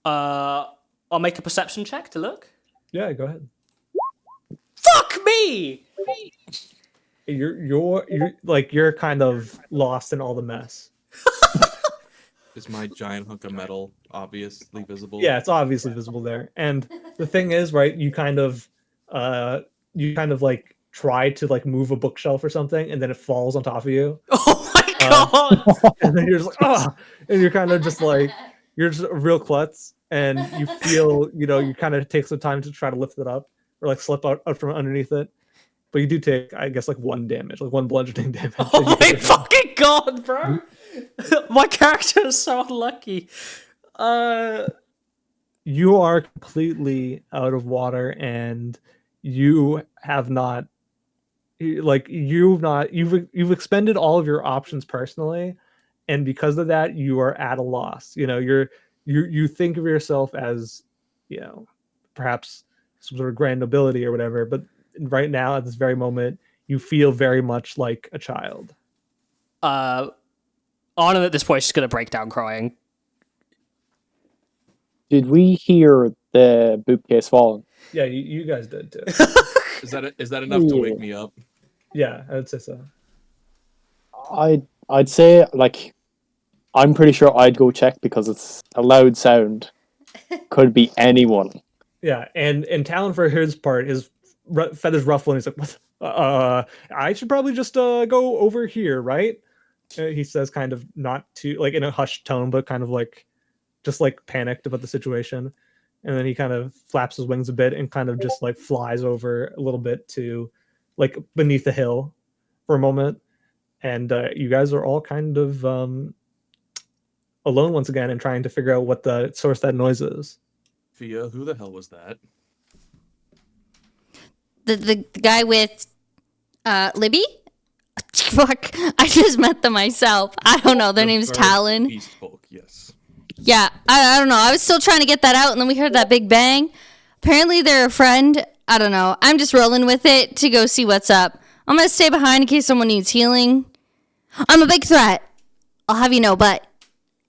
I'll make a perception check to look. Yeah, go ahead. Fuck me! You're kind of lost in all the mess. Is my giant hunk of metal obviously visible? Yeah, it's obviously visible there. And the thing is, right, you kind of like try to like move a bookshelf or something, and then it falls on top of you. Oh my god! And then you're just like, oh, and you're kind of just like, you're just a real klutz, and you feel, you kind of take some time to try to lift it up or like slip out from underneath it. But you do take, I guess, like 1 damage, like 1 bludgeoning damage. Oh my fucking god, bro! My character is so unlucky. You are completely out of water, and you have not, you've expended all of your options personally, and because of that, you are at a loss. You think of yourself as, perhaps some sort of grand nobility or whatever, but right now at this very moment, you feel very much like a child. Arlen at this point is just gonna break down crying. Did we hear the bookcase falling? Yeah, you guys did too. Is that enough to wake me up? Yeah, I would say so. I'd say, like, I'm pretty sure I'd go check because it's a loud sound. Could be anyone. Yeah, and Talon for his part, his feathers ruffling. He's like, "What? I should probably just go over here, right?" He says, kind of not too like in a hushed tone, but kind of like just like panicked about the situation. And then he kind of flaps his wings a bit and kind of just like flies over a little bit to like beneath the hill for a moment. And you guys are all kind of alone once again and trying to figure out what the source of that noise is. Fia, who the hell was that? The guy with Libby? Fuck, I just met them myself. I don't know. Their name's Talon. Beast folk, yes. Yeah, I don't know. I was still trying to get that out, and then we heard that big bang. Apparently, they're a friend. I don't know. I'm just rolling with it to go see what's up. I'm going to stay behind in case someone needs healing. I'm a big threat. I'll have you know, but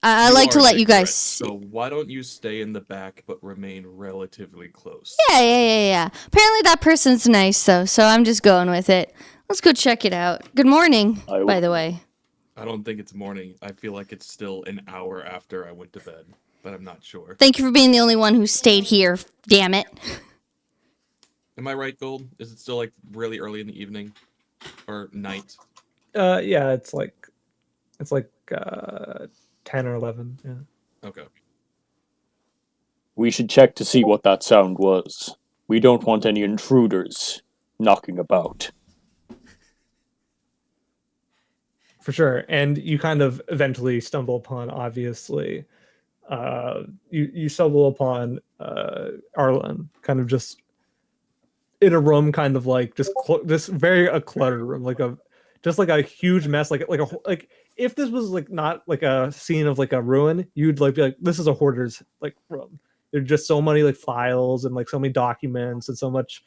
I like to let you guys... So why don't you stay in the back but remain relatively close? Yeah. Apparently that person's nice, though, so I'm just going with it. Let's go check it out. Good morning, by the way. I don't think it's morning. I feel like it's still an hour after I went to bed, but I'm not sure. Thank you for being the only one who stayed here, damn it. Am I right, Gold? Is it still like really early in the evening or night? Yeah, it's like 10 or 11. Yeah. Okay. We should check to see what that sound was. We don't want any intruders knocking about. For sure. And you kind of eventually stumble upon, obviously, you stumble upon Arlen, kind of just in a room, kind of like just this very a cluttered room, like a huge mess, like if this was like not like a scene of like a ruin, you'd like be like, this is a hoarder's like room. There's just so many like files and like so many documents and so much,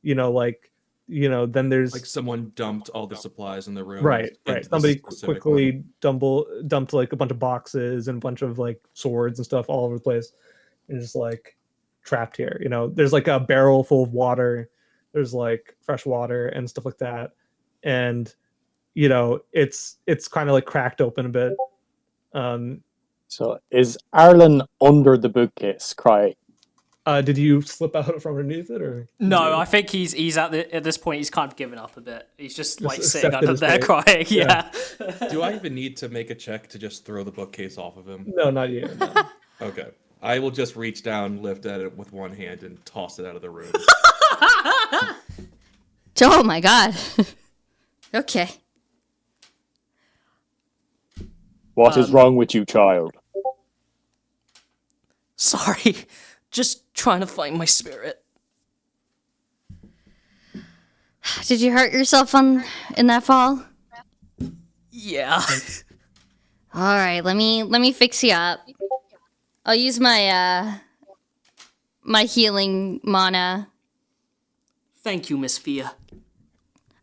then there's like someone dumped all the supplies in the room. Right. Somebody quickly dumped like a bunch of boxes and a bunch of like swords and stuff all over the place, and just like trapped here. There's like a barrel full of water. There's like fresh water and stuff like that, and it's kind of like cracked open a bit. So is Arlen under the bookcase crying? Did you slip out from underneath it, or No, I think he's at this point. He's kind of given up a bit. He's just like sitting accepted under his there fate. crying. Yeah. Do I even need to make a check to just throw the bookcase off of him? No, not you. No. Okay. I will just reach down, lift at it with one hand, and toss it out of the room. Oh my god. Okay. What is wrong with you, child? Sorry, just trying to find my spirit. Did you hurt yourself in that fall? Yeah. All right, let me fix you up. I'll use my my healing mana. Thank you, Miss Fia.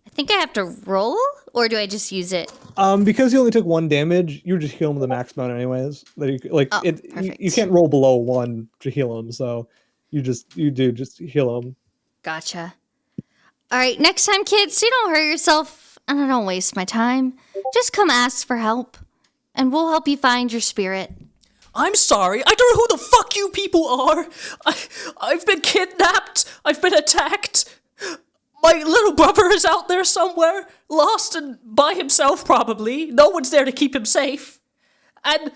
I think I have to roll, or do I just use it? Because you only took 1 damage, you just heal him the max amount anyways. Perfect. You can't roll below 1 to heal him, so you do just heal him. Gotcha. All right, next time, kids, so you don't hurt yourself and I don't waste my time. Just come ask for help, and we'll help you find your spirit. I'm sorry, I don't know who the fuck you people are. I've been kidnapped. I've been attacked. My little brother is out there somewhere, lost and by himself probably. No one's there to keep him safe. And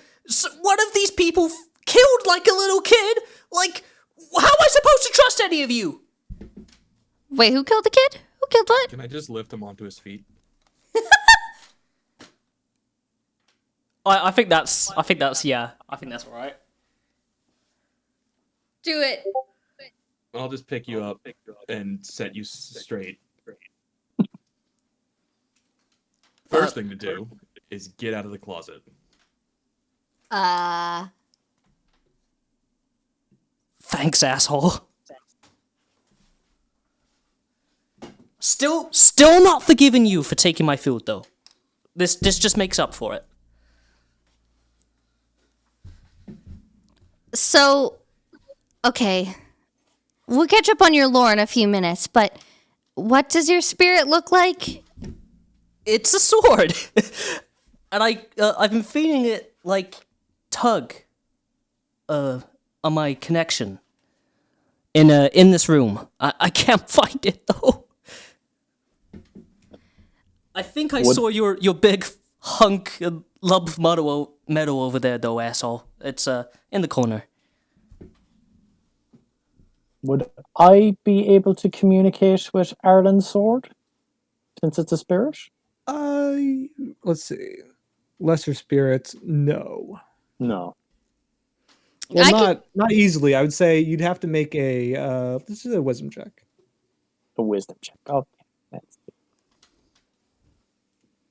one of these people killed like a little kid. Like, how am I supposed to trust any of you? Wait, who killed the kid? Who killed what? Can I just lift him onto his feet? I think that's all right. Do it. I'll just pick you up and set you straight. First thing to do is get out of the closet. Thanks, asshole. Still not forgiving you for taking my food, though. This just makes up for it. So, okay. We'll catch up on your lore in a few minutes, but what does your spirit look like? It's a sword, and I've been feeling it like tug, on my connection. In this room, I can't find it though. I think I saw your big hunk of lump of metal over there, though, asshole. It's in the corner. Would I be able to communicate with Arlen's sword, since it's a spirit? Let's see. Lesser spirits, no. No. Well, not easily. I would say you'd have to make a this is a wisdom check. A wisdom check. Okay. That's good.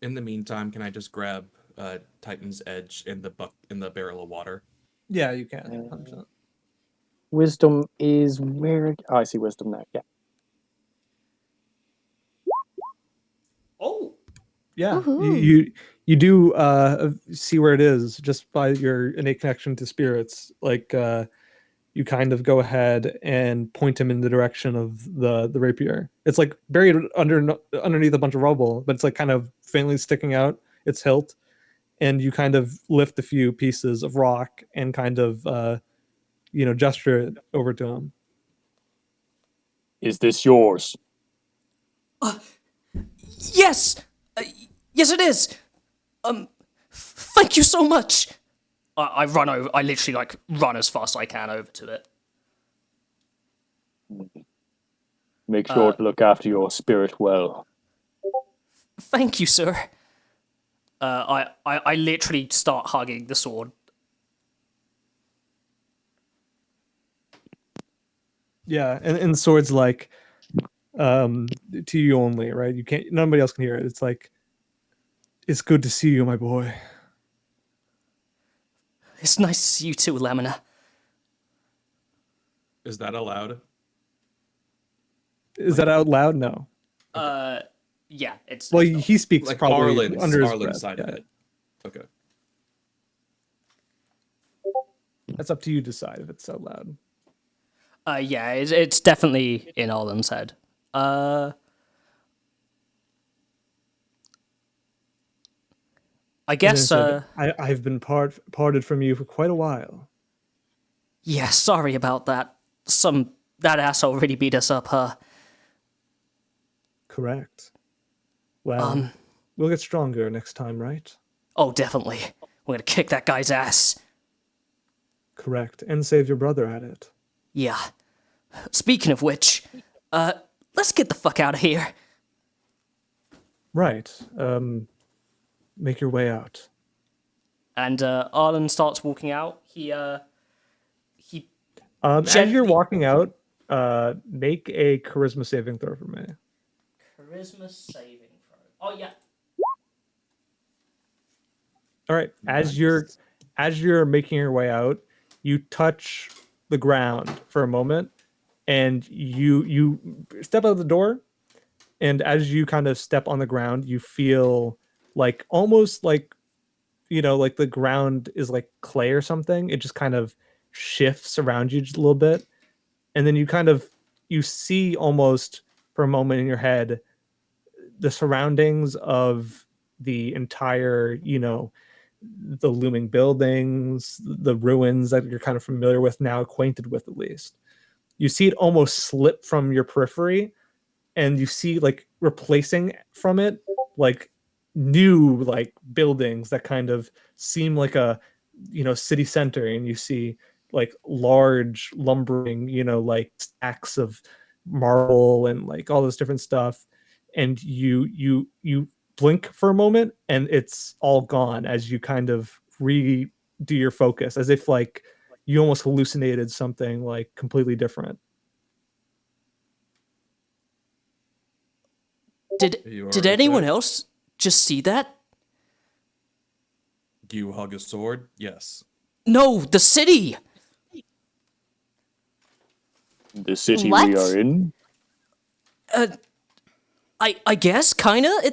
In the meantime, can I just grab Titan's edge in the barrel of water? Yeah, you can. 100%. Wisdom is where... Oh, I see wisdom now. Yeah. Oh. Yeah, Woohoo. you do see where it is just by your innate connection to spirits. Like you kind of go ahead and point him in the direction of the rapier. It's like buried underneath a bunch of rubble, but it's like kind of faintly sticking out its hilt, and you kind of lift a few pieces of rock and kind of gesture it over to him. Is this yours? Yes! Yes, it is! Thank you so much! I run over, I literally, run as fast as I can over to it. Make sure to look after your spirit well. Thank you, sir. I literally start hugging the sword. Yeah, and the sword's like to you only, right? You can't. Nobody else can hear it. It's like, it's good to see you, my boy. It's nice to see you too, Lamina. Is that allowed? Is that out loud? No. Yeah, it's... Well, he speaks Like probably under his Arlen's breath. side of Yeah. it. Okay. That's up to you to decide if it's out loud. Yeah, it's definitely in Arlen's head. I guess, I've been parted from you for quite a while. yeah, sorry about that. That asshole really beat us up, huh? Correct. Well, we'll get stronger next time, right? Oh, definitely. We're gonna kick that guy's ass. Correct. And save your brother at it. Yeah. Speaking of which, let's get the fuck out of here. Right. Make your way out. And Arlen starts walking out. He As gently- you're walking out, make a charisma saving throw for me. Charisma saving throw. Oh yeah. All right. As you're making your way out, you touch the ground for a moment, and you step out of the door, and as you kind of step on the ground, you feel like almost like like the ground is like clay or something. It just kind of shifts around you just a little bit, and then you see almost for a moment in your head the surroundings of the entire, the looming buildings, the ruins that you're kind of familiar with now, acquainted with at least. You see it almost slip from your periphery, and you see like replacing from it like new like buildings that kind of seem like a city center, and you see like large lumbering like stacks of marble and like all this different stuff, and you blink for a moment and it's all gone as you kind of redo your focus, as if like you almost hallucinated something like completely different. Did You did alright anyone there? else just see that? Do you hug a sword? Yes. No, the city. The city What? we are in. I guess kinda.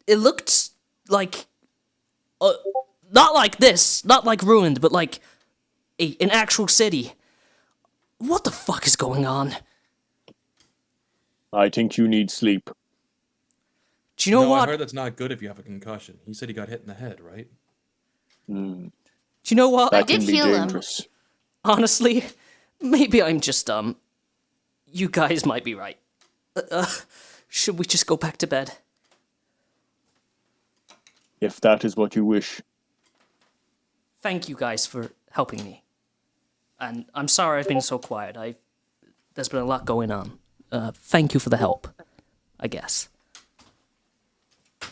It looked like, not like this, not like ruined, but like an actual city. What the fuck is going on? I think you need sleep. Do you know No, I what? heard that's not good if you have a concussion. He said he got hit in the head, right? Do you know what? That did can be heal him. dangerous. Honestly, maybe I'm just dumb. You guys might be right. Should we just go back to bed? If that is what you wish. Thank you guys for helping me. And I'm sorry I've been so quiet. There's been a lot going on. Thank you for the help, I guess.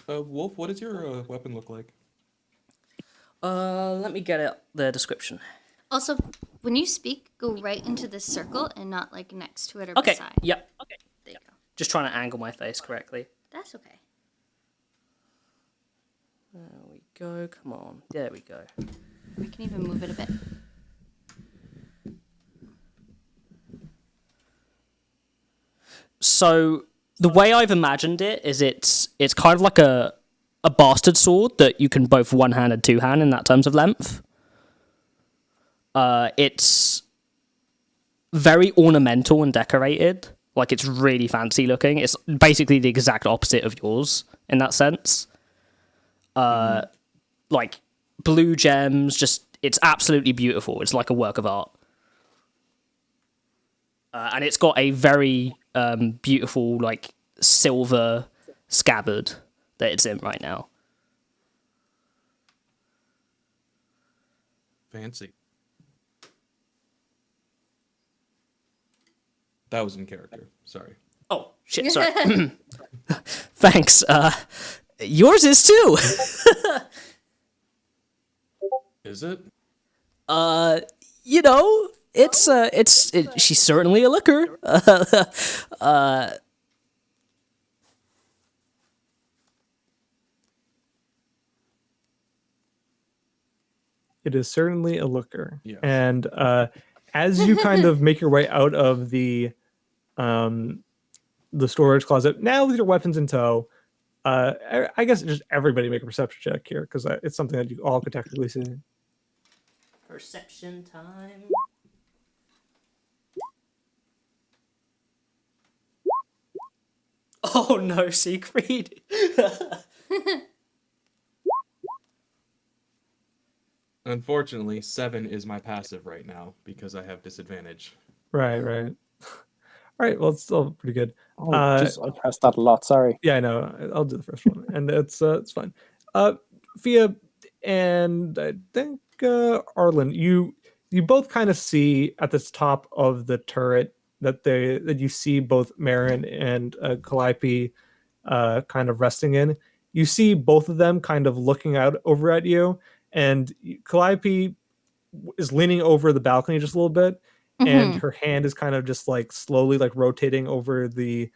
Wolf, what does your weapon look like? Let me get the description. Also, when you speak, go right into this circle and not like next to it or Okay, beside. yep. There you go. Just trying to angle my face correctly. That's okay. There we go, come on. There we go. We can even move it a bit. So the way I've imagined it is it's kind of like a bastard sword that you can both one-hand and two-hand in that terms of length. It's very ornamental and decorated. Like, it's really fancy looking. It's basically the exact opposite of yours in that sense. Like, blue gems, just, it's absolutely beautiful. It's like a work of art. And it's got a very beautiful, like, silver scabbard that it's in right now. Fancy. That was in character. Sorry. Oh, shit, sorry. Thanks. Yours is too. Is it? You know, she's certainly a looker. It is certainly a looker. Yes. And as you kind of make your way out of the storage closet, now with your weapons in tow, I guess just everybody make a perception check here, because it's something that you all could technically see. Perception time. Oh no, Siegfried. Unfortunately, 7 is my passive right now because I have disadvantage. Right. All right. Well, it's still pretty good. Oh, I pressed that a lot. Sorry. Yeah, I know. I'll do the first one, and it's fine. Fia and I think Arlen, you both kind of see at the top of the turret that you see both Marin and Calliope kind of resting in. You see both of them kind of looking out over at you, and Calliope is leaning over the balcony just a little bit, and her hand is kind of just like slowly like rotating over the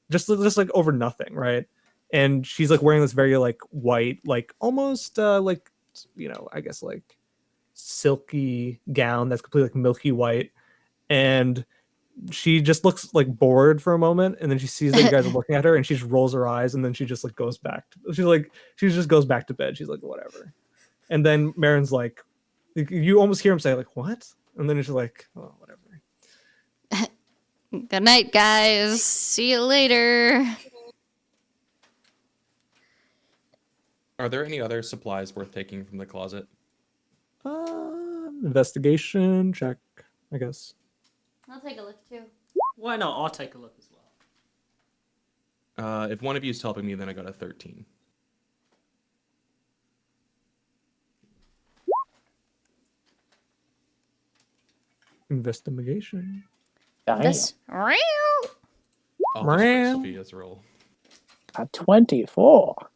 just like over nothing, right? And she's like wearing this very like white, like almost like I guess like silky gown that's completely like milky white, and she just looks like bored for a moment, and then she sees that you guys are looking at her, and she just rolls her eyes, and then she just like goes back she just goes back to bed. She's like, whatever. And then Marin's like, you almost hear him say like, what? And then she's like, oh, whatever. Good night, guys. See you later. Are there any other supplies worth taking from the closet? Investigation check, I guess. I'll take a look too. Why not? I'll take a look as well. If one of you is helping me, then I got a 13. Investigation. Damn. This. I'll just put Meow. Sophia's roll. At 24.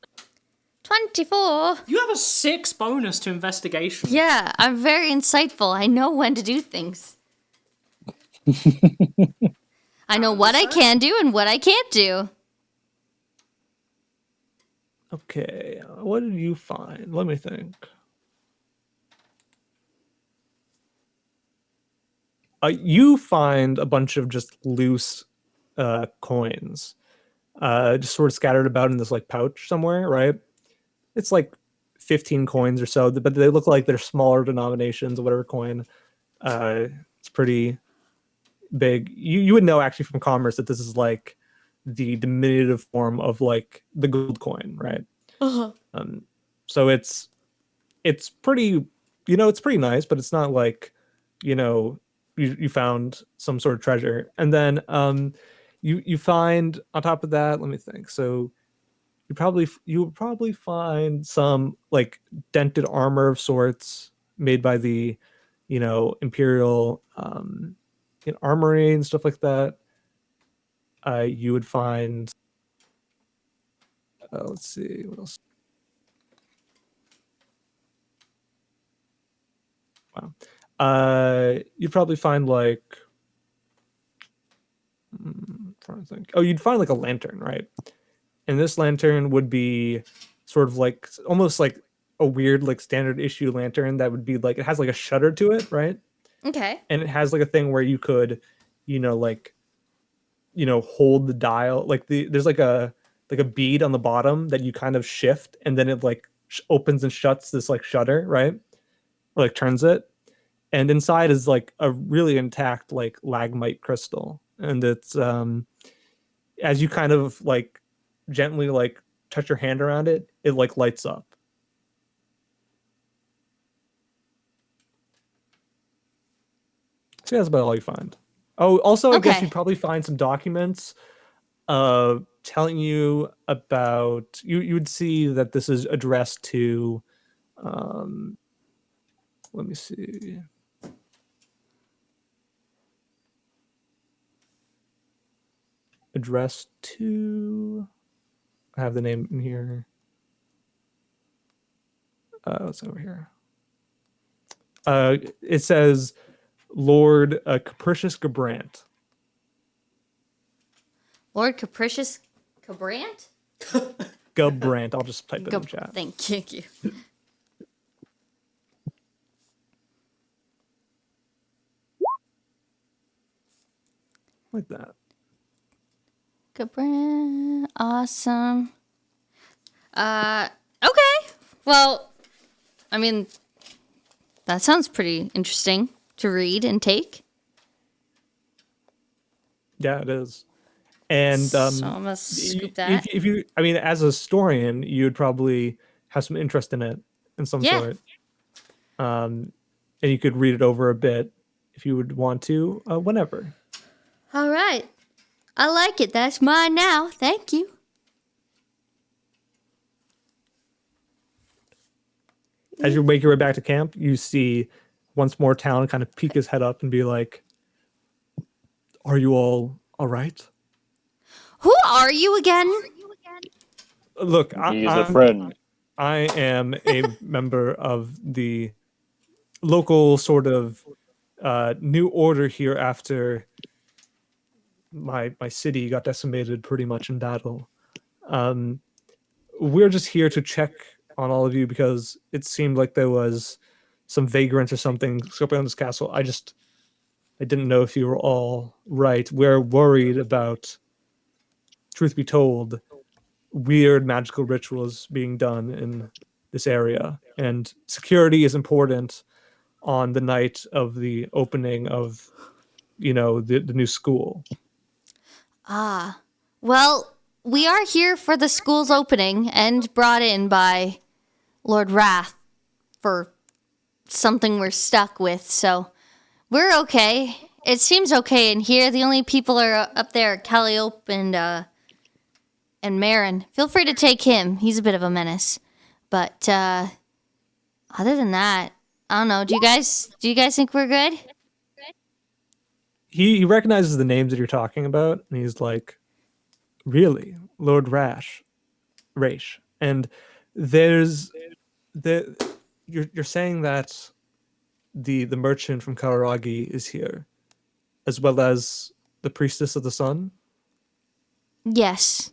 24. You have a 6 bonus to investigation. Yeah, I'm very insightful. I know when to do things. I know what I can do and what I can't do. Okay, what did you find? Let me think. You find a bunch of just loose coins, just sort of scattered about in this like pouch somewhere, right? It's like 15 coins or so, but they look like they're smaller denominations of whatever coin. It's pretty big. You would know actually from commerce that this is like the diminutive form of like the gold coin, right? Uh-huh. So it's pretty, it's pretty nice, but it's not like, you found some sort of treasure. And then you find on top of that, let me think. So you would probably find some like dented armor of sorts made by the imperial armory and stuff like that. You would find let's see what else. Wow. You'd probably find like trying to think. Oh, you'd find like a lantern, right? And this lantern would be sort of like almost like a weird like standard issue lantern that would be like it has like a shutter to it, right? Okay. And it has like a thing where you could, hold the dial. Like there's like a bead on the bottom that you kind of shift, and then it like opens and shuts this like shutter, right? Or like turns it. And inside is like a really intact like lagmite crystal, and it's as you kind of like gently like touch your hand around it, it like lights up. So that's about all you find. Oh, also, I guess Okay. you'd probably find some documents telling you about you would see that this is addressed to let me see. Addressed to I have the name in here. It's over here. It says Lord Capricious Gabrant. Lord Capricious Cabrant? Gabrant. I'll just type it in chat. Thank you. Like that. Cabrant. Awesome. Okay. Well, I mean, that sounds pretty interesting to read and take. Yeah, it is. And So I'm gonna scoop that. if you, I mean, as a historian, you would probably have some interest in it in some Yeah. sort. And you could read it over a bit if you would want to, whenever. All right. I like it. That's mine now. Thank you. As you make your way back to camp, you see once more Talon kind of peek his head up and be like, "Are you all right?" Who are you again? Look, He's a friend. I am a member of the local sort of new order here after my city got decimated pretty much in battle. We're just here to check on all of you because it seemed like there was some vagrants or something scoping on this castle. I didn't know if you were all right. We're worried about, truth be told, weird magical rituals being done in this area, and security is important on the night of the opening of the new school. Well, we are here for the school's opening and brought in by Lord Wrath for something we're stuck with, so we're okay. It seems okay in here. The only people are up there are Calliope and Marin. Feel free to take him. He's a bit of a menace. But other than that, I don't know. Do you guys think we're good? He recognizes the names that you're talking about, and he's like, "Really, Lord Raish?" And there's you're saying that the merchant from Kawaragi is here, as well as the priestess of the sun. Yes.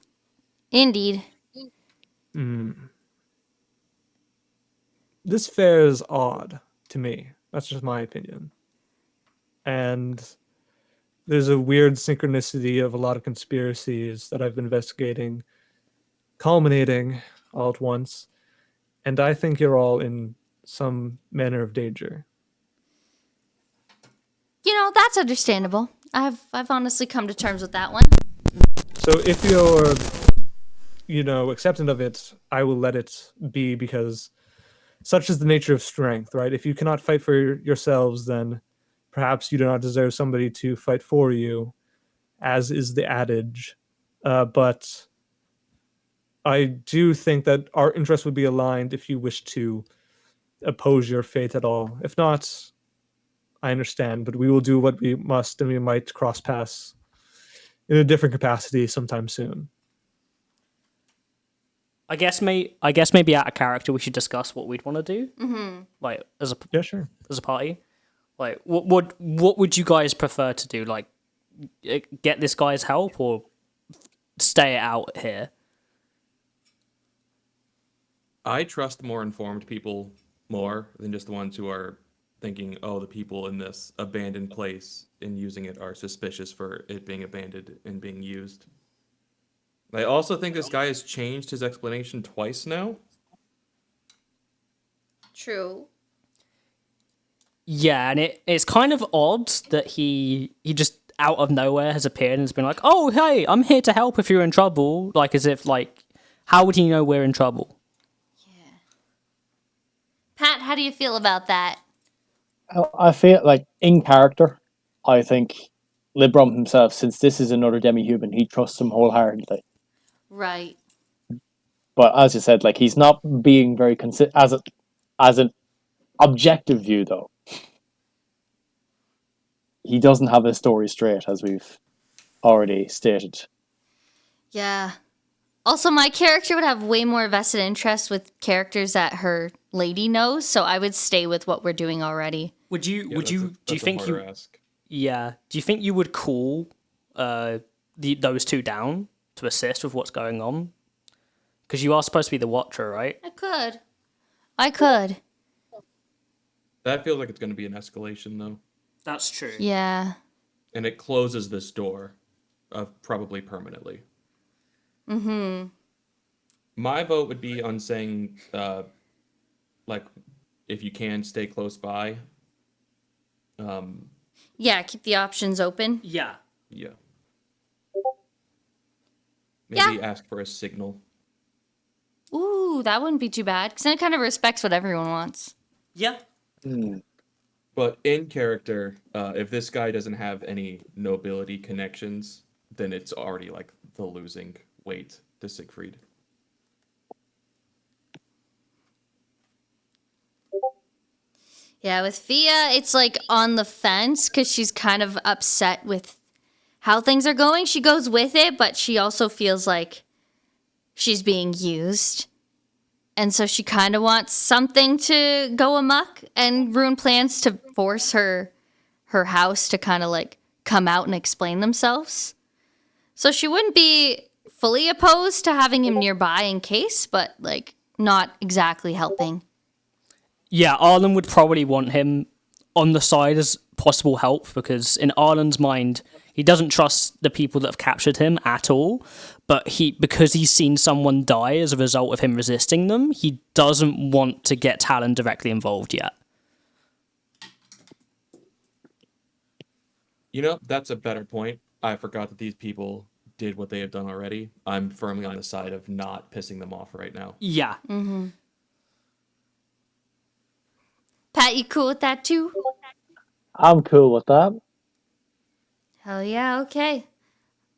Indeed. This fair is odd to me. That's just my opinion. And there's a weird synchronicity of a lot of conspiracies that I've been investigating, culminating all at once. And I think you're all in some manner of danger. You know, that's understandable. I've honestly come to terms with that one. So if you're, acceptant of it, I will let it be, because such is the nature of strength, right? If you cannot fight for yourselves, then perhaps you do not deserve somebody to fight for you, as is the adage. But I do think that our interests would be aligned if you wish to oppose your fate at all. If not, I understand, but we will do what we must, and we might cross paths in a different capacity sometime soon. I guess maybe out of character we should discuss what we'd want to do. Like as Yeah, sure. a party. Like what would you guys prefer to do? Like get this guy's help or stay out here? I trust more informed people more than just the ones who are thinking, oh, the people in this abandoned place and using it are suspicious for it being abandoned and being used. I also think this guy has changed his explanation twice now. True. Yeah, and it's kind of odd that he just out of nowhere has appeared and has been like, "Oh, hey, I'm here to help if you're in trouble." Like as if like, how would he know we're in trouble? Pat, how do you feel about that? I feel like in character, I think Librom himself, since this is another demi-human, he trusts him wholeheartedly. Right. But as you said, like he's not being very as an objective view, though. He doesn't have his story straight, as we've already stated. Yeah. Also, my character would have way more vested interest with characters that her lady knows, so I would stay with what we're doing already. Would you? Yeah, would you? Do you think you? Ask. Yeah. Do you think you would call those two down to assist with what's going on? Because you are supposed to be the Watcher, right? I could. That feels like it's going to be an escalation, though. That's true. Yeah. And it closes this door, probably permanently. My vote would be on saying, like, if you can, stay close by. Yeah, keep the options open. Yeah. Yeah. Maybe ask for a signal. Ooh, that wouldn't be too bad, because then it kind of respects what everyone wants. Yeah. But in character, if this guy doesn't have any nobility connections, then it's already like the losing weight to Siegfried. Yeah, with Fia, it's like on the fence, because she's kind of upset with how things are going. She goes with it, but she also feels like she's being used. And so she kind of wants something to go amok, and ruin plans to force her house to kind of like come out and explain themselves. So she wouldn't be fully opposed to having him nearby in case, but like not exactly helping. Yeah, Arlen would probably want him on the side as possible help, because in Arlen's mind, he doesn't trust the people that have captured him at all, but because he's seen someone die as a result of him resisting them, he doesn't want to get Talon directly involved yet. You know, that's a better point. I forgot that these people did what they have done already. I'm firmly on the side of not pissing them off right now. Yeah. Pat, you cool with that too? I'm cool with that. Hell yeah, okay.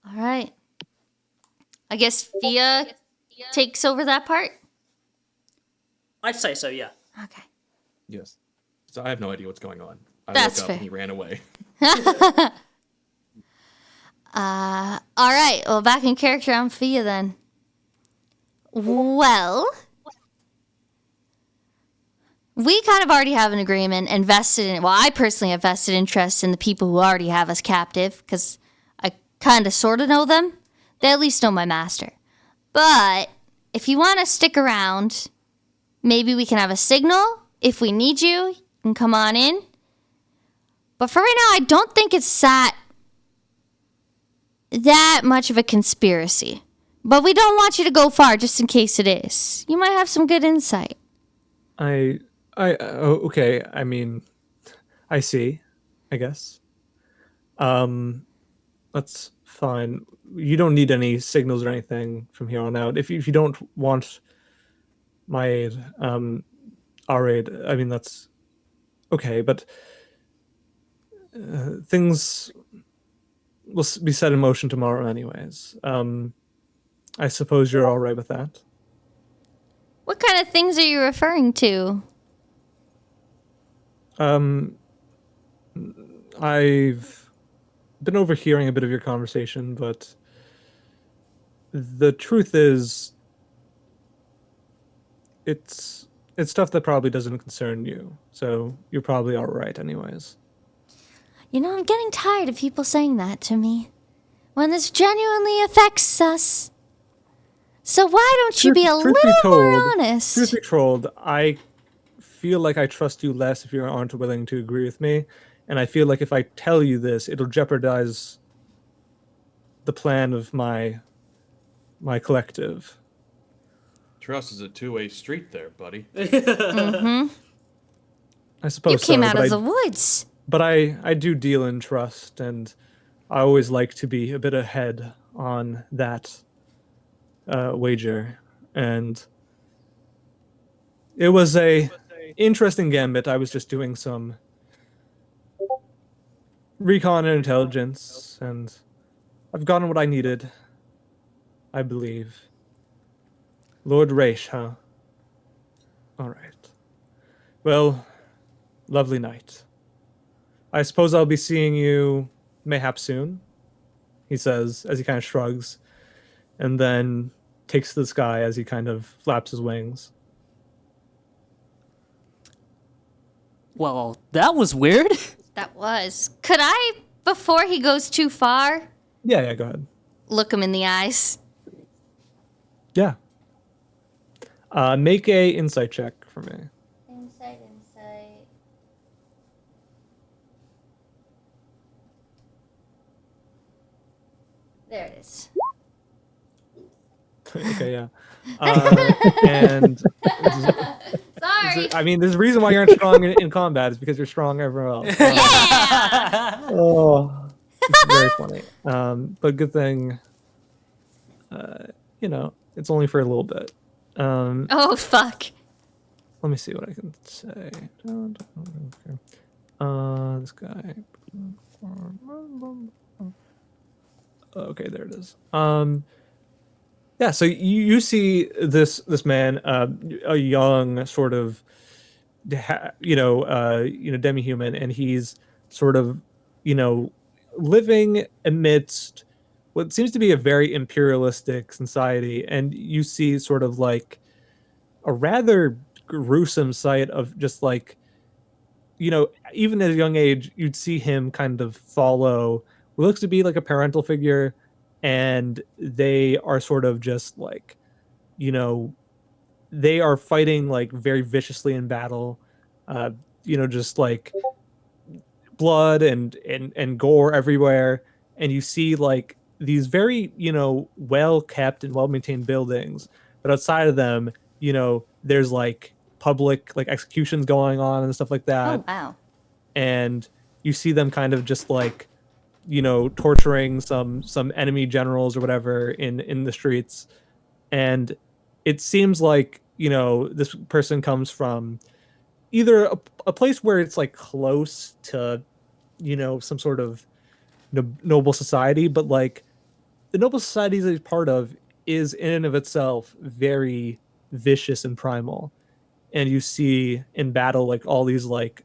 All right. I guess Fia takes over that part? I'd say so, yeah. Okay. Yes. So I have no idea what's going on. I That's woke up fair. and he ran away. All right. Well, back in character, I'm Fia then. Well, we kind of already have an agreement and vested in. Well, I personally have vested interest in the people who already have us captive because I kind of sort of know them. They at least know my master. But if you want to stick around, maybe we can have a signal. If we need you, you can come on in. But for right now, I don't think it's that much of a conspiracy. But we don't want you to go far just in case it is. You might have some good insight. Okay. I mean, I see. I guess. That's fine. You don't need any signals or anything from here on out. If you don't want my aid, our aid, I mean that's okay. But things will be set in motion tomorrow, anyways. I suppose you're all right with that. What kind of things are you referring to? I've been overhearing a bit of your conversation, but the truth is, it's stuff that probably doesn't concern you. So you're probably all right, anyways. You know, I'm getting tired of people saying that to me. When this genuinely affects us. So why don't you be a little more honest? Truth be told, I feel like I trust you less if you aren't willing to agree with me. And I feel like if I tell you this, it'll jeopardize the plan of my collective. Trust is a two-way street there, buddy. I suppose You came so, out but of the woods. But I do deal in trust, and I always like to be a bit ahead on that wager. And it was a interesting gambit. I was just doing some recon and intelligence, and I've gotten what I needed, I believe. Lord Raish, huh? All right. Well, lovely night. I suppose I'll be seeing you mayhap soon, he says as he kind of shrugs, and then takes to the sky as he kind of flaps his wings. Well, that was weird. That was. Could I, before he goes too far, Yeah, go ahead. look him in the eyes? Yeah. Make a insight check for me. Insight. There it is. Okay, yeah. And Sorry. I mean, there's a reason why you're not strong in combat is because you're strong everywhere else. Yeah. Oh, it's very funny. But good thing, it's only for a little bit. Oh fuck. Let me see what I can say. This guy. Okay, there it is. Yeah, so you see this man, a young sort of, demi-human, and he's sort of, living amidst what seems to be a very imperialistic society, and you see sort of like a rather gruesome sight of just like, even at a young age, you'd see him kind of follow what looks to be like a parental figure, and they are sort of just like, they are fighting like very viciously in battle, just like blood and gore everywhere, and you see like these very well kept and well maintained buildings, but outside of them, there's like public like executions going on and stuff like that. Oh wow. And you see them kind of just like torturing some enemy generals or whatever in the streets. And it seems like, this person comes from either a place where it's like close to, some sort of noble society, but like the noble society that he's part of is in and of itself very vicious and primal. And you see in battle like all these like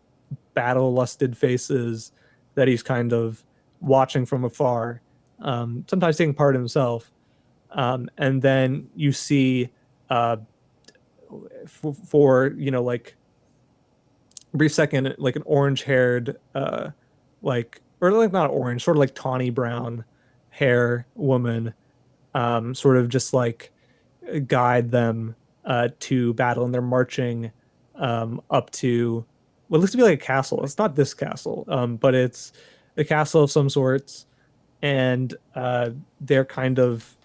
battle lusted faces that he's kind of watching from afar, sometimes taking part himself. And then you see for like a brief second, like an orange haired or like not orange, sort of like tawny brown hair woman, sort of just like guide them to battle, and they're marching up to what looks to be like a castle. It's not this castle, but it's a castle of some sorts, and they're kind of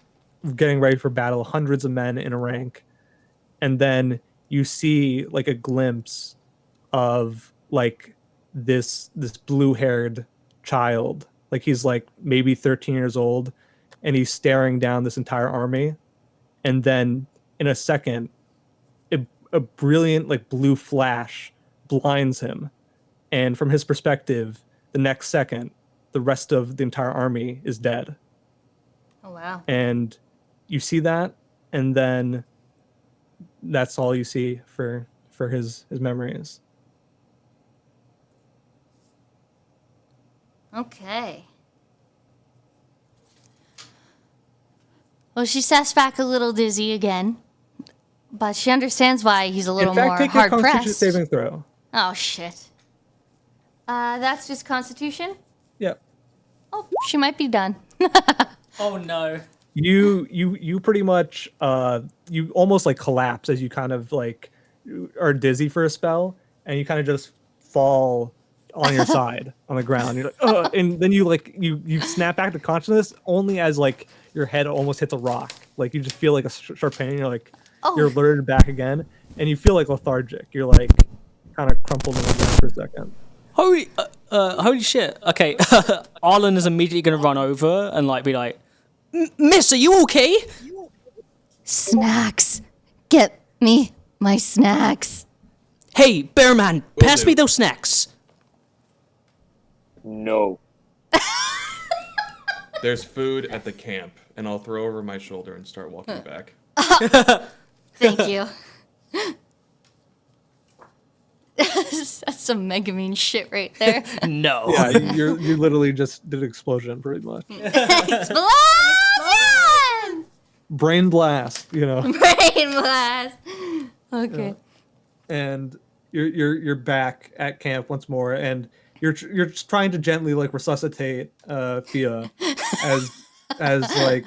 getting ready for battle. Hundreds of men in a rank, and then you see like a glimpse of like this blue-haired child, like he's like maybe 13 years old, and he's staring down this entire army. And then in a second, a brilliant like blue flash blinds him, and from his perspective, the next second, the rest of the entire army is dead. Oh wow. And you see that, and then that's all you see for his memories. Okay. Well, she sets back a little dizzy again, but she understands why he's a little In fact, more take a hard Constitution pressed. saving throw. Oh shit. That's just Constitution. Yep. Oh, she might be done. Oh no. You pretty much you almost like collapse as you kind of like are dizzy for a spell, and you kind of just fall on your side on the ground. You're like, ugh, and then you snap back to consciousness only as like your head almost hits a rock. Like you just feel like a sharp pain. You're like, Oh. you're alerted back again, and you feel like lethargic. You're like kind of crumpled in the ground for a second. Holy shit. Okay. Arlen is immediately gonna run over and like be like, Miss, are you okay? Snacks. Get me my snacks. Hey, Bearman, pass do. me those snacks. No. There's food at the camp, and I'll throw over my shoulder and start walking back. Thank you. That's some Mega Mean shit right there. No. Yeah, you literally just did an explosion pretty much. Explosion! Brain blast, Brain blast. Okay. And you're back at camp once more, and you're just trying to gently like resuscitate Fia as like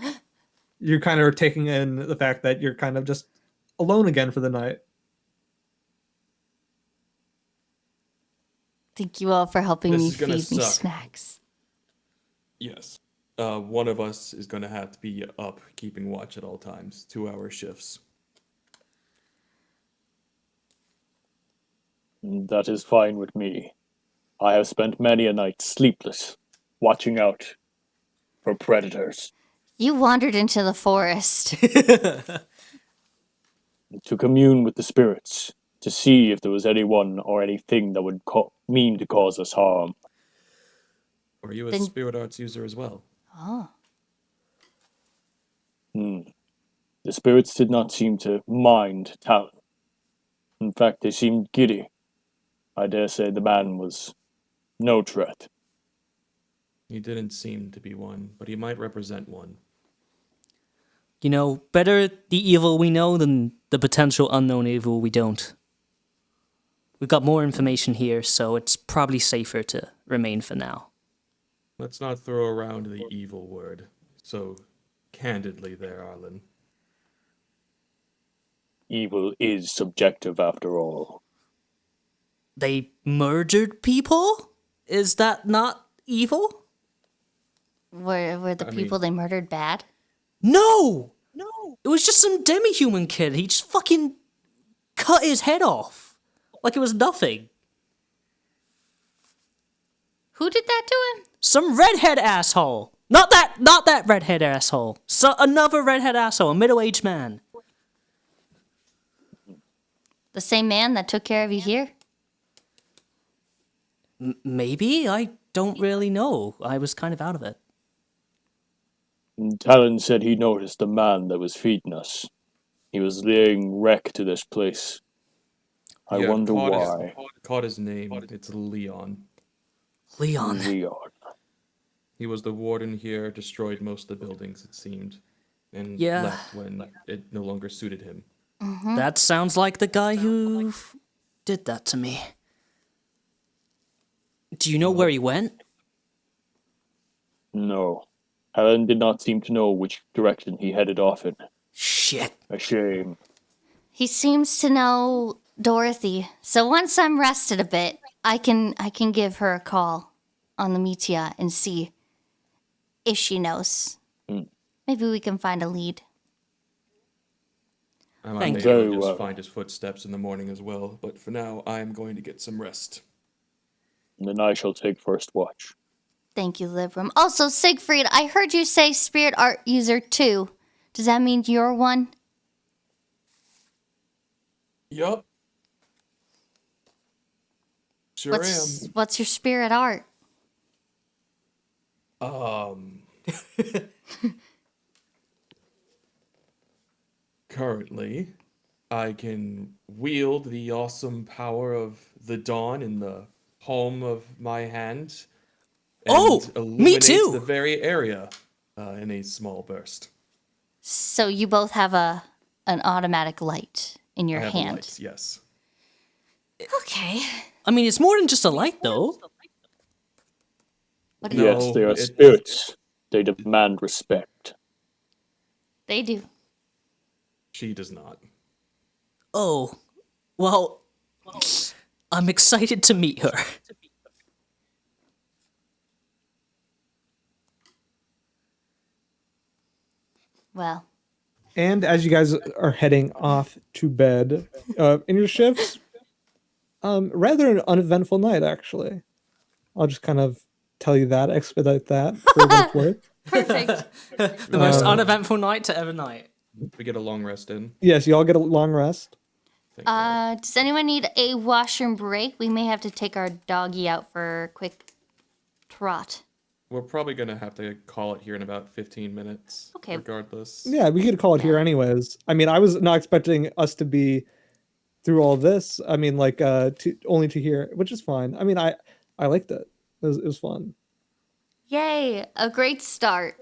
you kind of are taking in the fact that you're kind of just alone again for the night. Thank you all for helping This me is gonna feed me suck. snacks. Yes. One of us is going to have to be up keeping watch at all times, 2-hour shifts. That is fine with me. I have spent many a night sleepless, watching out for predators. You wandered into the forest. To commune with the spirits, to see if there was anyone or anything that would mean to cause us harm. Are you a Then- spirit arts user as well? Oh. The spirits did not seem to mind talent. In fact, they seemed giddy. I dare say the man was no threat. He didn't seem to be one, but he might represent one. You know, better the evil we know than the potential unknown evil we don't. We've got more information here, so it's probably safer to remain for now. Let's not throw around the evil word so candidly there, Arlen. Evil is subjective after all. They murdered people? Is that not evil? Were the people they murdered bad? No! It was just some demi-human kid. He just fucking cut his head off. Like it was nothing. Who did that to him? Some redhead asshole. Not that redhead asshole. So another redhead asshole, a middle-aged man. The same man that took care of you here? Maybe? I don't really know. I was kind of out of it. Talon said he noticed the man that was feeding us. He was laying wreck to this place. I Yeah, wonder caught why. Caught his name. It's Leon. Leon. Leon. He was the warden here, destroyed most of the buildings, it seemed, and Yeah. left when it no longer suited him. That sounds like the guy who did that to me. Do you know where he went? No. Helen did not seem to know which direction he headed off in. Shit. A shame. He seems to know Dorothy. So once I'm rested a bit, I can give her a call on the Metia and see if she knows. Maybe we can find a lead. I might Thank maybe you. just Very find his footsteps in the morning as well, but for now, I am going to get some rest. And then I shall take first watch. Thank you, Librom. Also, Siegfried, I heard you say Spirit Art User 2. Does that mean you're one? Yup. Sure What's your Spirit Art? am. Currently, I can wield the awesome power of the dawn in the palm of my hand. And Oh, me illuminate too. the very area in a small burst. So you both have an automatic light in your I have hand. lights, yes. Okay. I mean, it's more than just a light, though. What do you Yes, they are it's- spirits. They demand respect. They do. She does not. Oh, well, I'm excited to meet her. Well, And as you guys are heading off to bed, in your shifts, rather an uneventful night, actually. I'll just kind of tell you that, expedite that for what it's worth. perfect. The most uneventful night to ever night. We get a long rest in. Yes, you all get a long rest. Thank God. Does anyone need a washroom break? We may have to take our doggy out for a quick trot. We're probably going to have to call it here in about 15 minutes. Okay. Regardless. Yeah, we could call it here anyways. I mean, I was not expecting us to be through all this. I mean, like, only to hear, which is fine. I mean, I liked it. It was fun. Yay! A great start.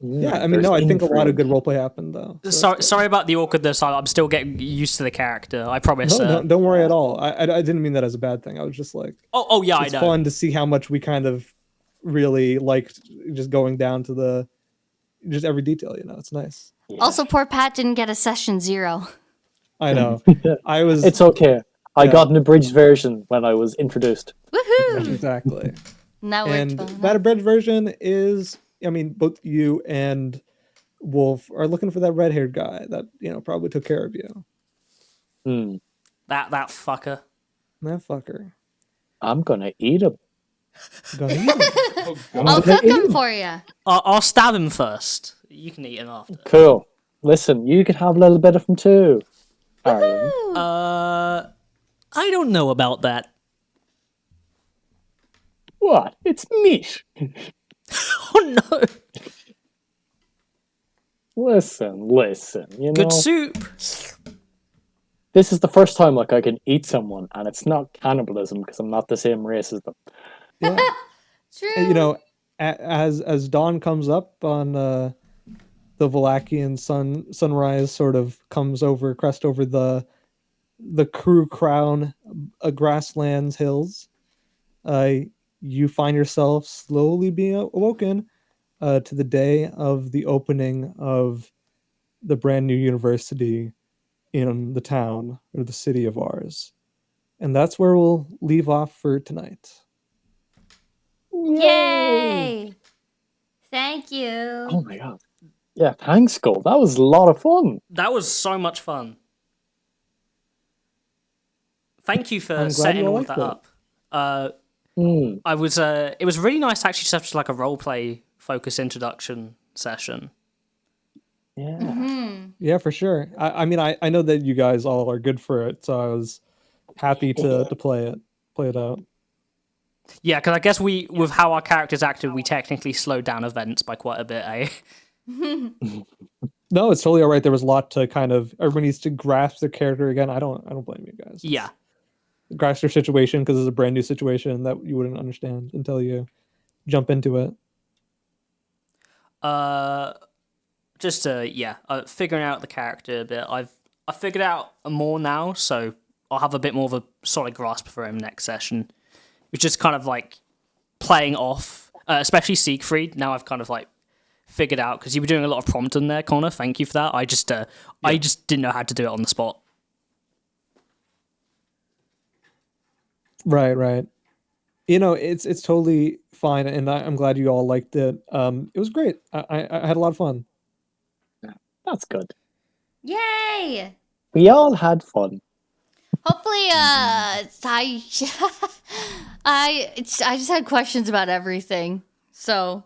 Yeah, I mean, no, I think a lot of good roleplay happened, though. So Sorry, that's good. sorry about the awkwardness. I'm still getting used to the character. I promise. No, don't worry at all. I didn't mean that as a bad thing. I was just like, Oh, yeah, it's I know. fun to see how much we kind of really liked just going down to just every detail. You know, it's nice. Also, poor Pat didn't get a session 0. I know. I was. It's okay. I Yeah. got an abridged version when I was introduced. Woohoo! Exactly. Now And we're that abridged version is, I mean, both you and Wolf are looking for that red-haired guy that, you know, probably took care of you. Hmm. That fucker. That fucker. I'm gonna eat him. Gonna eat him. Oh, I'll God. cook them for you. I'll stab him first. You can eat him after. Cool. Listen, you could have a little bit of him too. Arlen. I don't know about that. What? It's meat. Oh no. Listen. You know, Good soup. this is the first time like I can eat someone, and it's not cannibalism because I'm not the same race as them. Yeah. True. And, you know, as dawn comes up on the Valachian sunrise sort of comes over, crest over the Crew Crown grasslands hills, you find yourself slowly being awoken to the day of the opening of the brand new university in the town or the city of ours. And that's where we'll leave off for tonight. Yay! Thank you. Oh my god. Yeah, thanks, Gold. That was a lot of fun. That was so much fun. Thank you for I'm glad setting you all of liked that it. up. Mm, I was it was really nice to actually have like a role play focus introduction session. yeah. Yeah, for sure. I mean, I know that you guys all are good for it, so I was happy to play it out. Yeah, because I guess we, with how our characters acted, we technically slowed down events by quite a bit, eh? No, it's totally all right. There was a lot to kind of everybody needs to grasp their character again. I don't blame you guys. Yeah. Grasp your situation because it's a brand new situation that you wouldn't understand until you jump into it. Figuring out the character a bit. I figured out more now, so I'll have a bit more of a solid grasp for him next session. It's just kind of like playing off, especially Siegfried. Now I've kind of like figured out, because you were doing a lot of prompting there, Connor. Thank you for that. I just didn't know how to do it on the spot. Right. You know, it's totally fine, and I'm glad you all liked it. It was great. I had a lot of fun. That's good. Yay! We all had fun. Hopefully, I just had questions about everything. So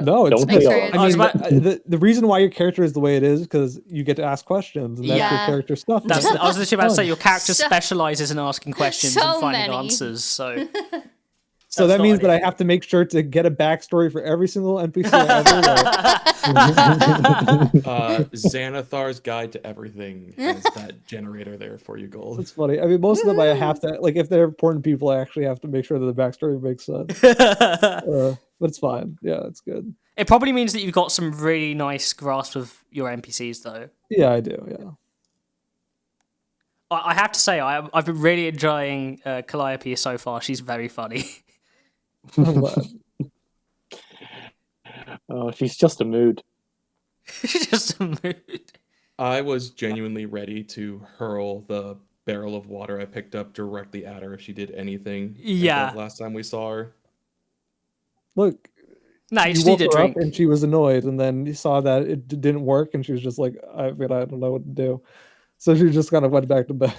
No, it's Don't we sure all? it's- I mean, I the reason why your character is the way it is because you get to ask questions, and that's your Yeah. character stuff. I was literally about to say your character So- specializes in asking questions so and finding many. answers. So So That's that means not that I it. have to make sure to get a backstory for every single NPC I ever write. Xanathar's Guide to Everything has that generator there for you, Gold. That's funny. I mean, most of them I have to, like, if they're important people, I actually have to make sure that the backstory makes sense. But it's fine. Yeah, it's good. it probably means that you've got some really nice grasp of your NPCs, though. Yeah, I do. Yeah. I have to say, I've been really enjoying Calliope so far. She's very funny. I'm glad. Oh, she's just a mood. Just a mood. I was genuinely ready to hurl the barrel of water I picked up directly at her if she did anything. like Yeah. that last time we saw her. Look, No, you you just woke need a her drink. up and she was annoyed, and then you saw that it didn't work, and she was just like, I don't know what to do. So she just kind of went back to bed.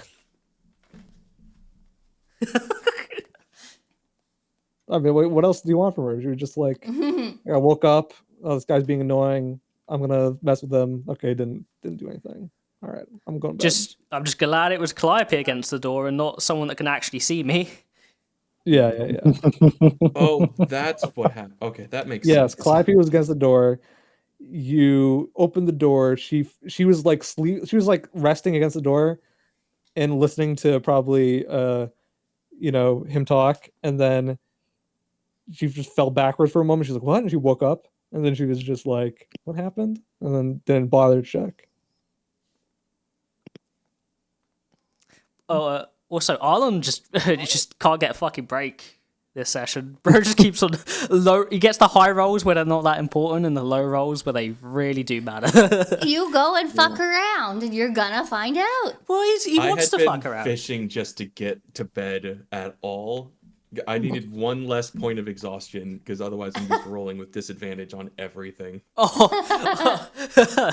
I mean, what else do you want from her? She was just like, I woke up. Oh, this guy's being annoying. I'm gonna mess with him. Okay, didn't do anything. All right, I'm going back. I'm just glad it was Calliope against the door and not someone that can actually see me. Yeah. Oh, that's what happened. Okay, that makes Yes, sense. Calliope was against the door. You opened the door. She was like She was like resting against the door and listening to probably him talk, and then she just fell backwards for a moment. She's like, "What?" And she woke up, and then she was just like, "What happened?" And then didn't bother to check. Oh, also, Arlen just can't get a fucking break this session. Bro just keeps on low. He gets the high rolls where they're not that important, and the low rolls where they really do matter. you go and fuck around, and you're gonna find out. Well, he I wants had to been fuck around. fishing just to get to bed at all. I needed one less point of exhaustion because otherwise I'm just rolling with disadvantage on everything. Oh,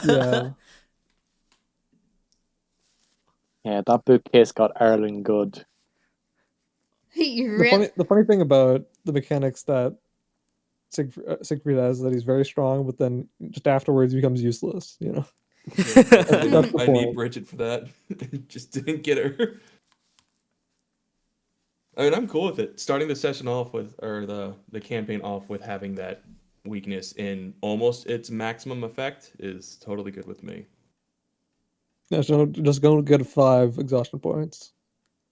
Yeah, Yeah, that bookcase got Arlen good. You the rip. funny thing about the mechanics that Siegfried has is that he's very strong, but then just afterwards he becomes useless. You know. That's the I point. need Bridget for that. Just didn't get her. I mean, I'm cool with it. Starting the session off with, or the campaign off with having that weakness in almost its maximum effect is totally good with me. Yeah, so just go get 5 exhaustion points.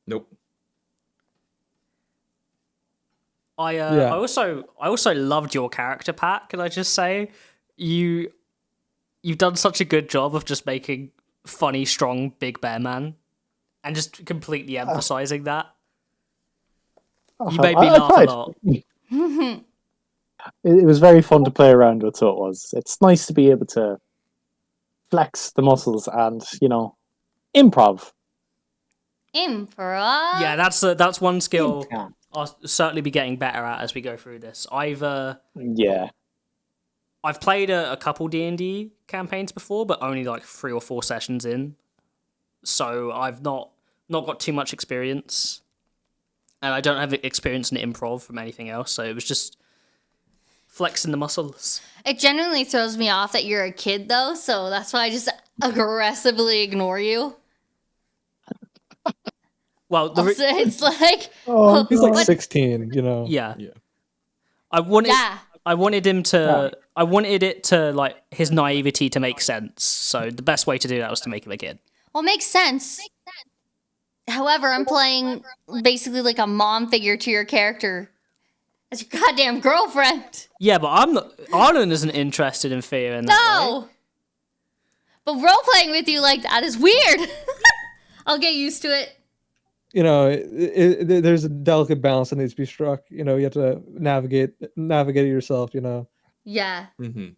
Nope. I Yeah. I also loved your character, Pat. Can I just say, you've done such a good job of just making funny, strong, big bear man, and just completely emphasizing that. You made me I laugh a tried. lot. It was very fun to play around with, so it was. It's nice to be able to flex the muscles and, improv. Improv. Yeah, that's one skill Yeah. I'll certainly be getting better at as we go through this. I've played a couple D&D campaigns before, but only like 3 or 4 sessions in, so I've not got too much experience. and I don't have experience in improv from anything else, so it was just flexing the muscles. It genuinely throws me off that you're a kid, though, so that's why I just aggressively ignore you. Well, Also, it's like, Oh, He's like what? 16, you know. yeah, Yeah. I wanted Yeah. I wanted him to. I wanted it to like his naivety to make sense. So the best way to do that was to make him a kid. Well, it makes sense. However, I'm playing basically like a mom figure to your character as your goddamn girlfriend. Yeah, but I'm not. Arlen isn't interested in Thea in that way. No! But role playing with you like that is weird. I'll get used to it. You know, there's a delicate balance that needs to be struck. You know, you have to navigate it yourself. You know. Yeah. Mm-hmm.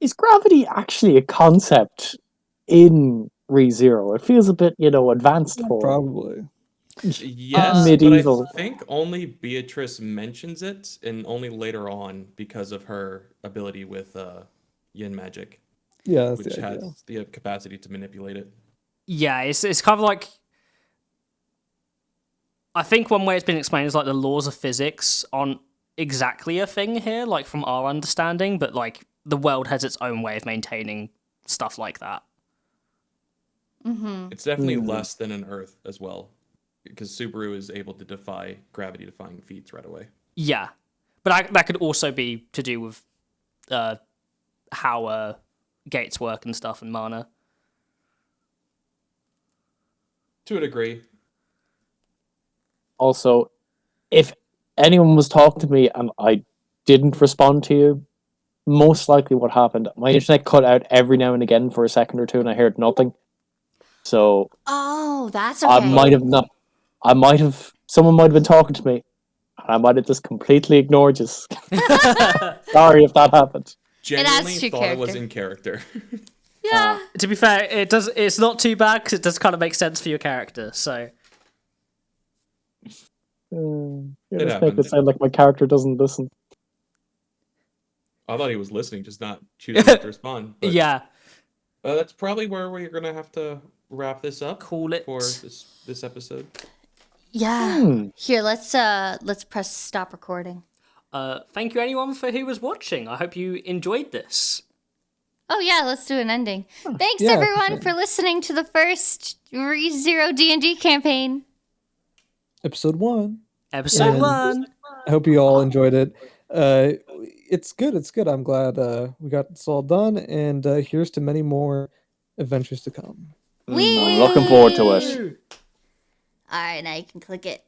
Is gravity actually a concept in ReZero? It feels a bit, advanced for Probably. Yes, medieval. but I think only Beatrice mentions it, and only later on because of her ability with yin magic, Yeah, that's which the idea. has the capacity to manipulate it. Yeah, it's kind of like. I think one way it's been explained is like the laws of physics aren't exactly a thing here, like from our understanding, but like the world has its own way of maintaining stuff like that. Mm-hmm. It's definitely less than an Earth as well, because Subaru is able to defy gravity-defying feats right away. Yeah, but that could also be to do with how gates work and stuff and mana. To a degree. Also, if anyone was talking to me and I didn't respond to you, most likely what happened, my internet cut out every now and again for a second or two and I heard nothing. So Oh, that's okay. someone might have been talking to me and I might have just completely ignored you. Sorry if that happened. Genuinely adds to thought it was character. in character. Yeah. To be fair, it's not too bad because it does kind of make sense for your character. So You It just make it happens. sound like my character doesn't listen. I thought he was listening, just not choosing to respond. But, yeah, that's probably where we're gonna have to wrap this up. Call it. For this episode. Yeah. Here, let's press stop recording. Thank you anyone for who was watching. I hope you enjoyed this. Oh yeah, let's do an ending. Thanks yeah, everyone for listening to the first ReZero D&D campaign. Episode 1. Episode Yeah. 1. I hope you all enjoyed it. It's good. It's good. I'm glad we got this all done, and here's to many more adventures to come. I'm looking forward to it. All right, now you can click it.